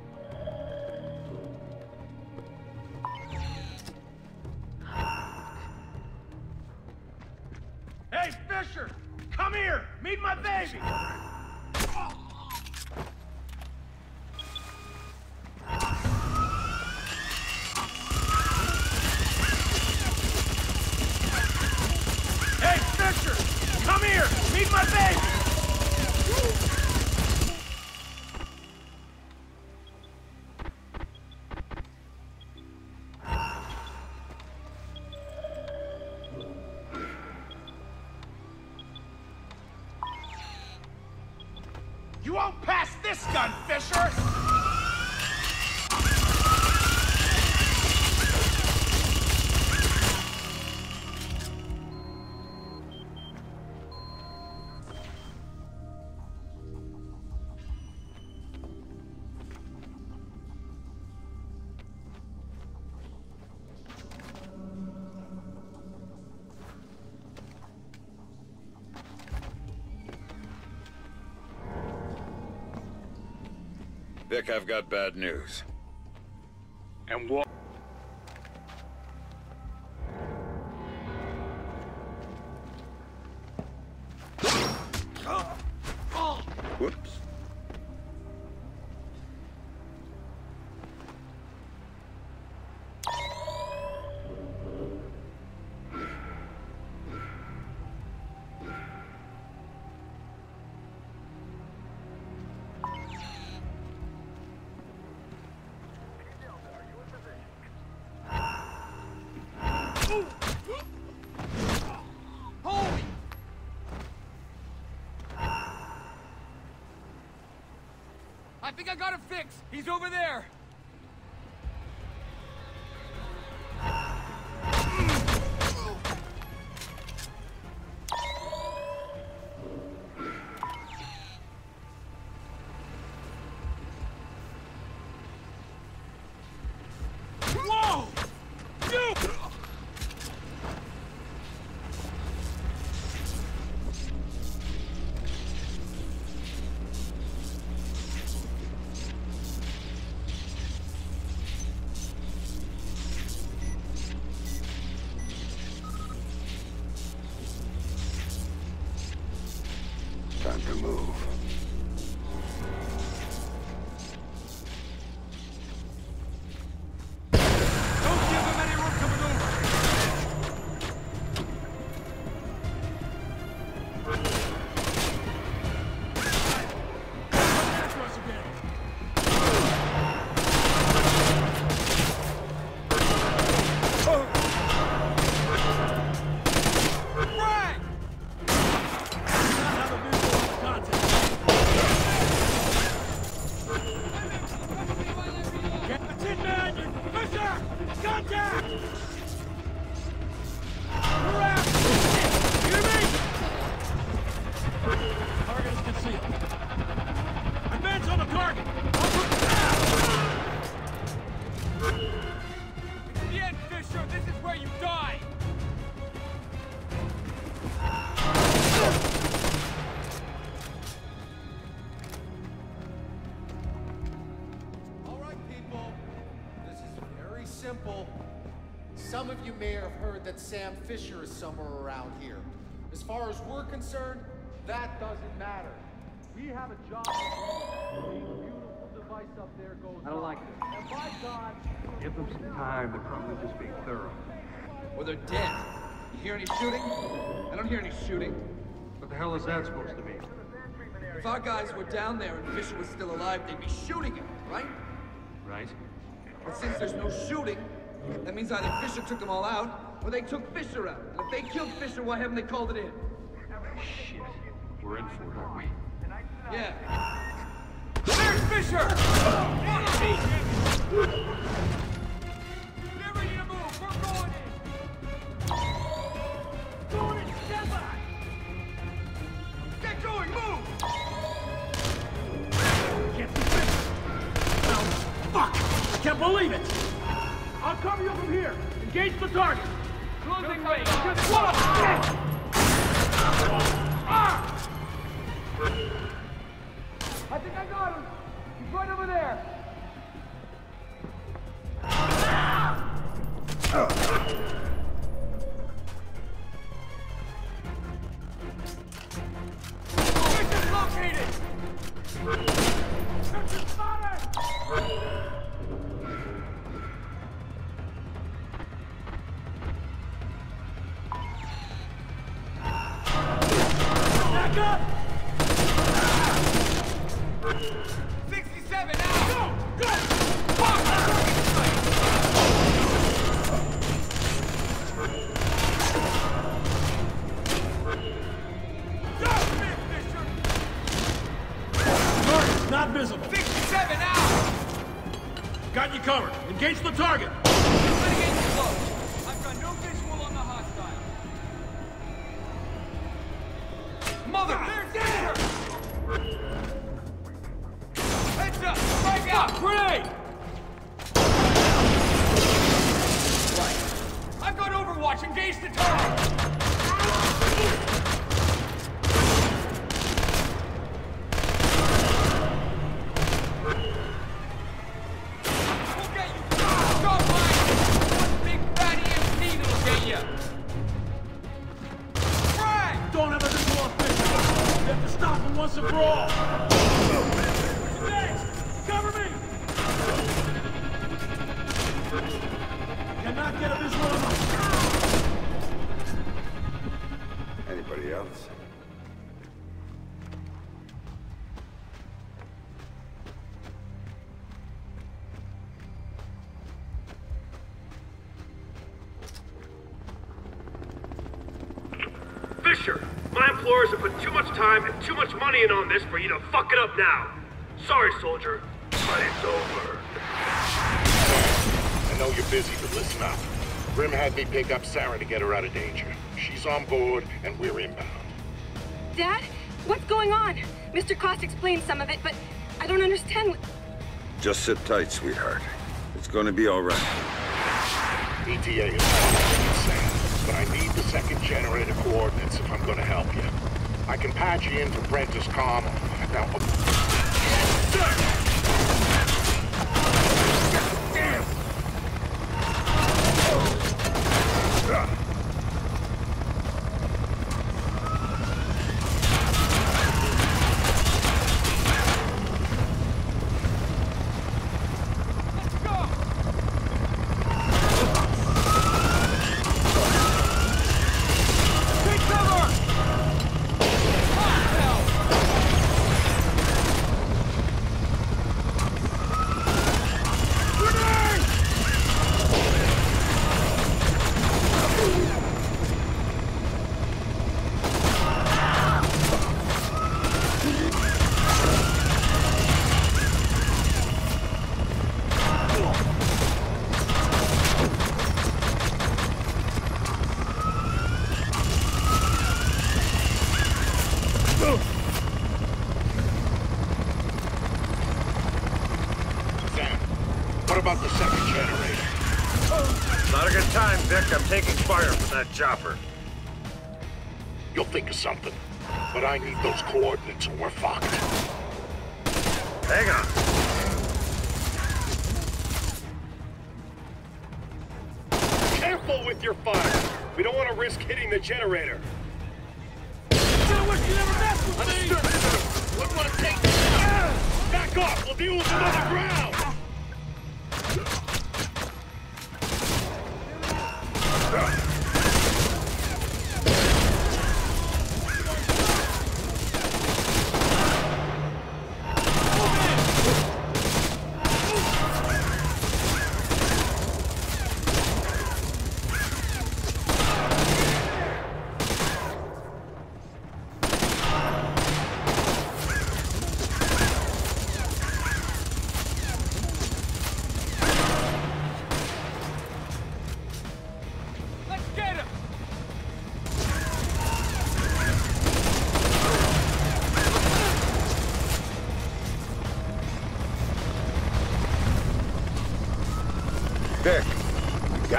Hey, Fisher! Come here! Meet my baby! Hey, Fisher! Come here! Meet my baby! You won't pass this gun, Fisher! Vic, I've got bad news. And what? Whoops. Holy! I think I got it fixed. He's over there. Whoa! You! Time to move. Don't give him any room to maneuver. Frank! That's it, man! Fisher! Contact! We're out! You hear me? Target is concealed. Advance on the target! I'll put the The end, Fisher. This is where you die. All right, people. This is very simple. Some of you may have heard that Sam Fisher is somewhere around here. As far as we're concerned, that doesn't matter. We have a job to do. The beautiful device up there goes I don't like off. this. And by God, Give them some time. They're probably just being thorough. Or they're dead. You hear any shooting? I don't hear any shooting. What the hell is that supposed to mean? If our guys were down there and Fisher was still alive, they'd be shooting him, right? Right. But since there's no shooting, that means either Fisher took them all out, or they took Fisher out. And if they killed Fisher, why haven't they called it in? Shit. We're in for it, aren't we? Yeah. There's Fisher! Get ready to move! We're going in! Going in! Stand by! Get going! Move! Can't see Fisher! Oh, fuck! I can't believe it! I'll cover you from here. Engage the target. Closing range! Whoa! I think I got him! He's right over there! Mission located! Mission spotted! Back up! 67 now! Go! Go! Target's not visible. 67 now! Got you covered. Engage the target. Litigation closed. I've got no visual on the hostile. Mother! There's Heads up! Strike out! Grenade! Right. I've got Overwatch. Engage the target! We'll get you! Drop line! One big fatty MP that'll get you! Frag! Don't have a visual on Fisher. You have to stop him once and for all. Next! Cover me! Cannot get a visual on him. Anybody else? Fisher, my employers have put too much time and too much money in on this for you to fuck it up now. Sorry, soldier, but it's over. I know you're busy, but listen up. Grim had me pick up Sarah to get her out of danger. She's on board, and we're inbound. Dad? What's going on? Mr. Cost explained some of it, but I don't understand what... Just sit tight, sweetheart. It's gonna be all right. ETA is insane, but I need the second generator coordinates if I'm gonna help you. I can patch you into Brenter's comm. Now... Damn! about the second generator? Not a good time, Vic. I'm taking fire from that chopper. You'll think of something. But I need those coordinates or we're fucked. Hang on. Careful with your fire. We don't want to risk hitting the generator. Understood. Wouldn't want to take this. Back off. We'll deal with them on the ground.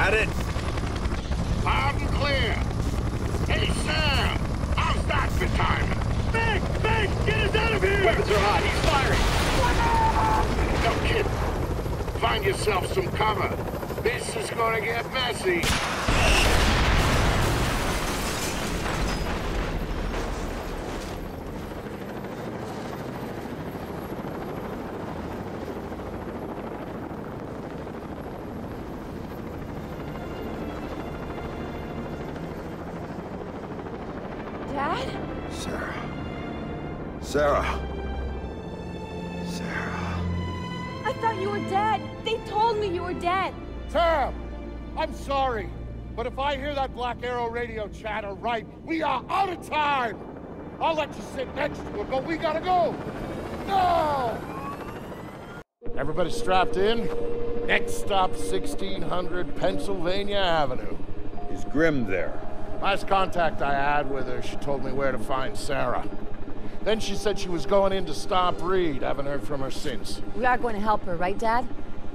Got it? Loud and clear. Hey, Sam! How's that for timing? Meg! Meg! Get us out of here! Weapons are hot. He's firing. No kidding. Find yourself some cover. This is gonna get messy. Dad? Sarah. Sarah. Sarah. I thought you were dead. They told me you were dead. Sam! I'm sorry, but if I hear that Black Arrow radio chatter right, we are out of time! I'll let you sit next to it, but we gotta go! No! Everybody strapped in? Next stop, 1600 Pennsylvania Avenue. Is Grimm there? Last contact I had with her, she told me where to find Sarah. Then she said she was going in to stop Reed. Haven't heard from her since. We are going to help her, right, Dad?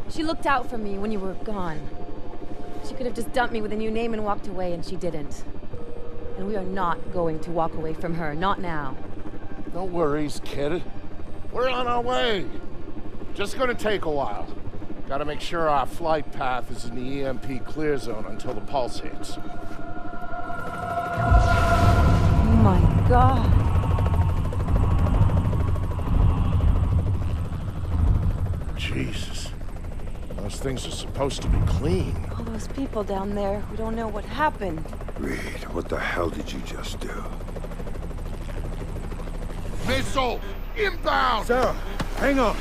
She looked out for me when you were gone. She could have just dumped me with a new name and walked away, and she didn't. And we are not going to walk away from her, not now. No worries, kid. We're on our way. Just gonna take a while. Gotta make sure our flight path is in the EMP clear zone until the pulse hits. Oh my God. Jesus. Those things are supposed to be clean. All those people down there who don't know what happened. Reed, what the hell did you just do? Missile! Inbound! Sarah, hang on!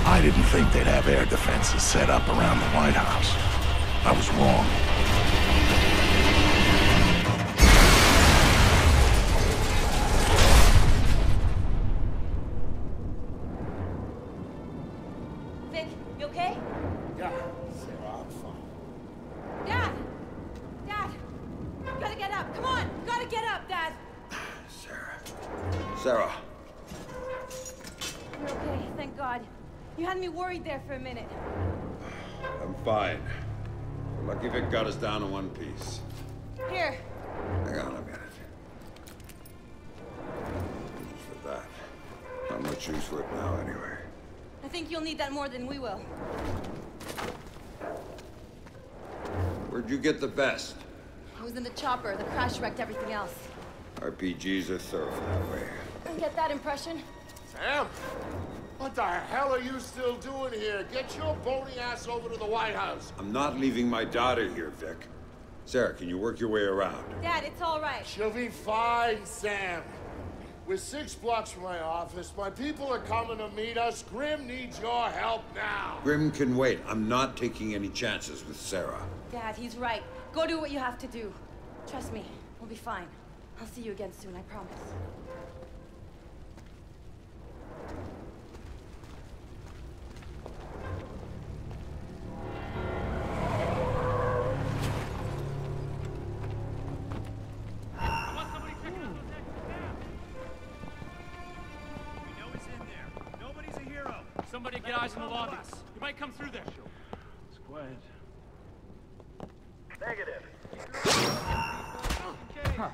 I didn't think they'd have air defenses set up around the White House. I was wrong. Vic, you okay? Yeah, Sarah, I'm fine. Dad! Dad! Gotta get up, come on! Gotta get up, Dad! Sarah. You're okay, thank God. You had me worried there for a minute. I'm fine. We're lucky Vic got us down to one piece. Here. Hang on a minute. Thanks for that. Not much use for it now, anyway. I think you'll need that more than we will. Where'd you get the vest? I was in the chopper. The crash wrecked everything else. RPGs are thorough that way. Get that impression? Sam? What the hell are you still doing here? Get your bony ass over to the White House. I'm not leaving my daughter here, Vic. Sarah, can you work your way around? Dad, it's all right. She'll be fine, Sam. We're 6 blocks from my office. My people are coming to meet us. Grimm needs your help now. Grimm can wait. I'm not taking any chances with Sarah. Dad, he's right. Go do what you have to do. Trust me, we'll be fine. I'll see you again soon, I promise. Somebody get eyes on the lobbies. You might come through there. It's quiet. Negative. Huh.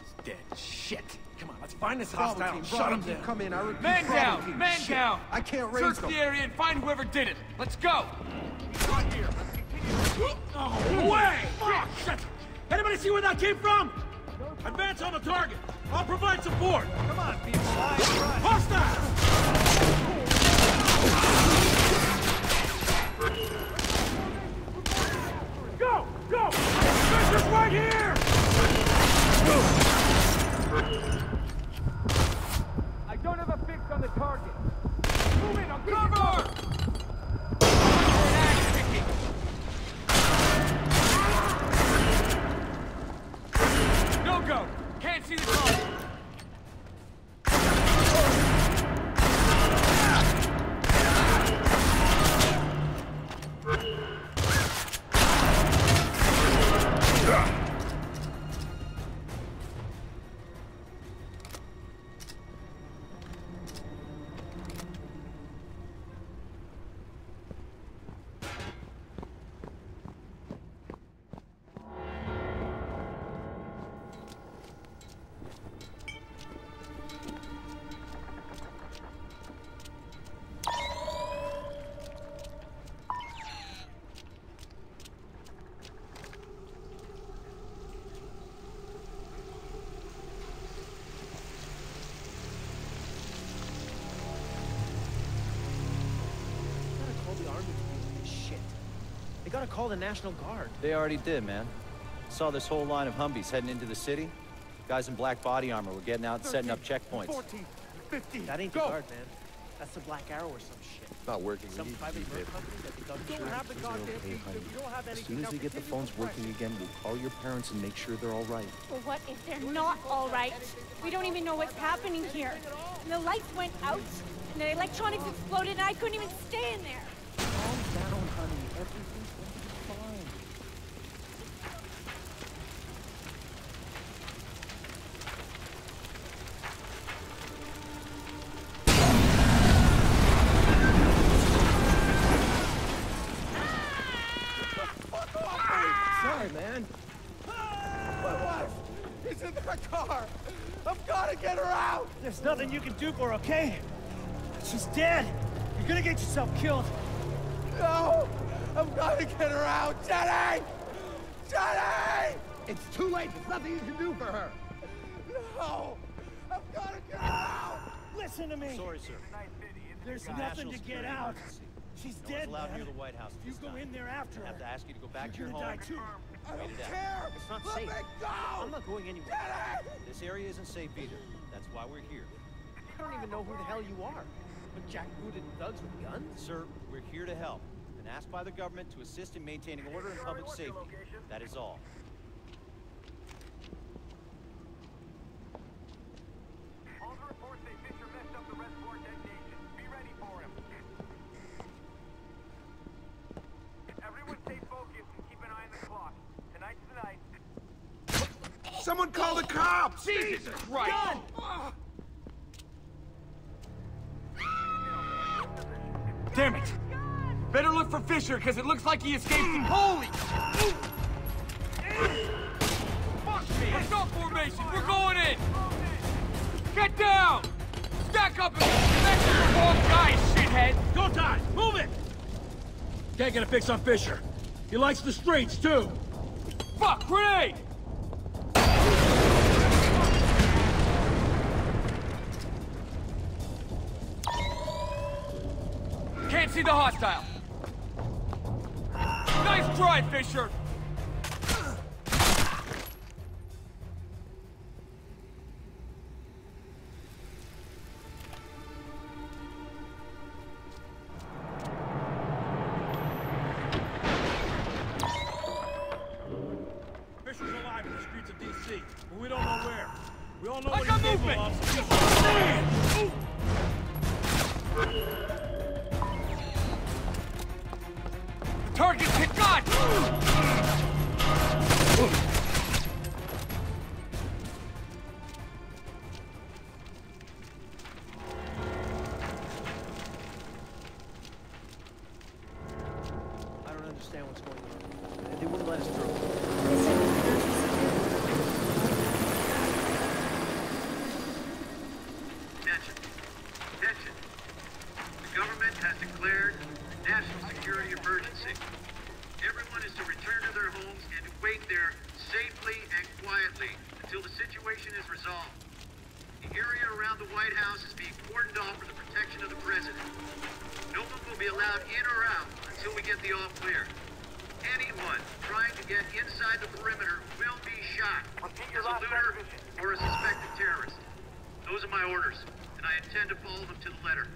He's dead. Shit. Come on, let's find this hostile and shut him down. Come in. I repeat, man down. Man down. I can't raise Search them. the area and find whoever did it. Let's go. Right here. Oh, away! Oh, shit! Anybody see where that came from? Advance on the target. I'll provide support. Come on, people. Run. Hostile! Go! Go! Fisher's right here! I don't have a fix on the target. Move in on cover! No go! Can't see the target! gotta call the National Guard. They already did, man. Saw this whole line of Humvees heading into the city. Guys in black body armor were getting out and setting up checkpoints. 14, 15. That ain't the Guard, man. That's the Black Arrow or some shit. It's not working. Some private murder company that the government don't have the goddamn features. We don't have anything. As soon as we get the phones working again, we'll call your parents and make sure they're all right. Well, what if they're not all right? We don't even know what's happening here. And the lights went out, and the electronics exploded, and I couldn't even stay in there. Calm down, honey. Everything's gonna be fine. Sorry, man. My wife is in that car. I've got to get her out. There's nothing you can do for her, okay? She's dead. You're gonna get yourself killed. No! I've got to get her out! Jenny! Jenny! It's too late. There's nothing you can do for her. No! I've got to get her out! Listen to me. Sorry, sir. There's nothing to get out. She's No dead, one's allowed man. near the White House. You go in there after her. I have to ask you to go back to You're your gonna home. die too. I Wait don't it out. care! It's not Let safe. me go! I'm not going anywhere. Jenny! This area isn't safe either. That's why we're here. I don't even know who the hell you are. But jackbooted thugs with guns? Sir, we're here to help. And asked by the government to assist in maintaining order and public safety. That is all. All the reports say Fisher messed up the reservoir detonation. Be ready for him. Everyone stay focused and keep an eye on the clock. Tonight's the night. Someone call the cops! Jesus Christ! Ah. Damn it! Better look for Fisher, because it looks like he escaped. Holy! Fuck me! Let's go formation! We're going in! Get down! Stack up and connect to the wrong guys, shithead! Go time! Move it! Can't get a fix on Fisher. He likes the streets, too. Fuck! Grenade! Can't see the hostile. Nice try, Fisher! Fisher's alive in the streets of D.C., but we don't know where. We all know I what got he's movement! capable of. Target's hit! God! I don't understand what's going on. They wouldn't let us through. Attention. The government has declared a national security emergency. Everyone is to return to their homes and to wait there safely and quietly until the situation is resolved. The area around the White House is being cordoned off for the protection of the president. No one will be allowed in or out until we get the all clear. Anyone trying to get inside the perimeter will be shot as a looter or a suspected terrorist. Those are my orders, and I intend to follow them to the letter.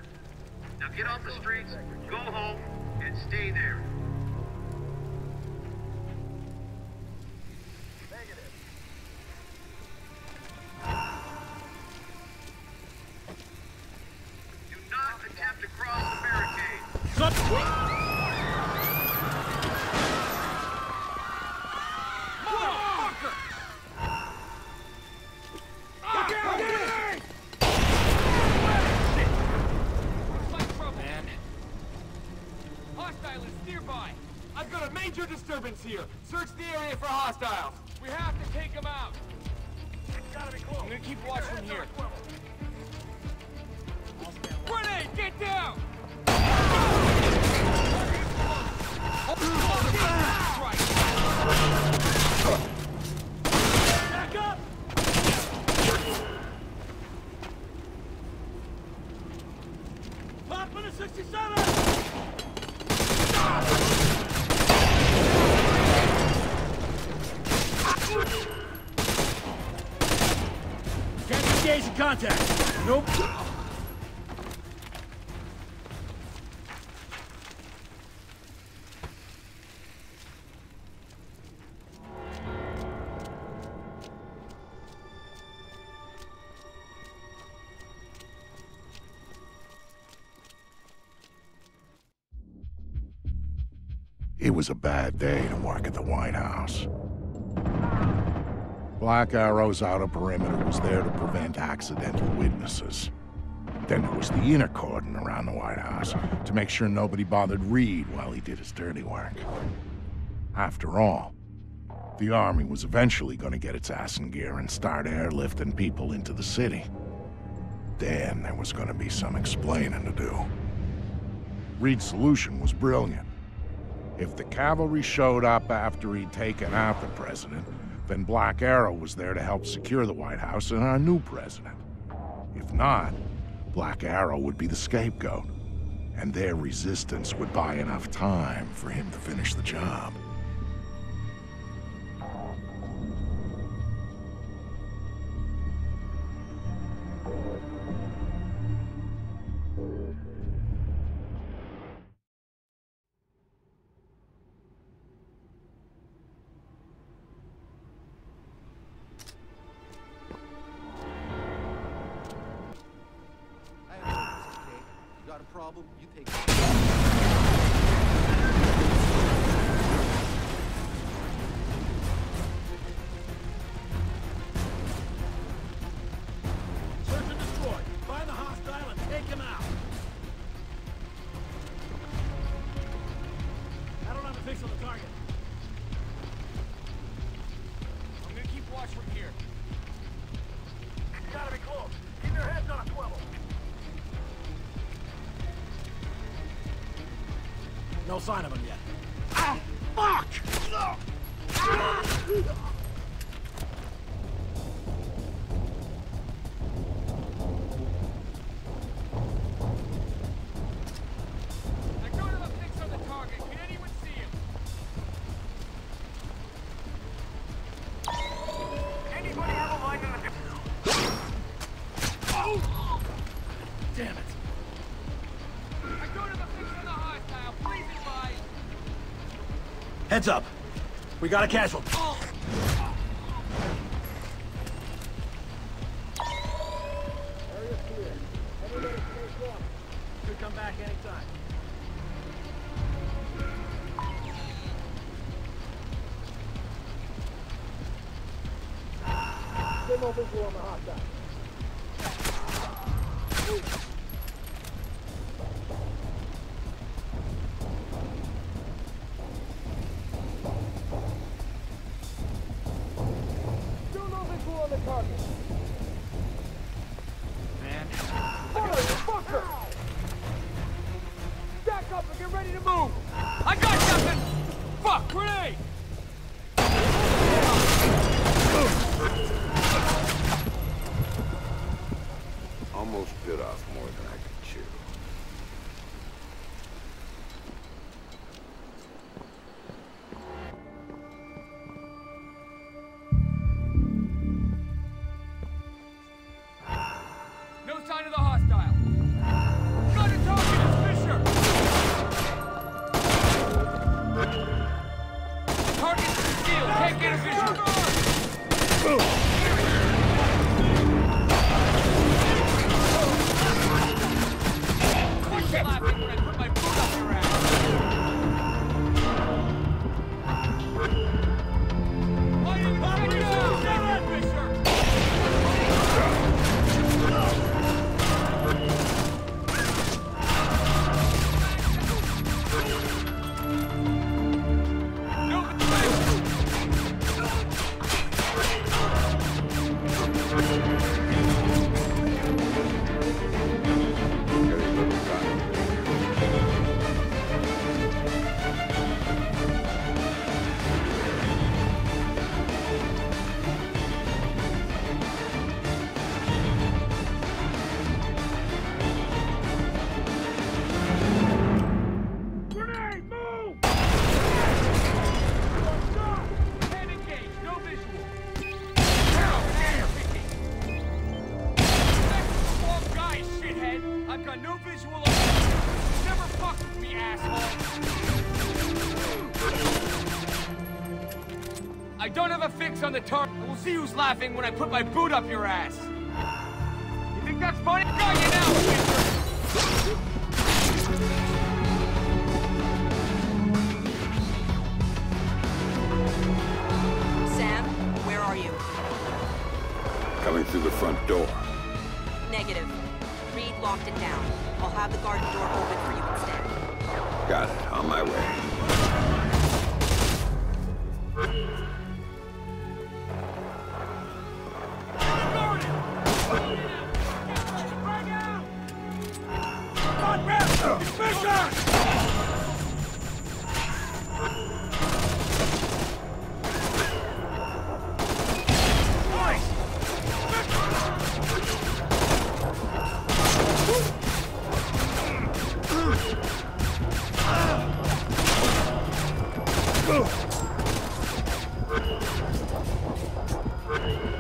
Now get off the streets, go home, and stay there. Do not attempt to cross the barricade. Motherfucker! Man. Hostile is nearby. I've got a major disturbance here. Search the area for hostiles. We have to take them out. It's gotta be close. I'm gonna keep watch from here. Grenade, get down! Back up! Pop in a 67! contact. Nope. It was a bad day to work at the White House. Black Arrow's outer perimeter was there to prevent accidental witnesses. Then there was the inner cordon around the White House to make sure nobody bothered Reed while he did his dirty work. After all, the army was eventually going to get its ass in gear and start airlifting people into the city. Then there was going to be some explaining to do. Reed's solution was brilliant. If the cavalry showed up after he'd taken out the president, then Black Arrow was there to help secure the White House and our new president. If not, Black Arrow would be the scapegoat, and their resistance would buy enough time for him to finish the job. Problem, you take it. Search and destroy. Find the hostile and take him out. I don't have a fix on the target. I'm gonna keep watch from here. You gotta be close. Keep your heads on a swivel. No sign of him yet. Ah, fuck! I don't have a fix on the target. Can anyone see him? Anybody have a line in the... Oh! Damn it. I don't have a fix on the hostile. Please advise. Heads up. We got a casualty. Area's clear. Everybody stay strong. Could come back anytime. Still no visual on the hostile. Man. Fucker! Stack up and get ready to move! I got something! Fuck, grenade! Almost bit off more than I could chew. No sign of the hostile. Got a target, it's Fisher! Target's concealed, can't get a visual. Quit laughing when I put my boot up your ass. Why didn't you take it out? Say that, Fisher! don't have a fix on the target. We'll see who's laughing when I put my boot up your ass. You think that's funny? Got you now, Splinter! Sam, where are you? Coming through the front door. Negative. Reed locked it down. I'll have the garden door open for you instead. Got it. On my way.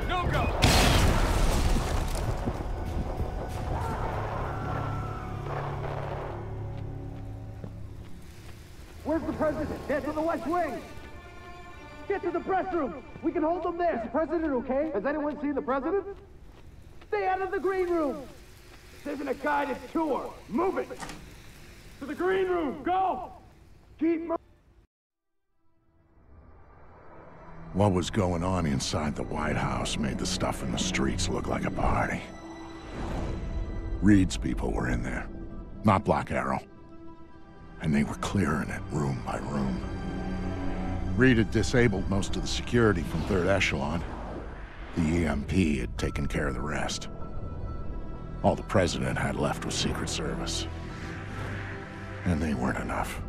No go! Where's the president? Get to the West Wing! Get to the press room! We can hold them there! Is the president okay? Has anyone seen the president? Stay out of the green room! This isn't a guided tour! Move it! To the green room! Go! Keep moving! What was going on inside the White House made the stuff in the streets look like a party. Reed's people were in there, not Black Arrow. And they were clearing it room by room. Reed had disabled most of the security from Third Echelon. The EMP had taken care of the rest. All the President had left was Secret Service. And they weren't enough.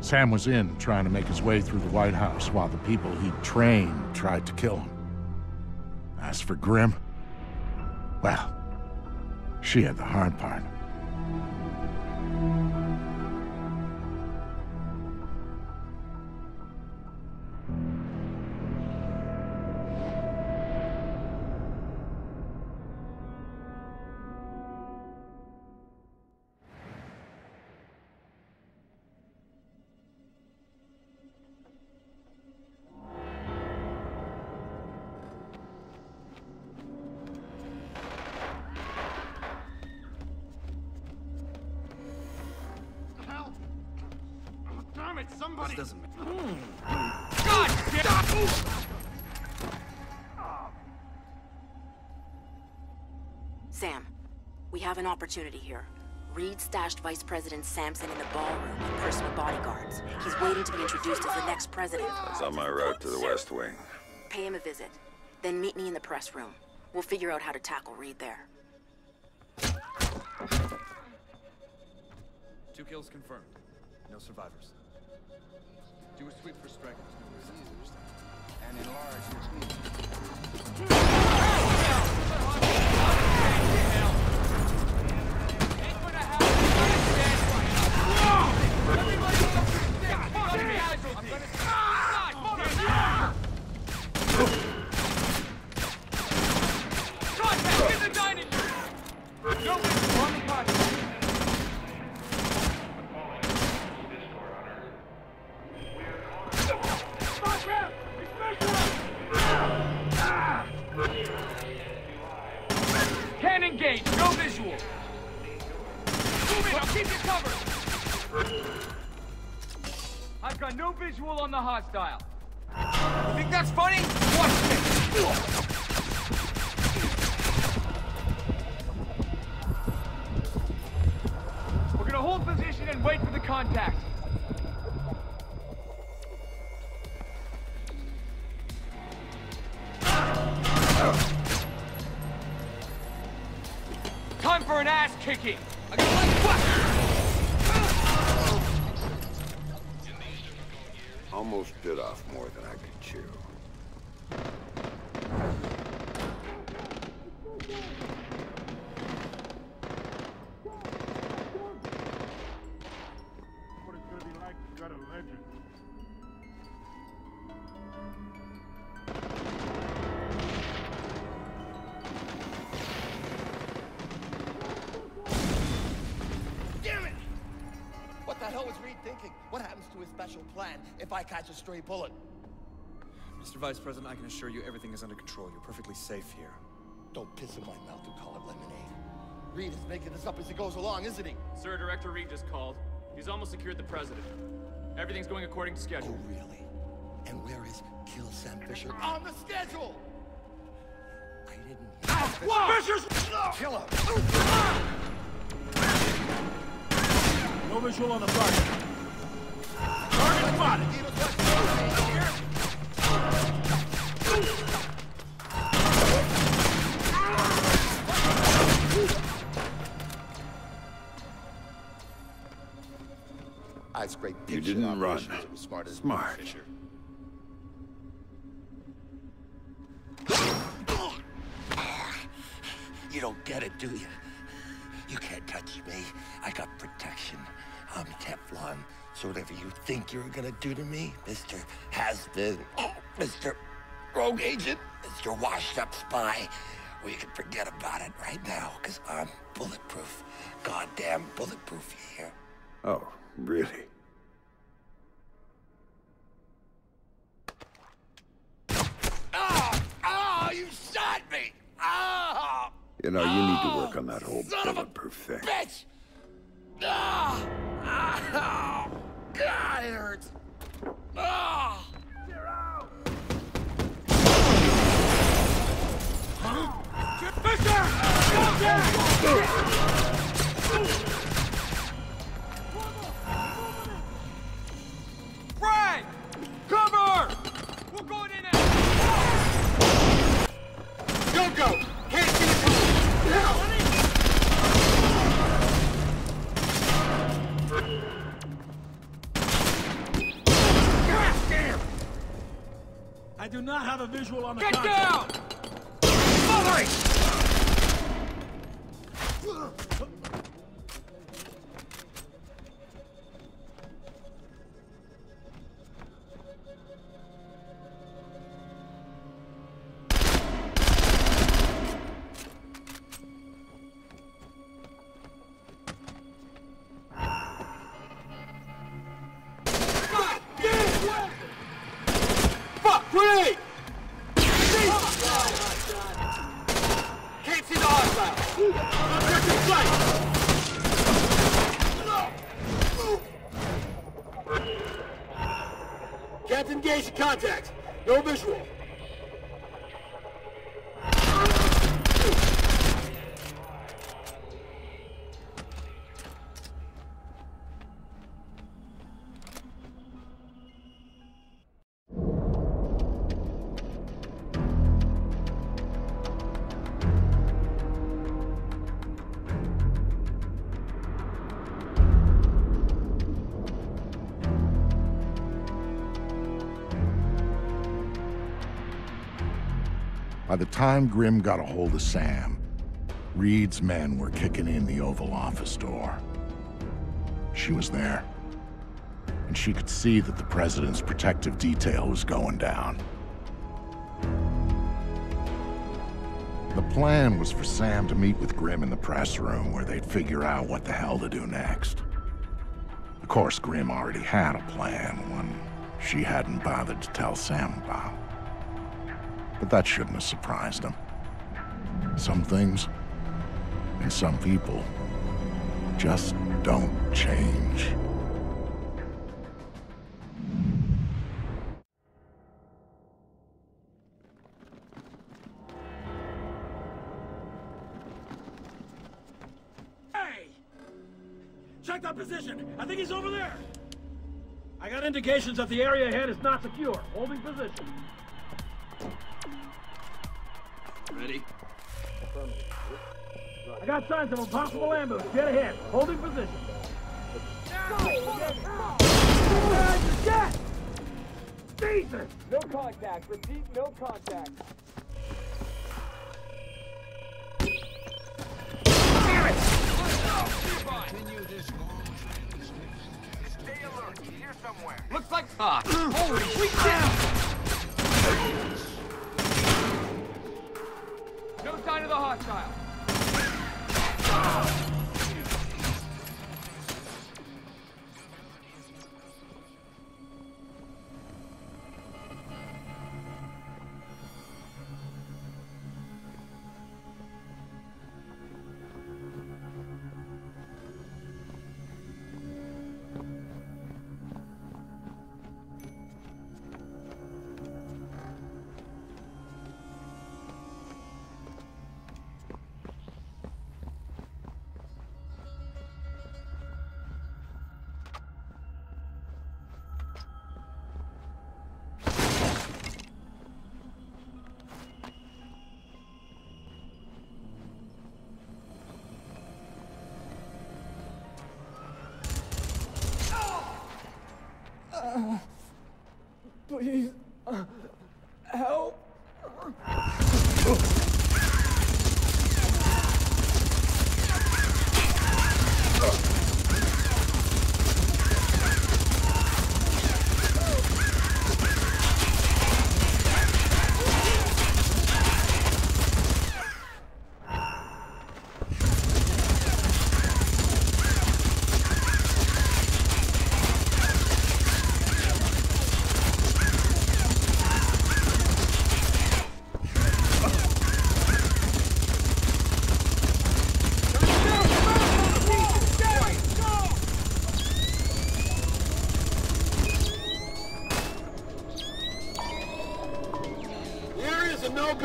Sam was in, trying to make his way through the White House while the people he'd trained tried to kill him. As for Grim, well, she had the hard part. Somebody! This doesn't God damn! Sam, we have an opportunity here. Reed stashed Vice President Sampson in the ballroom with personal bodyguards. He's waiting to be introduced as the next president. That's on my route to the West Wing. Pay him a visit. Then meet me in the press room. We'll figure out how to tackle Reed there. 2 kills confirmed. No survivors. Do a sweep for strikers. Seizures. And enlarge your team. Can't engage, no visual. Move in, I'll keep you covered. I've got no visual on the hostile. You think that's funny? Watch this. We're gonna hold position and wait for the contact. Time for an ass kicking. I got Almost bit off more than I could chew. What it's gonna be like to gut a legend. Damn it! What the hell hell was Reed thinking? What happens to his special plan if I catch a stray bullet? Mr. Vice President, I can assure you everything is under control. You're perfectly safe here. Don't piss in my mouth and call it lemonade. Reed is making this up as he goes along, isn't he? Sir, Director Reed just called. He's almost secured the president. Everything's going according to schedule. Oh, really? And where is Kill Sam Fisher? On the schedule! I didn't... Fisher's... Kill him! No visual on the target. Target spotted! That's great. You didn't run. Smart. Smart. You don't get it, do you? You can't touch me. I got protection. I'm Teflon. So whatever you think you're gonna do to me, Mr. Has-Been, Mr. Rogue Agent, Mr. Washed-Up Spy, well, you can forget about it right now, because I'm bulletproof. Goddamn bulletproof here. Oh, really? Oh, you shot me! Oh! You know, you need to work on that whole Son of a bulletproof thing. Bitch! Oh, God, it hurts. Oh. Frank! Cover! We're going in there! Don't go! Can't see the cover! God damn! I do not have a visual on the Get contact. down! Fuck! Grenade! Can't see the hostile! Objective sight! Can't engage the contact. No visual. By the time Grimm got a hold of Sam, Reed's men were kicking in the Oval Office door. She was there, and she could see that the president's protective detail was going down. The plan was for Sam to meet with Grimm in the press room where they'd figure out what the hell to do next. Of course, Grimm already had a plan, one she hadn't bothered to tell Sam about. But that shouldn't have surprised him. Some things, and some people, just don't change. Hey! Check that position! I think he's over there! I got indications that the area ahead is not secure. Holding position. Ready? I got signs of a possible ambush. Get ahead. Holding position. Jesus! No contact. Repeat, no contact. Continue this long. Stay alert. He's here somewhere. Looks like cops. Holy shit! No sign of the hostile.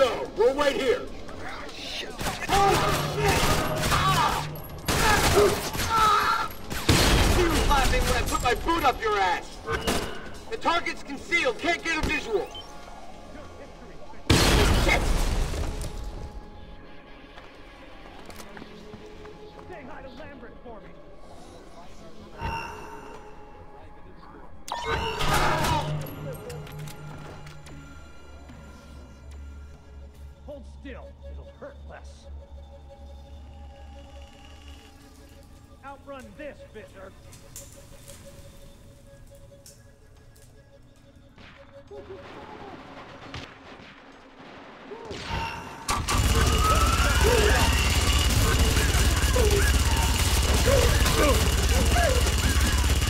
go. We'll wait here. You were laughing when I put my boot up your ass. The target's concealed. Can't get a visual. Shit! Say hi to Lambert for me. Hold still. It'll hurt less. Outrun this, Fisher.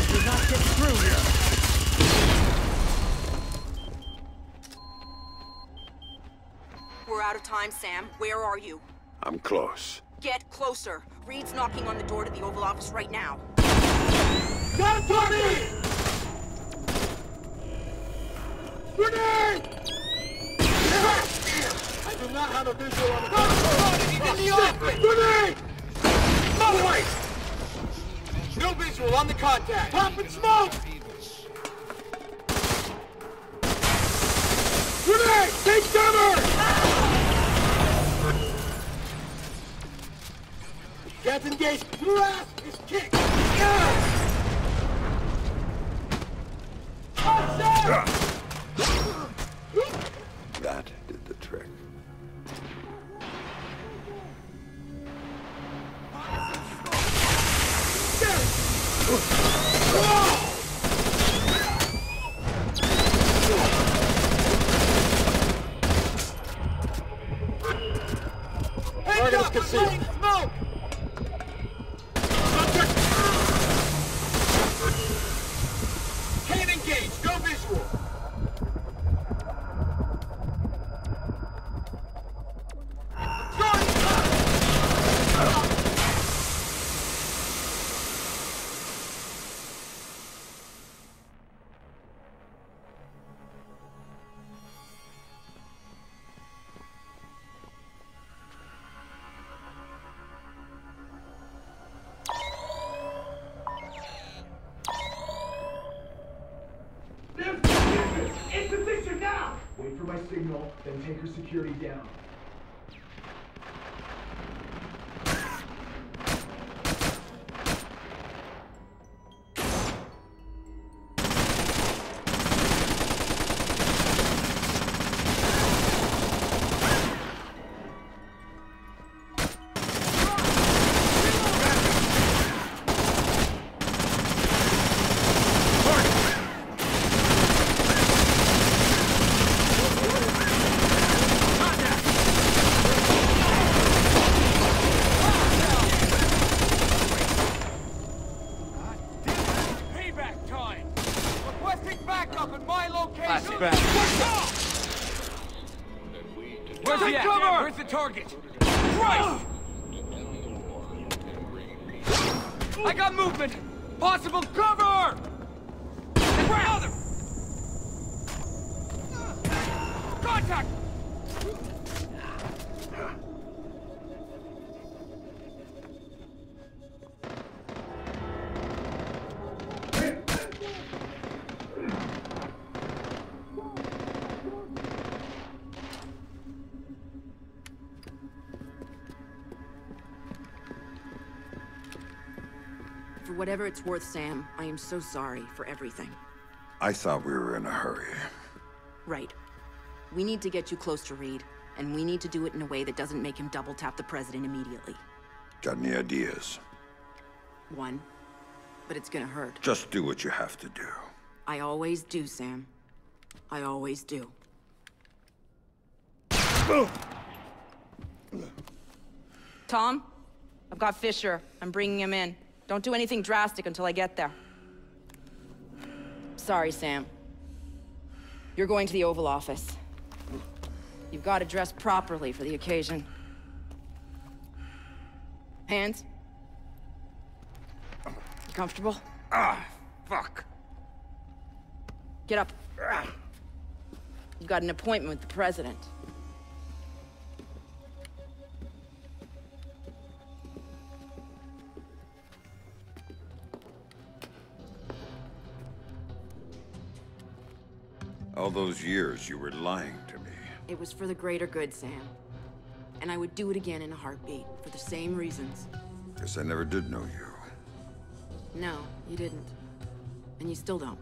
You're not getting through here. We're out of time, Sam. Where are you? I'm close. Get closer. Reed's knocking on the door to the Oval Office right now. Got Tommy! Grenade! I do not have a visual on the He's in the office! Grenade! Move away! No visual on the contact! Pop and smoke! Grenade! Take cover! Can't engage. Your ass is kicked! That did the trick. Target is concealed. Smoke! Can't engage. No visual. In position now! Wait for my signal, then take her security down. Where's he at? Cover! Where's the target? Christ! I got movement! Possible cover! Brother! Contact! For whatever it's worth, Sam, I am so sorry for everything. I thought we were in a hurry. Right. We need to get you close to Reed, and we need to do it in a way that doesn't make him double-tap the president immediately. Got any ideas? One. But it's gonna hurt. Just do what you have to do. I always do, Sam. I always do. Tom? I've got Fisher. I'm bringing him in. Don't do anything drastic until I get there. Sorry, Sam. You're going to the Oval Office. You've got to dress properly for the occasion. Hands? You comfortable? Fuck. Get up. You got an appointment with the president. All those years you were lying to me. It was for the greater good, Sam. And I would do it again in a heartbeat, for the same reasons. Guess I never did know you. No, you didn't. And you still don't.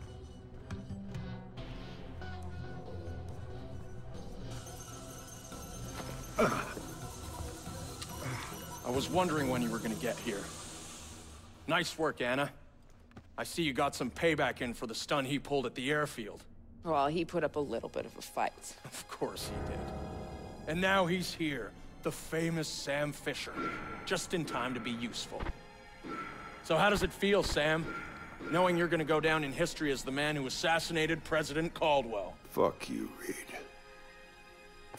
I was wondering when you were gonna get here. Nice work, Anna. I see you got some payback in for the stun he pulled at the airfield. Well, he put up a little bit of a fight. Of course he did. And now he's here, the famous Sam Fisher, just in time to be useful. So how does it feel, Sam? Knowing you're gonna go down in history as the man who assassinated President Caldwell. Fuck you, Reed.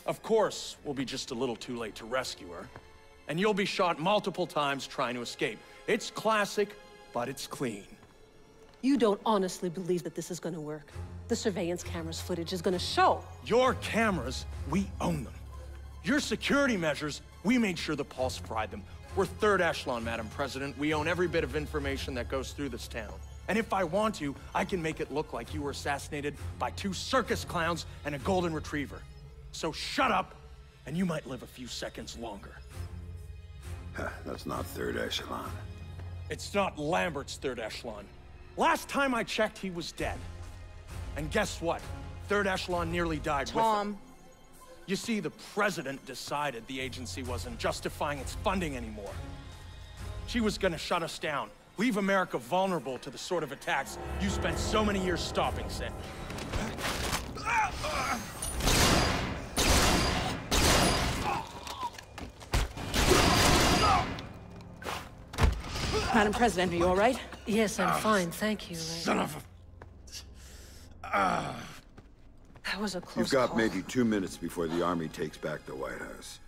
Of course, we'll be just a little too late to rescue her. And you'll be shot multiple times trying to escape. It's classic, but it's clean. You don't honestly believe that this is gonna work. The surveillance cameras footage is gonna show. Your cameras, we own them. Your security measures, we made sure the Pulse fried them. We're third echelon, Madam President. We own every bit of information that goes through this town. And if I want to, I can make it look like you were assassinated by 2 circus clowns and a golden retriever. So shut up, and you might live a few seconds longer. That's not third echelon. It's not Lambert's third echelon. Last time I checked, he was dead. And guess what? Third echelon nearly died with him. Tom. You see, the president decided the agency wasn't justifying its funding anymore. She was gonna shut us down, leave America vulnerable to the sort of attacks you spent so many years stopping, Sam. Madam President, are you all right? Yes, I'm fine, thank you. Son of a... That was a close You've got call. maybe 2 minutes before the army takes back the White House.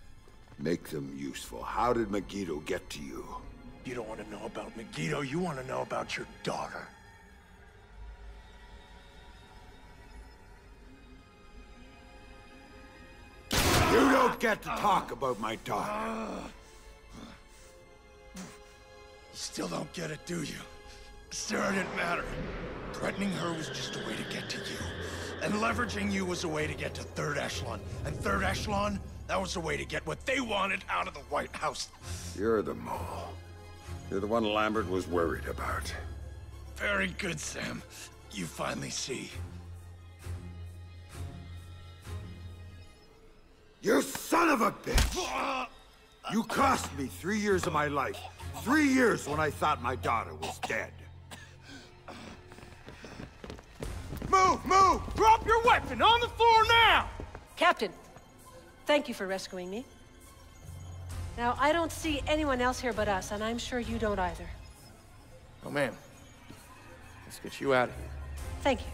Make them useful. How did Megiddo get to you? You don't want to know about Megiddo, you want to know about your daughter. You don't get to talk about my daughter. Still don't get it, do you? Sarah didn't matter. Threatening her was just a way to get to you. And leveraging you was a way to get to third echelon. And third echelon, that was a way to get what they wanted out of the White House. You're the mole. You're the one Lambert was worried about. Very good, Sam. You finally see. You son of a bitch! You cost me 3 years of my life. 3 years when I thought my daughter was dead. Move! Move! Drop your weapon on the floor now! Captain, thank you for rescuing me. Now, I don't see anyone else here but us, and I'm sure you don't either. Oh, ma'am. Let's get you out of here. Thank you.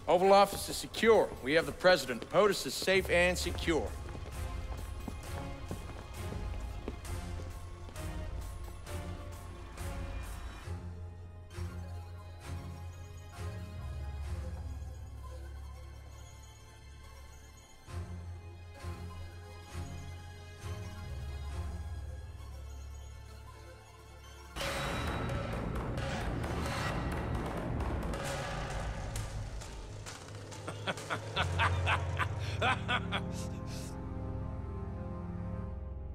Oval Office is secure. We have the President. POTUS is safe and secure.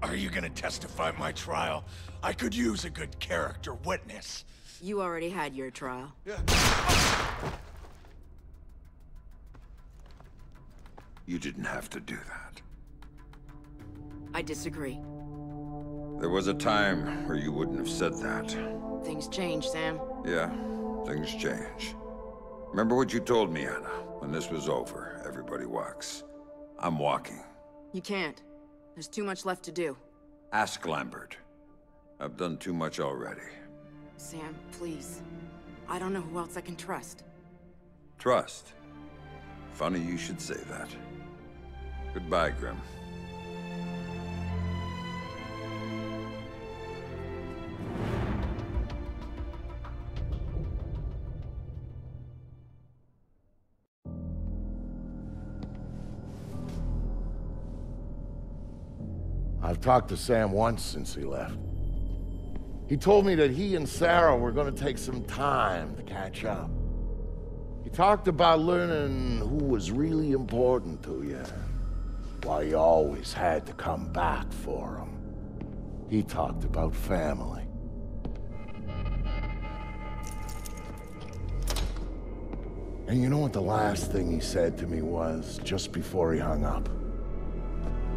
Are you gonna testify at my trial? I could use a good character witness. You already had your trial. You didn't have to do that. I disagree. There was a time where you wouldn't have said that. Things change, Sam. Yeah, things change. Remember what you told me, Anna? When this was over, everybody walks. I'm walking. You can't. There's too much left to do. Ask Lambert. I've done too much already. Sam, please. I don't know who else I can trust. Trust? Funny you should say that. Goodbye, Grim. I've talked to Sam once since he left. He told me that he and Sarah were gonna take some time to catch up. talked about learning who was really important to you. Why you always had to come back for him. He talked about family. And you know what the last thing he said to me was, just before he hung up?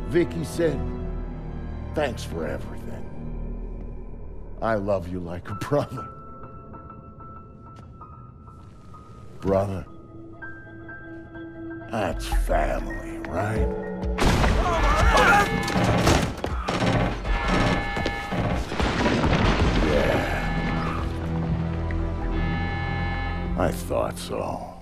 Vicky said, "Thanks for everything. I love you like a brother." Brother, that's family, right? Yeah. I thought so.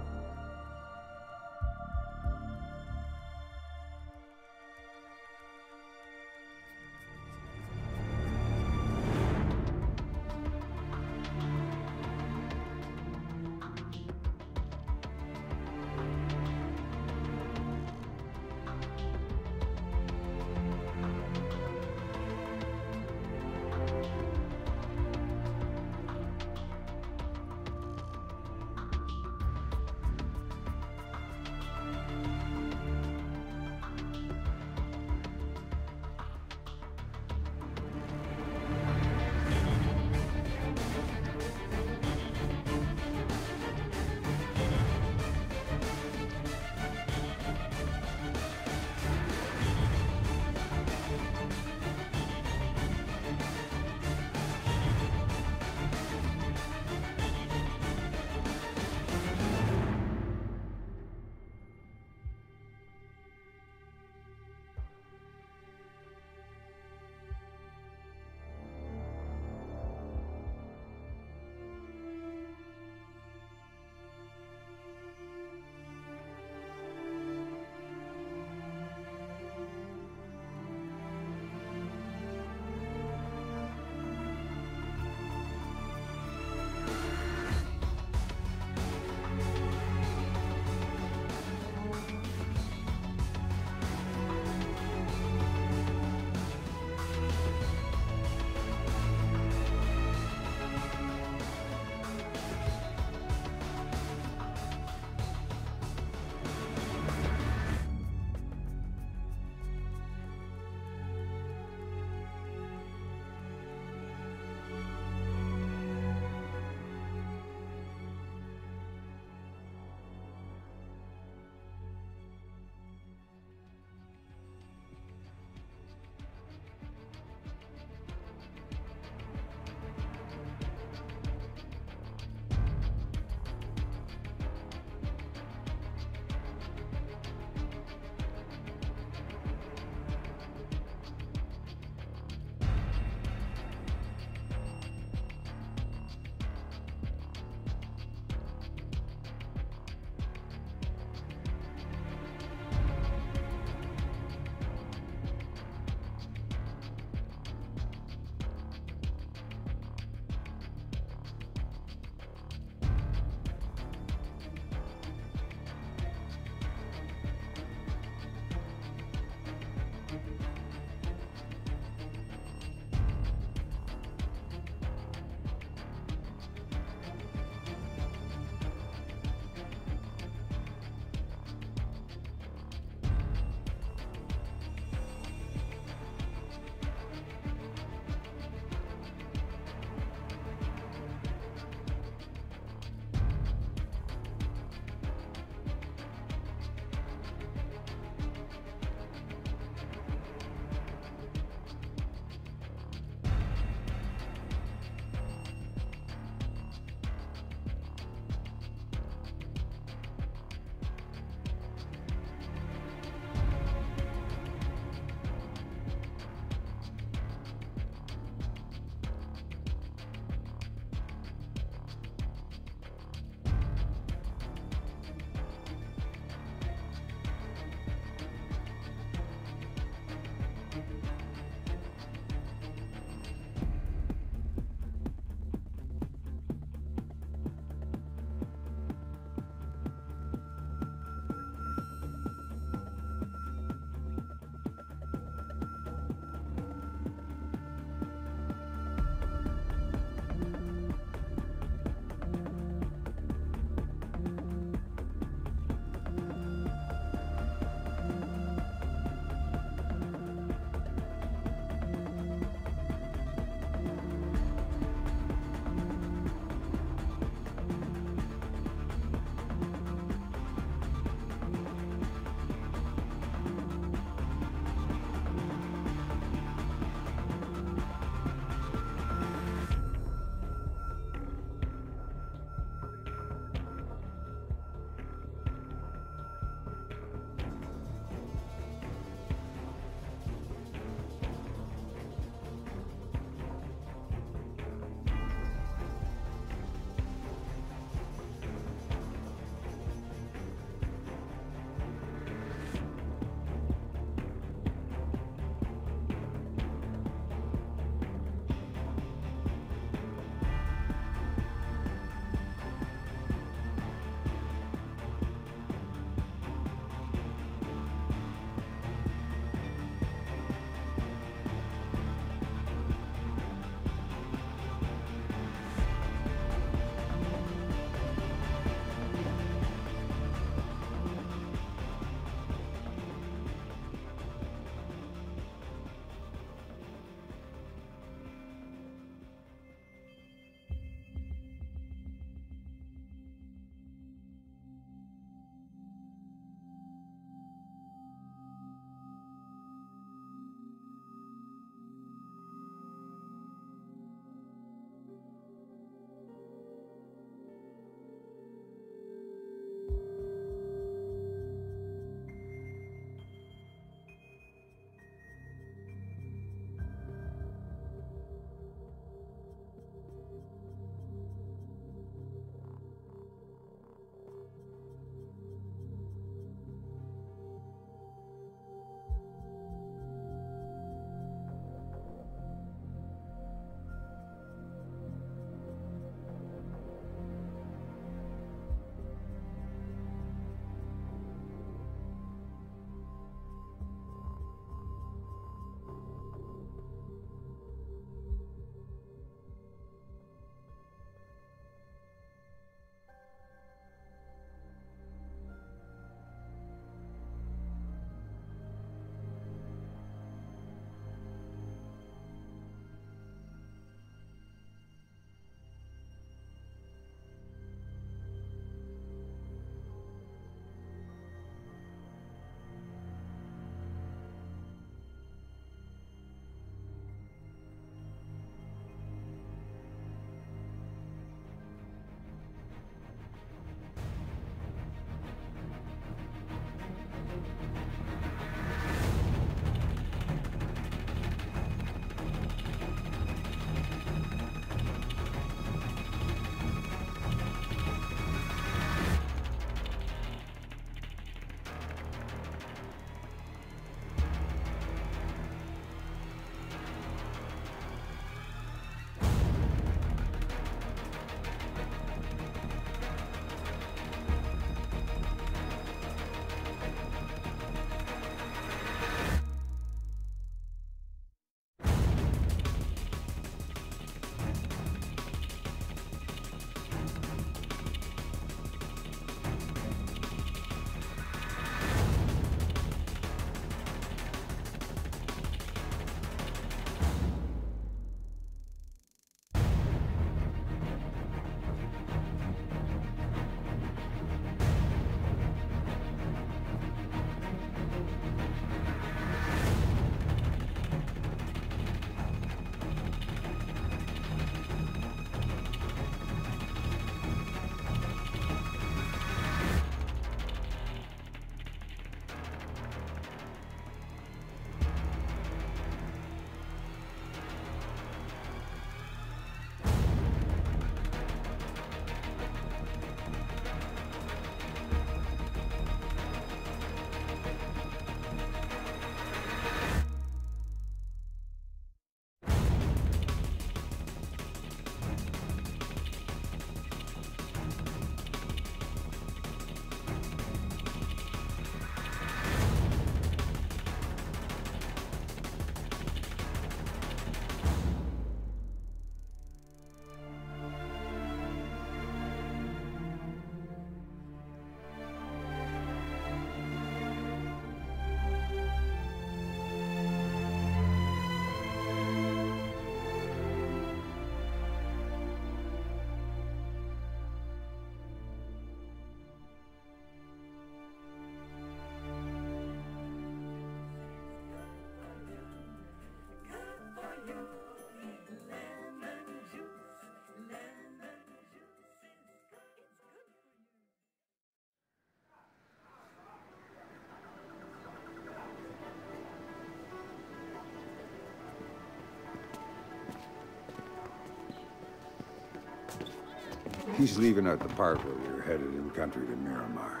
He's leaving out the part where we were headed in country to Miramar.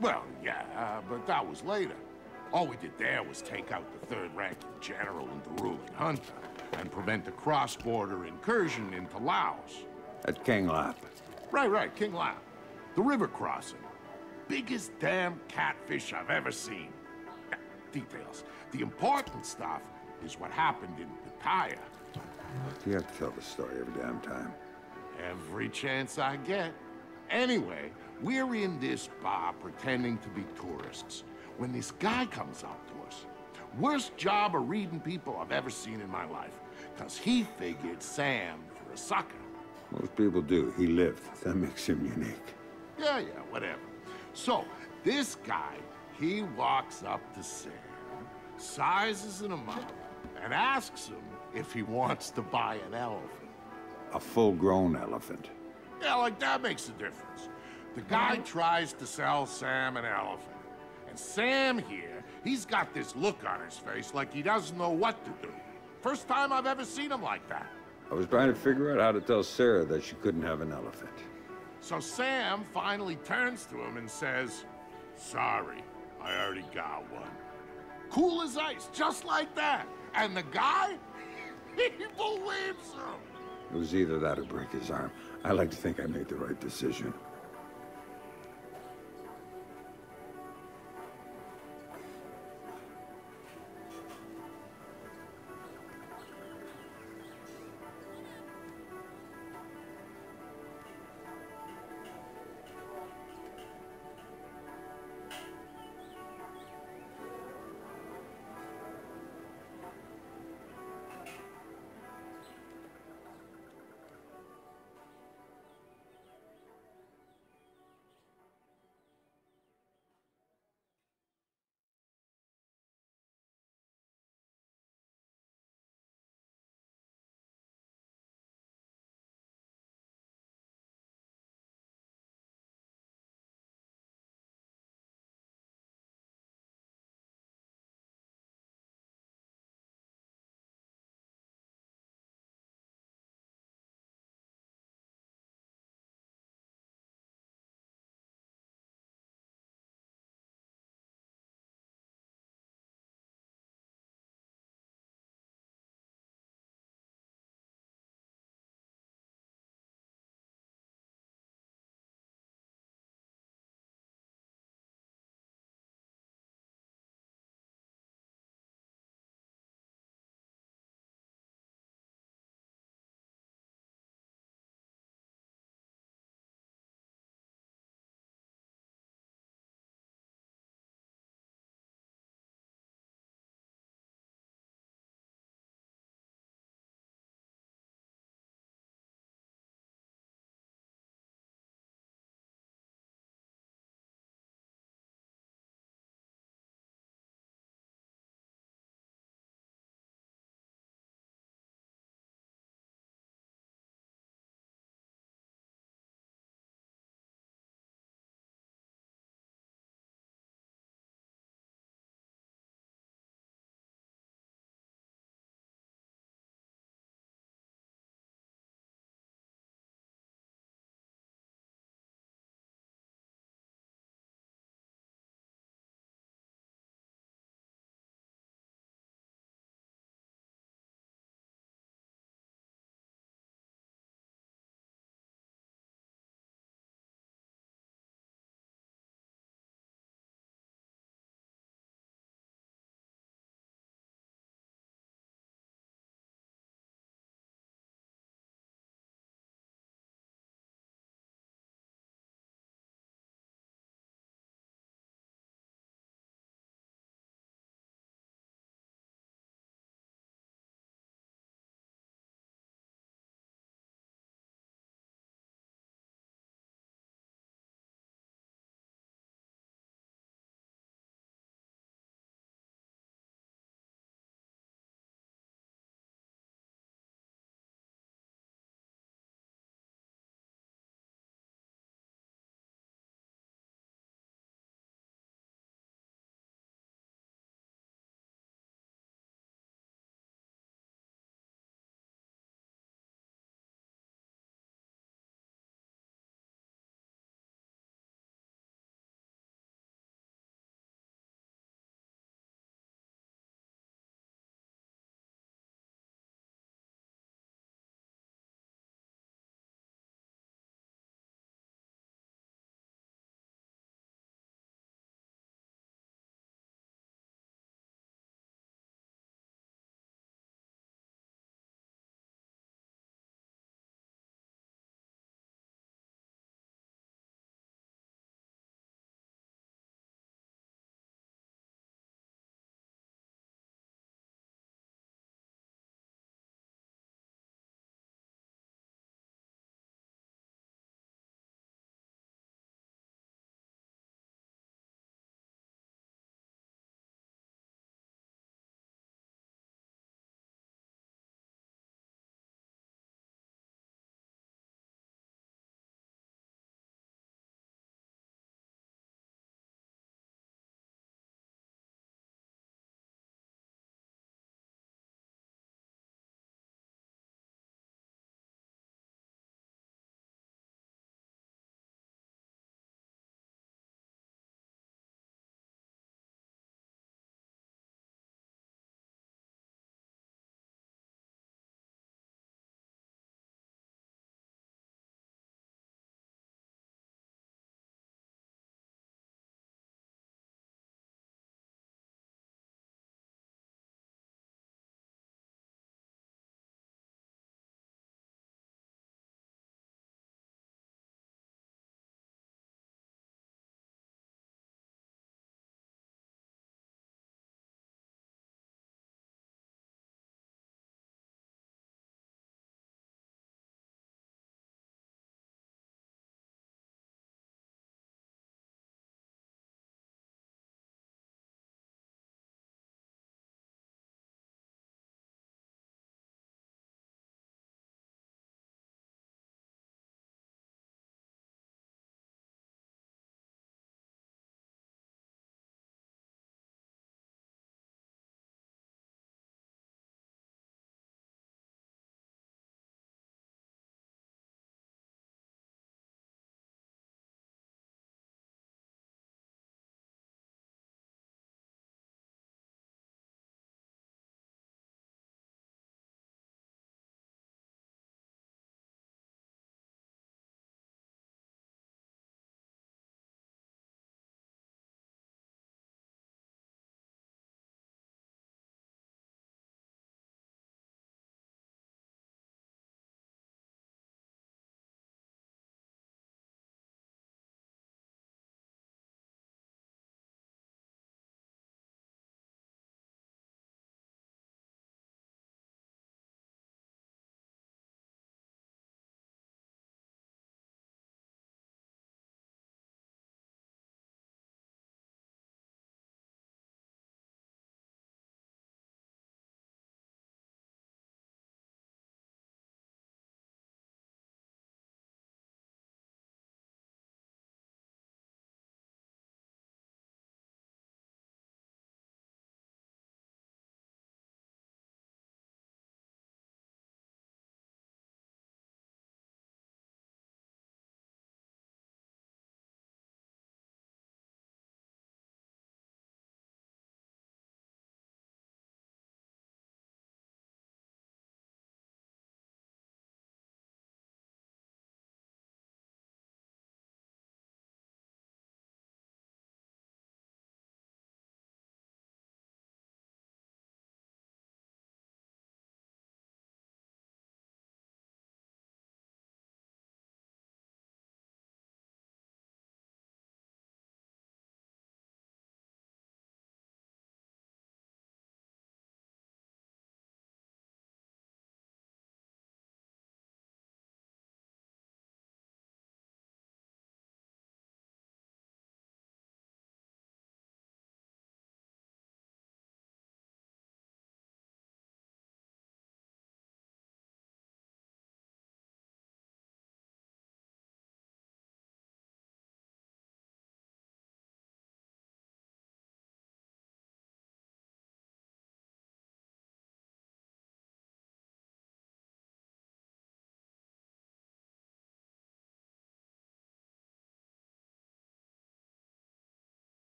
Well, yeah, but that was later. All we did there was take out the third-ranking general and the ruling junta, and prevent a cross-border incursion into Laos. At King Lap. Right, King Lap. The river crossing. Biggest damn catfish I've ever seen. Details. The important stuff is what happened in Pattaya. You have to tell the story every damn time. Every chance I get. Anyway, we're in this bar pretending to be tourists when this guy comes up to us. Worst job of reading people I've ever seen in my life, because he figured Sam for a sucker. Most people do. He lived. That makes him unique. Yeah, whatever. So, this guy, he walks up to Sam, sizes him up, and asks him if he wants to buy an elephant. A full-grown elephant. Yeah, like that makes a difference. The guy tries to sell Sam an elephant. And Sam here, he's got this look on his face like he doesn't know what to do. First time I've ever seen him like that. I was trying to figure out how to tell Sarah that she couldn't have an elephant. So Sam finally turns to him and says, "Sorry, I already got one." Cool as ice, just like that. And the guy, he believes him. It was either that or break his arm. I like to think I made the right decision.